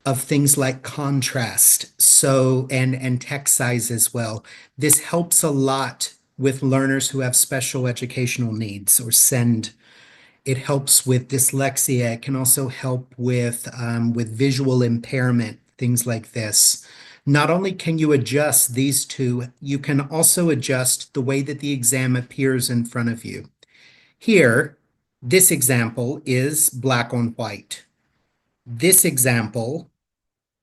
of things like contrast, and text size as well. This helps a lot with learners who have special educational needs or SEND. It helps with dyslexia. It can also help with visual impairment, things like this. Not only can you adjust these two, you can also adjust the way that the exam appears in front of you. Here, this example is black on white. This example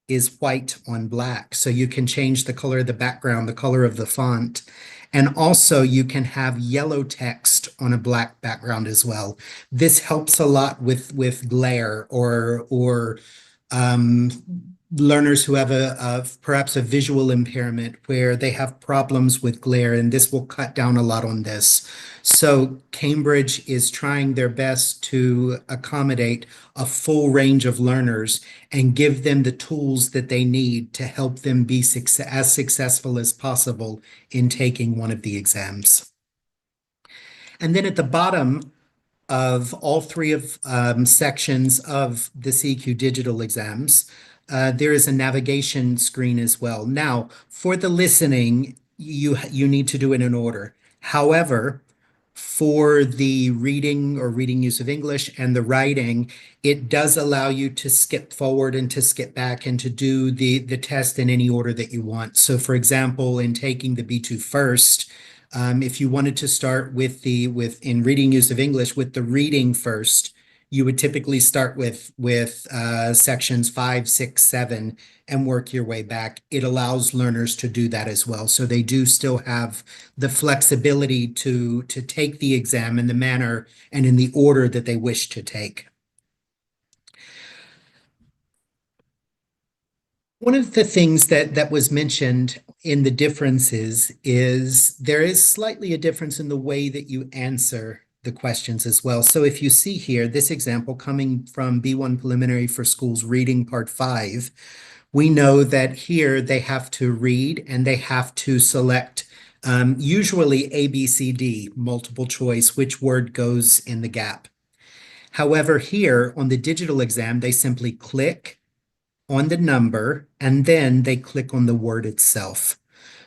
is white on black. So you can change the color of the background, the color of the font, and also you can have yellow text on a black background as well. This helps a lot with glare or learners who have perhaps a visual impairment where they have problems with glare, and this will cut down a lot on this. So Cambridge is trying their best to accommodate a full range of learners and give them the tools that they need to help them be as successful as possible in taking one of the exams. And then at the bottom of all three of sections of the CQ digital exams, there is a navigation screen as well. Now, for the listening, you need to do it in order. However, for the reading or reading use of English and the writing, it does allow you to skip forward and to skip back and to do the test in any order that you want. So for example, in taking the B2 first, if you wanted to start in reading use of English with the reading first, you would typically start with sections 5, 6, 7 and work your way back. It allows learners to do that as well. So they do still have the flexibility to take the exam in the manner and in the order that they wish to take. One of the things that was mentioned in the differences is there is slightly a difference in the way that you answer the questions as well. So if you see here, this example coming from B1 Preliminary for Schools Reading Part 5, we know that here they have to read and they have to select usually A, B, C, D, multiple choice, which word goes in the gap. However, here on the digital exam, they simply click on the number and then they click on the word itself.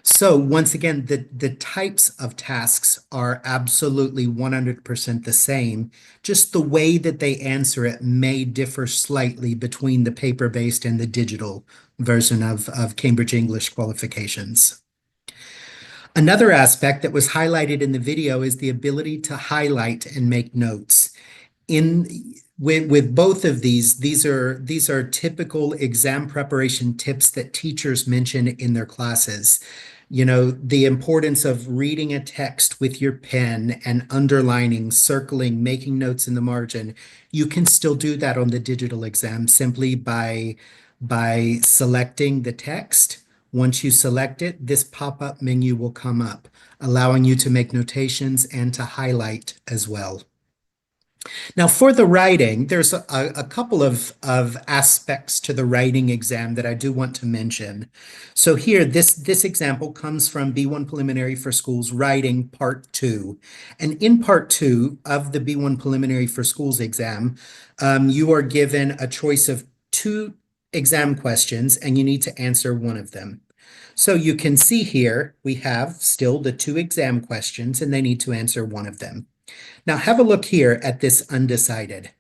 So once again, the types of tasks are absolutely 100% the same. Just the way that they answer it may differ slightly between the paper-based and the digital version of Cambridge English qualifications. Another aspect that was highlighted in the video is the ability to highlight and make notes. With both of these are typical exam preparation tips that teachers mention in their classes. You know, the importance of reading a text with your pen and underlining, circling, making notes in the margin. You can still do that on the digital exam simply by selecting the text. Once you select it, this pop-up menu will come up, allowing you to make notations and to highlight as well. Now, for the writing, there's a couple of aspects to the writing exam that I do want to mention. So here, this example comes from B1 Preliminary for Schools Writing Part 2. And in Part 2 of the B1 Preliminary for Schools exam, you are given a choice of 2 exam questions, and you need to answer one of them. So you can see here, we have still the 2 exam questions, and they need to answer one of them. Now have a look here at this undecided.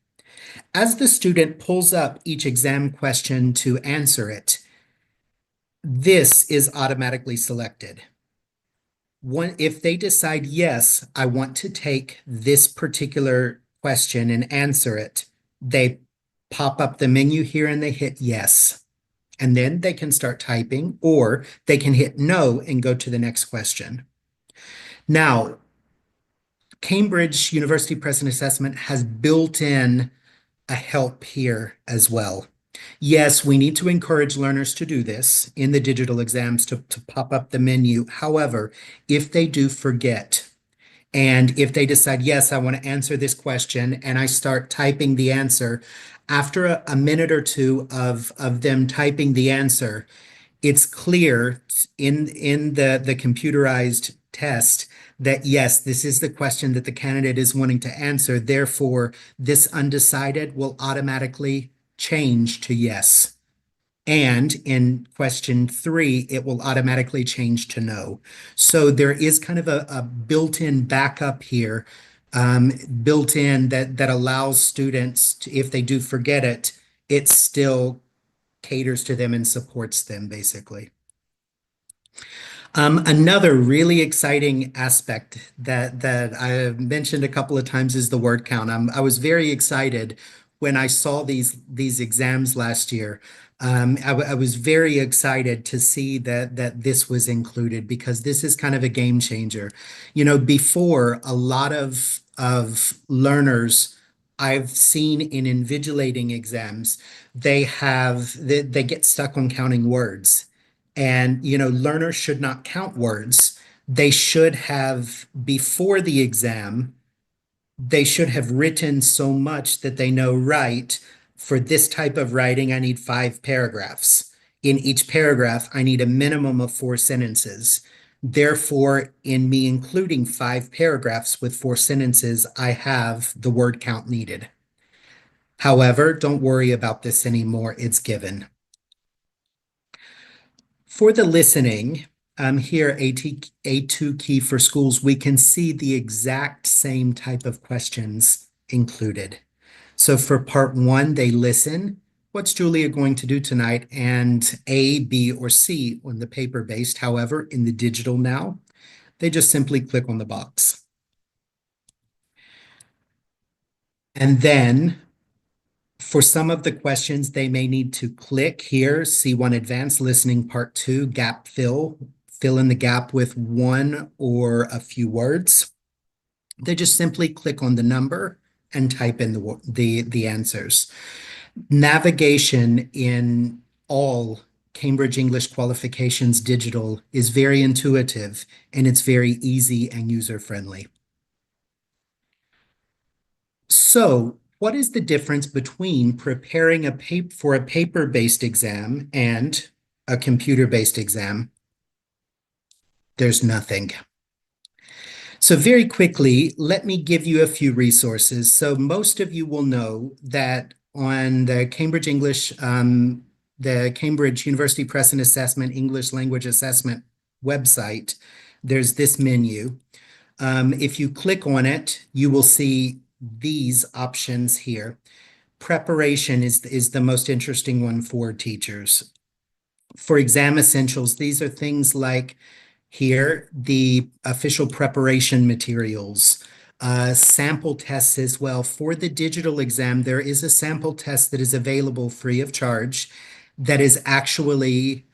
As the student pulls up each exam question to answer it, this is automatically selected. If they decide, yes, I want to take this particular question and answer it, they pop up the menu here and they hit yes. And then they can start typing, or they can hit no and go to the next question. Now, Cambridge University Present Assessment has built in a help here as well. Yes, we need to encourage learners to do this in the digital exams to pop up the menu. However, if they do forget, and if they decide, yes, I want to answer this question, and I start typing the answer, after a minute or two of them typing the answer, it's clear in the computerized test that yes, this is the question that the candidate is wanting to answer. Therefore, this undecided will automatically change to yes. And in question 3, it will automatically change to no. So there is kind of a built-in backup here, built in that allows students to, if they do forget it, it still caters to them and supports them basically. Another really exciting aspect that I mentioned a couple of times is the word count. I was very excited when I saw these exams last year. I was very excited to see that this was included, because this is kind of a game changer. You know, before, a lot of learners I've seen in invigilating exams, they get stuck on counting words. And, learners should not count words. They should have, before the exam, they should have written so much that they know, right, for this type of writing, I need 5 paragraphs. In each paragraph, I need a minimum of 4 sentences. Therefore, in me including 5 paragraphs with 4 sentences, I have the word count needed. However, don't worry about this anymore, it's given. For the listening, here, A2 key for schools, we can see the exact same type of questions included. So for part 1, they listen. What's Julia going to do tonight? And A, B, or C on the paper-based. However, in the digital now, they just simply click on the box. And then for some of the questions, they may need to click here, C1 Advanced Listening Part 2, Gap Fill in the gap with one or a few words. They just simply click on the number and type in the answers. Navigation in all Cambridge English Qualifications Digital is very intuitive, and it's very easy and user-friendly. So, what is the difference between preparing for a paper-based exam and a computer-based exam? There's nothing. So very quickly, let me give you a few resources. So most of you will know that on the Cambridge English, the Cambridge University Press and Assessment English Language Assessment website, there's this menu. If you click on it, you will see these options here. Preparation is the most interesting one for teachers. For exam essentials, these are things like here, the official preparation materials, sample tests as well. For the digital exam, there is a sample test that is available free of charge that is actually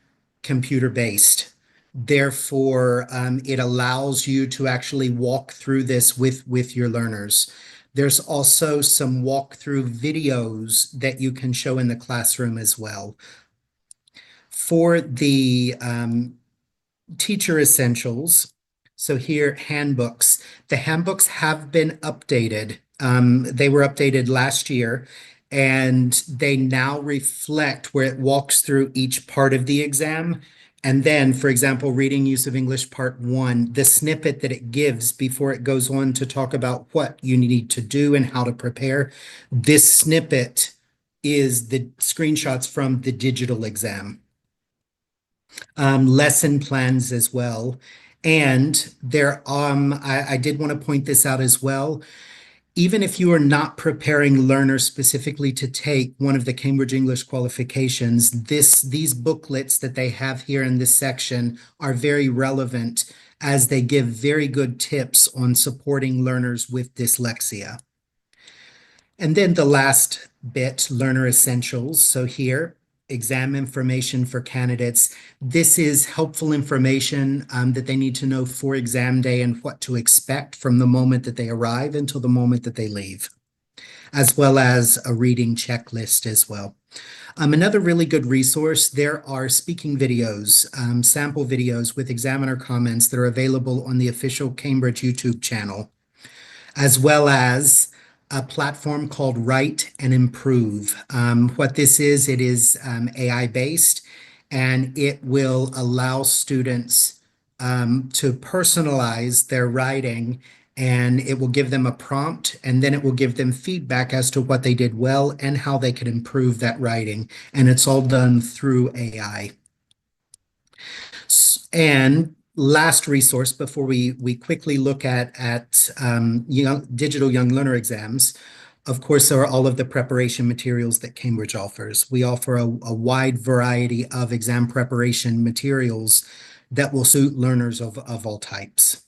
computer-based. Therefore, it allows you to actually walk through this with your learners. There's also some walkthrough videos that you can show in the classroom as well. For the teacher essentials, so here, handbooks. The handbooks have been updated. They were updated last year, and they now reflect where it walks through each part of the exam. And then, for example, reading use of English part 1, the snippet that it gives before it goes on to talk about what you need to do and how to prepare. This snippet is the screenshots from the digital exam. Lesson plans as well. And there, I did want to point this out as well. Even if you are not preparing learners specifically to take one of the Cambridge English qualifications, these booklets that they have here in this section are very relevant as they give very good tips on supporting learners with dyslexia. And then the last bit, learner essentials. So here, exam information for candidates. This is helpful information that they need to know for exam day and what to expect from the moment that they arrive until the moment that they leave, as well as a reading checklist as well. Another really good resource, there are speaking videos, sample videos with examiner comments that are available on the official Cambridge YouTube channel, as well as a platform called Write and Improve. What this is, it is AI-based, and it will allow students to personalize their writing, and it will give them a prompt, and then it will give them feedback as to what they did well and how they could improve that writing. And it's all done through AI. And last resource before we quickly look at digital young learner exams, of course, there are all of the preparation materials that Cambridge offers. We offer a wide variety of exam preparation materials that will suit learners of all types.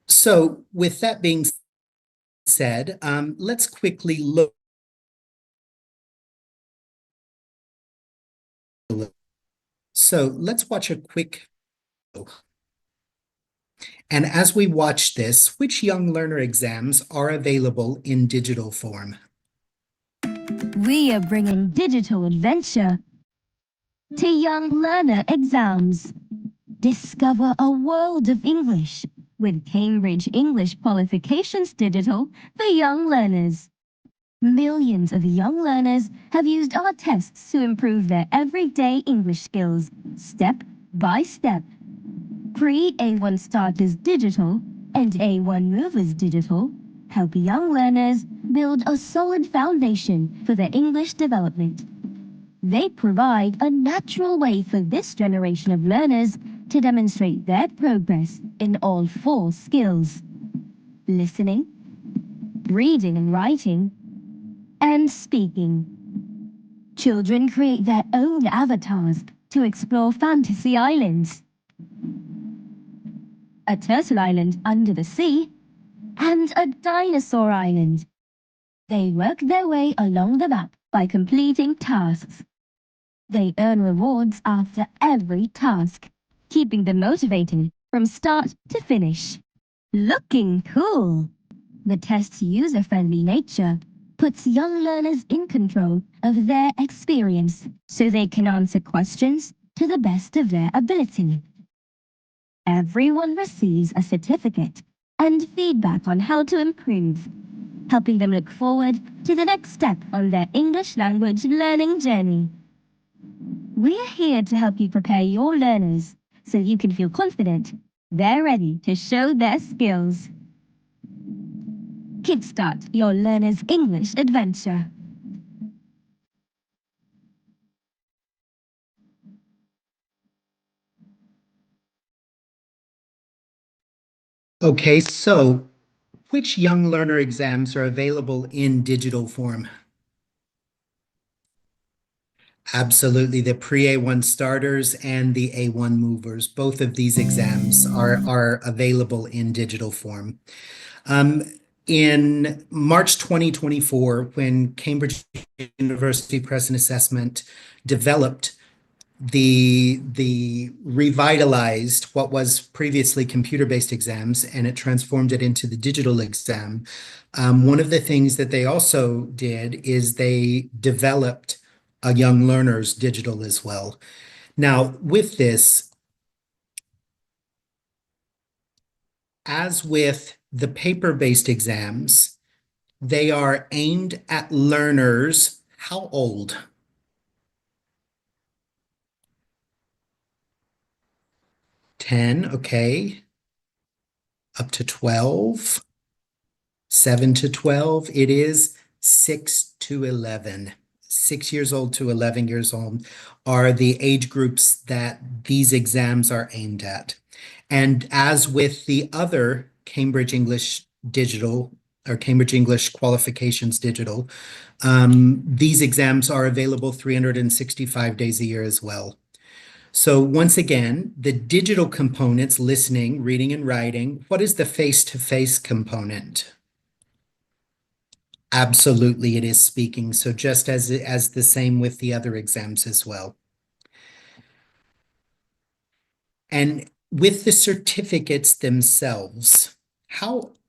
So with that being said, let's quickly look. So let's watch a quick. And as we watch this, which young learner exams are available in digital form?
We are bringing digital adventure to young learner exams. Discover a world of English with Cambridge English Qualifications Digital for young learners. Millions of young learners have used our tests to improve their everyday English skills, step by step. Pre-A1 Starters Digital and A1 Movers Digital help young learners build a solid foundation for their English development. They provide a natural way for this generation of learners to demonstrate their progress in all 4 skills: listening, reading and writing, and speaking. Children create their own avatars to explore fantasy islands, a turtle island under the sea, and a dinosaur island. They work their way along the map by completing tasks. They earn rewards after every task, keeping them motivated from start to finish. Looking cool! The test's user-friendly nature puts young learners in control of their experience so they can answer questions to the best of their ability. Everyone receives a certificate and feedback on how to improve, helping them look forward to the next step on their English language learning journey. We're here to help you prepare your learners so you can feel confident they're ready to show their skills. Kickstart your learner's English adventure.
Okay, so which young learner exams are available in digital form? Absolutely, the pre-A1 starters and the A1 movers. Both of these exams are available in digital form. In March 2024, when Cambridge University Press and Assessment developed the revitalized what was previously computer-based exams, and it transformed it into the digital exam. One of the things that they also did is they developed a young learner's digital as well. Now, with this, as with the paper-based exams, they are aimed at learners how old? 10, okay. Up to 12. 7 to 12. It is 6 to 11. 6 years old to 11 years old are the age groups that these exams are aimed at. And as with the other Cambridge English Digital or Cambridge English Qualifications Digital, these exams are available 365 days a year as well. So once again, the digital components, listening, reading, and writing. What is the face-to-face component? Absolutely, it is speaking. So just as the same with the other exams as well. And with the certificates themselves,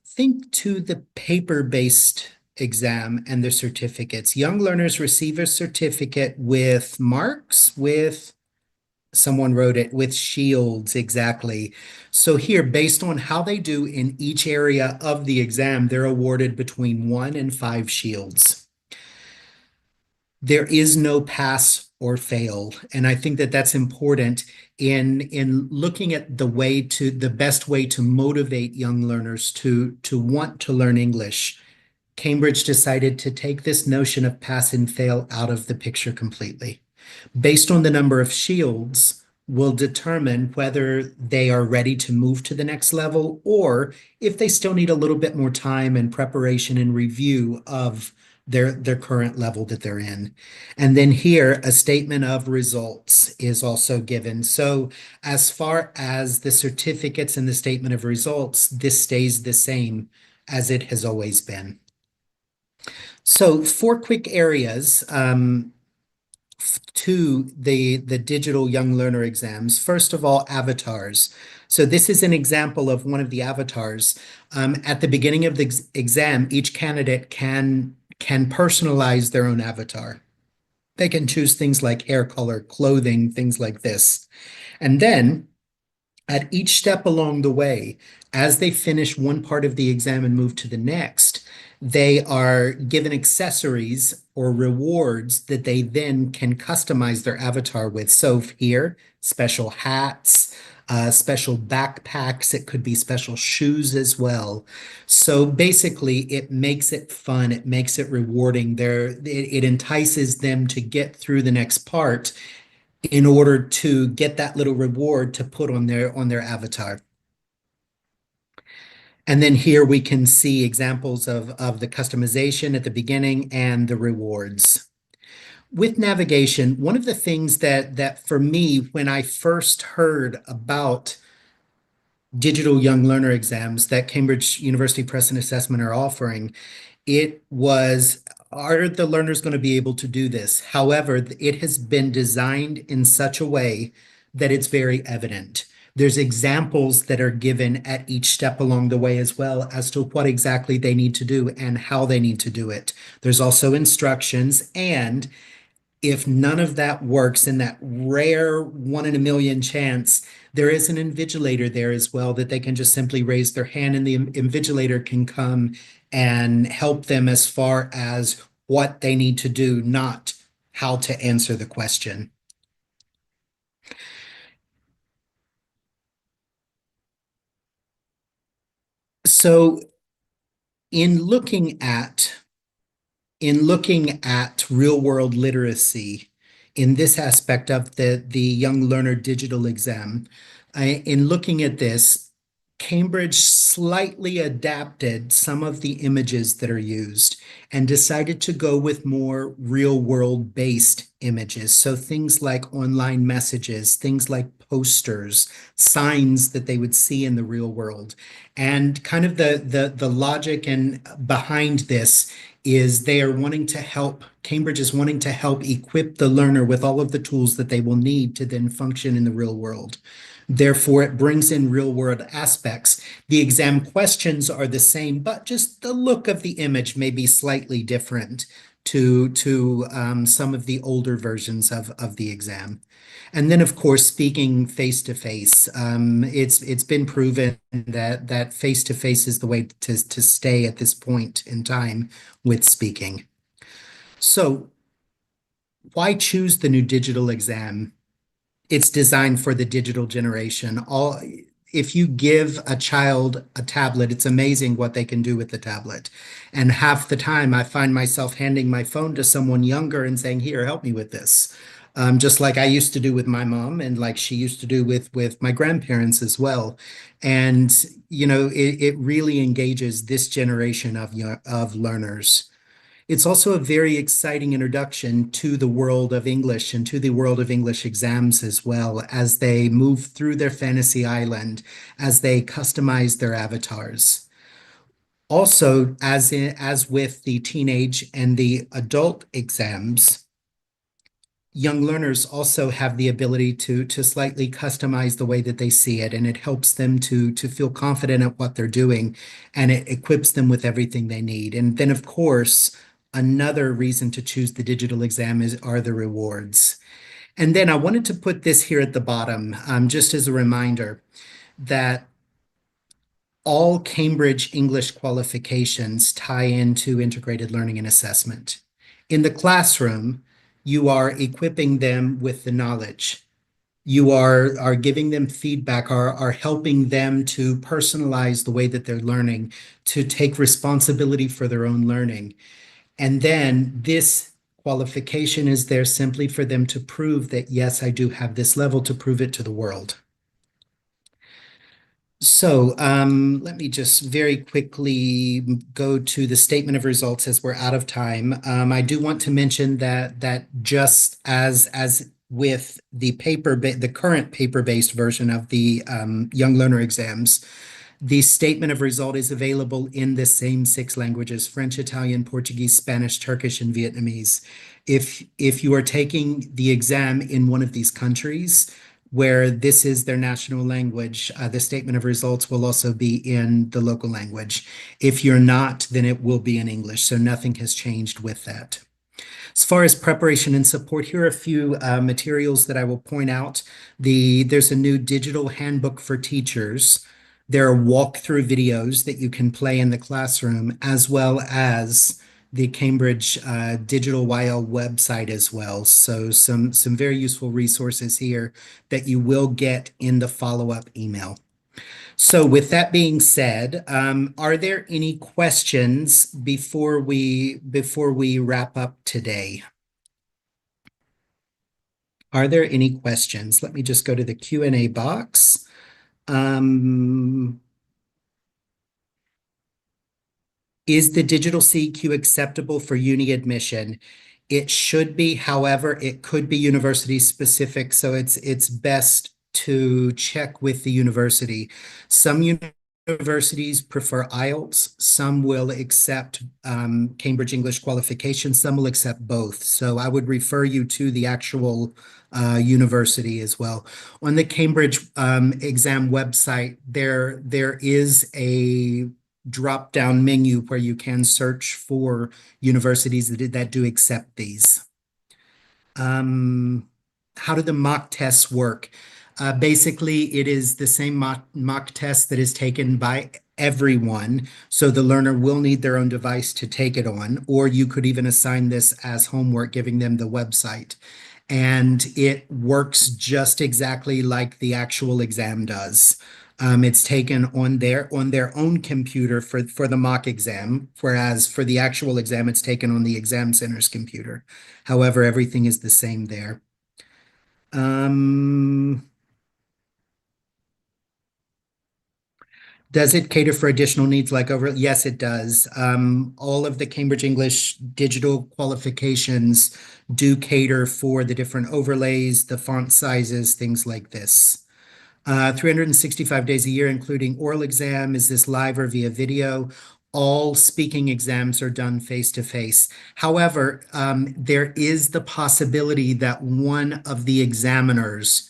think to the paper-based exam and the certificates. Young learners receive a certificate with marks, with someone wrote it, with shields, exactly. So here, based on how they do in each area of the exam, they're awarded between 1 and 5 shields. There is no pass or fail, and I think that that's important in looking at the best way to motivate young learners to want to learn English. Cambridge decided to take this notion of pass and fail out of the picture completely. Based on the number of shields, will determine whether they are ready to move to the next level or if they still need a little bit more time and preparation and review of their current level that they're in. And then here, a statement of results is also given. So as far as the certificates and the statement of results, this stays the same as it has always been. So 4 quick areas to the digital young learner exams. First of all, avatars. So this is an example of one of the avatars. At the beginning of the exam, each candidate can personalize their own avatar. They can choose things like hair color, clothing, things like this. And then at each step along the way, as they finish one part of the exam and move to the next, they are given accessories or rewards that they then can customize their avatar with. So here, special hats, special backpacks, it could be special shoes as well. So basically, it makes it fun, it makes it rewarding. It entices them to get through the next part in order to get that little reward to put on their avatar. And then here we can see examples of the customization at the beginning and the rewards. With navigation, one of the things that for me, when I first heard about digital young learner exams that Cambridge University Press and Assessment are offering, it was, are the learners going to be able to do this? However, it has been designed in such a way that it's very evident. There's examples that are given at each step along the way as well as to what exactly they need to do and how they need to do it. There's also instructions, and if none of that works in that rare 1 in a million chance, there is an invigilator there as well that they can just simply raise their hand and the invigilator can come and help them as far as what they need to do, not how to answer the question. So in looking at real world literacy in this aspect of the young learner digital exam, in looking at this, Cambridge slightly adapted some of the images that are used and decided to go with more real world based images. So things like online messages, things like posters, signs that they would see in the real world. And kind of the logic and behind this is they are wanting to help, Cambridge is wanting to help equip the learner with all of the tools that they will need to then function in the real world. Therefore, it brings in real world aspects. The exam questions are the same, but just the look of the image may be slightly different to some of the older versions of the exam. And then, of course, speaking face-to-face. It's been proven that face-to-face is the way to stay at this point in time with speaking. So why choose the new digital exam? It's designed for the digital generation. If you give a child a tablet, it's amazing what they can do with the tablet. And half the time I find myself handing my phone to someone younger and saying, here, help me with this. Just like I used to do with my mom and like she used to do with my grandparents as well. And, you know, it really engages this generation of learners. It's also a very exciting introduction to the world of English and to the world of English exams as well as they move through their fantasy island, as they customize their avatars. Also, as with the teenage and the adult exams, young learners also have the ability to slightly customize the way that they see it, and it helps them to feel confident at what they're doing, and it equips them with everything they need. And then, of course, another reason to choose the digital exam are the rewards. And then I wanted to put this here at the bottom, just as a reminder that all Cambridge English qualifications tie into integrated learning and assessment. In the classroom, you are equipping them with the knowledge. You are giving them feedback, are helping them to personalize the way that they're learning, to take responsibility for their own learning. And then this qualification is there simply for them to prove that, yes, I do have this level, to prove it to the world. So let me just very quickly go to the statement of results as we're out of time. I do want to mention that just as with the current paper-based version of the young learner exams, the statement of result is available in the same 6 languages: French, Italian, Portuguese, Spanish, Turkish, and Vietnamese. If you are taking the exam in one of these countries where this is their national language, the statement of results will also be in the local language. If you're not, then it will be in English. So nothing has changed with that. As far as preparation and support, here are a few materials that I will point out. There's a new digital handbook for teachers. There are walkthrough videos that you can play in the classroom, as well as the Cambridge Digital YL website as well. So some very useful resources here that you will get in the follow-up email. So with that being said, are there any questions before we wrap up today? Are there any questions? Let me just go to the Q&A box. Is the digital CEQ acceptable for uni admission? It should be, however, it could be university specific, so it's best to check with the university. Some universities prefer IELTS, some will accept Cambridge English qualifications, some will accept both. So I would refer you to the actual university as well. On the Cambridge exam website, there is a drop-down menu where you can search for universities that do accept these. How do the mock tests work? Basically, it is the same mock test that is taken by everyone. So the learner will need their own device to take it on, or you could even assign this as homework, giving them the website. And it works just exactly like the actual exam does. It's taken on their own computer for the mock exam, whereas for the actual exam, it's taken on the exam center's computer. However, everything is the same there. Does it cater for additional needs like over? Yes, it does. All of the Cambridge English digital qualifications do cater for the different overlays, the font sizes, things like this. 365 days a year, including oral exam. Is this live or via video? All speaking exams are done face-to-face. However, there is the possibility that one of the examiners,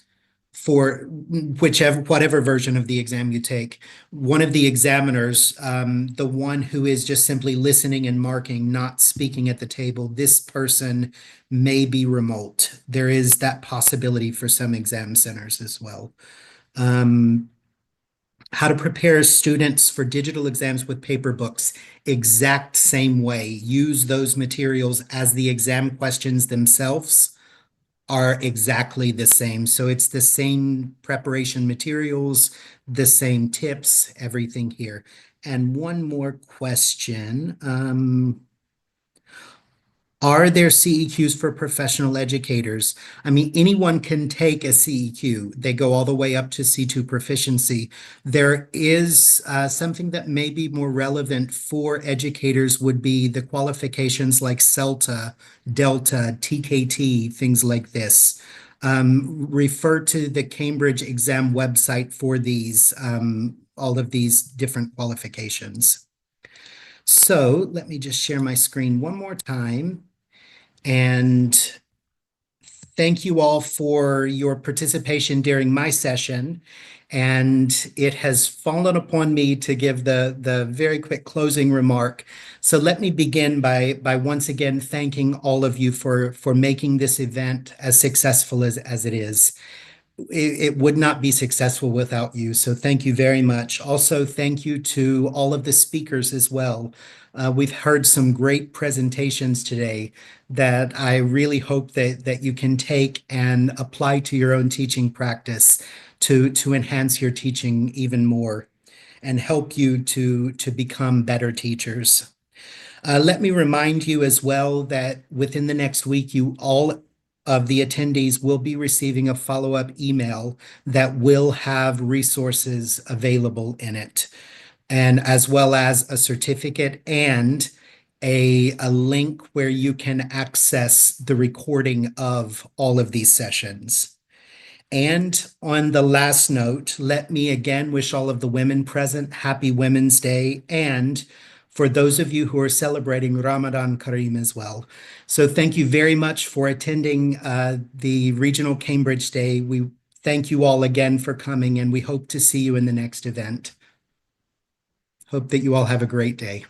for whatever version of the exam you take, one of the examiners, the one who is just simply listening and marking, not speaking at the table, this person may be remote. There is that possibility for some exam centers as well. How to prepare students for digital exams with paper books, exact same way. Use those materials as the exam questions themselves are exactly the same. So it's the same preparation materials, the same tips, everything here. And one more question. Are there CEQs for professional educators? I mean, anyone can take a CEQ. They go all the way up to C2 proficiency. There is something that may be more relevant for educators would be the qualifications like CELTA, Delta, TKT, things like this. Refer to the Cambridge exam website for these, all of these different qualifications. So let me just share my screen one more time. And thank you all for your participation during my session. And it has fallen upon me to give the very quick closing remark. So let me begin by once again thanking all of you for making this event as successful as it is. It would not be successful without you. So thank you very much. Also, thank you to all of the speakers as well. We've heard some great presentations today that I really hope that you can take and apply to your own teaching practice to enhance your teaching even more and help you to become better teachers. Let me remind you as well that within the next week, you all of the attendees will be receiving a follow-up email that will have resources available in it, and as well as a certificate and a link where you can access the recording of all of these sessions. And on the last note, let me again wish all of the women present happy Women's Day. And for those of you who are celebrating Ramadan Kareem as well. So thank you very much for attending the Regional Cambridge Day. We thank you all again for coming, and we hope to see you in the next event. Hope that you all have a great day.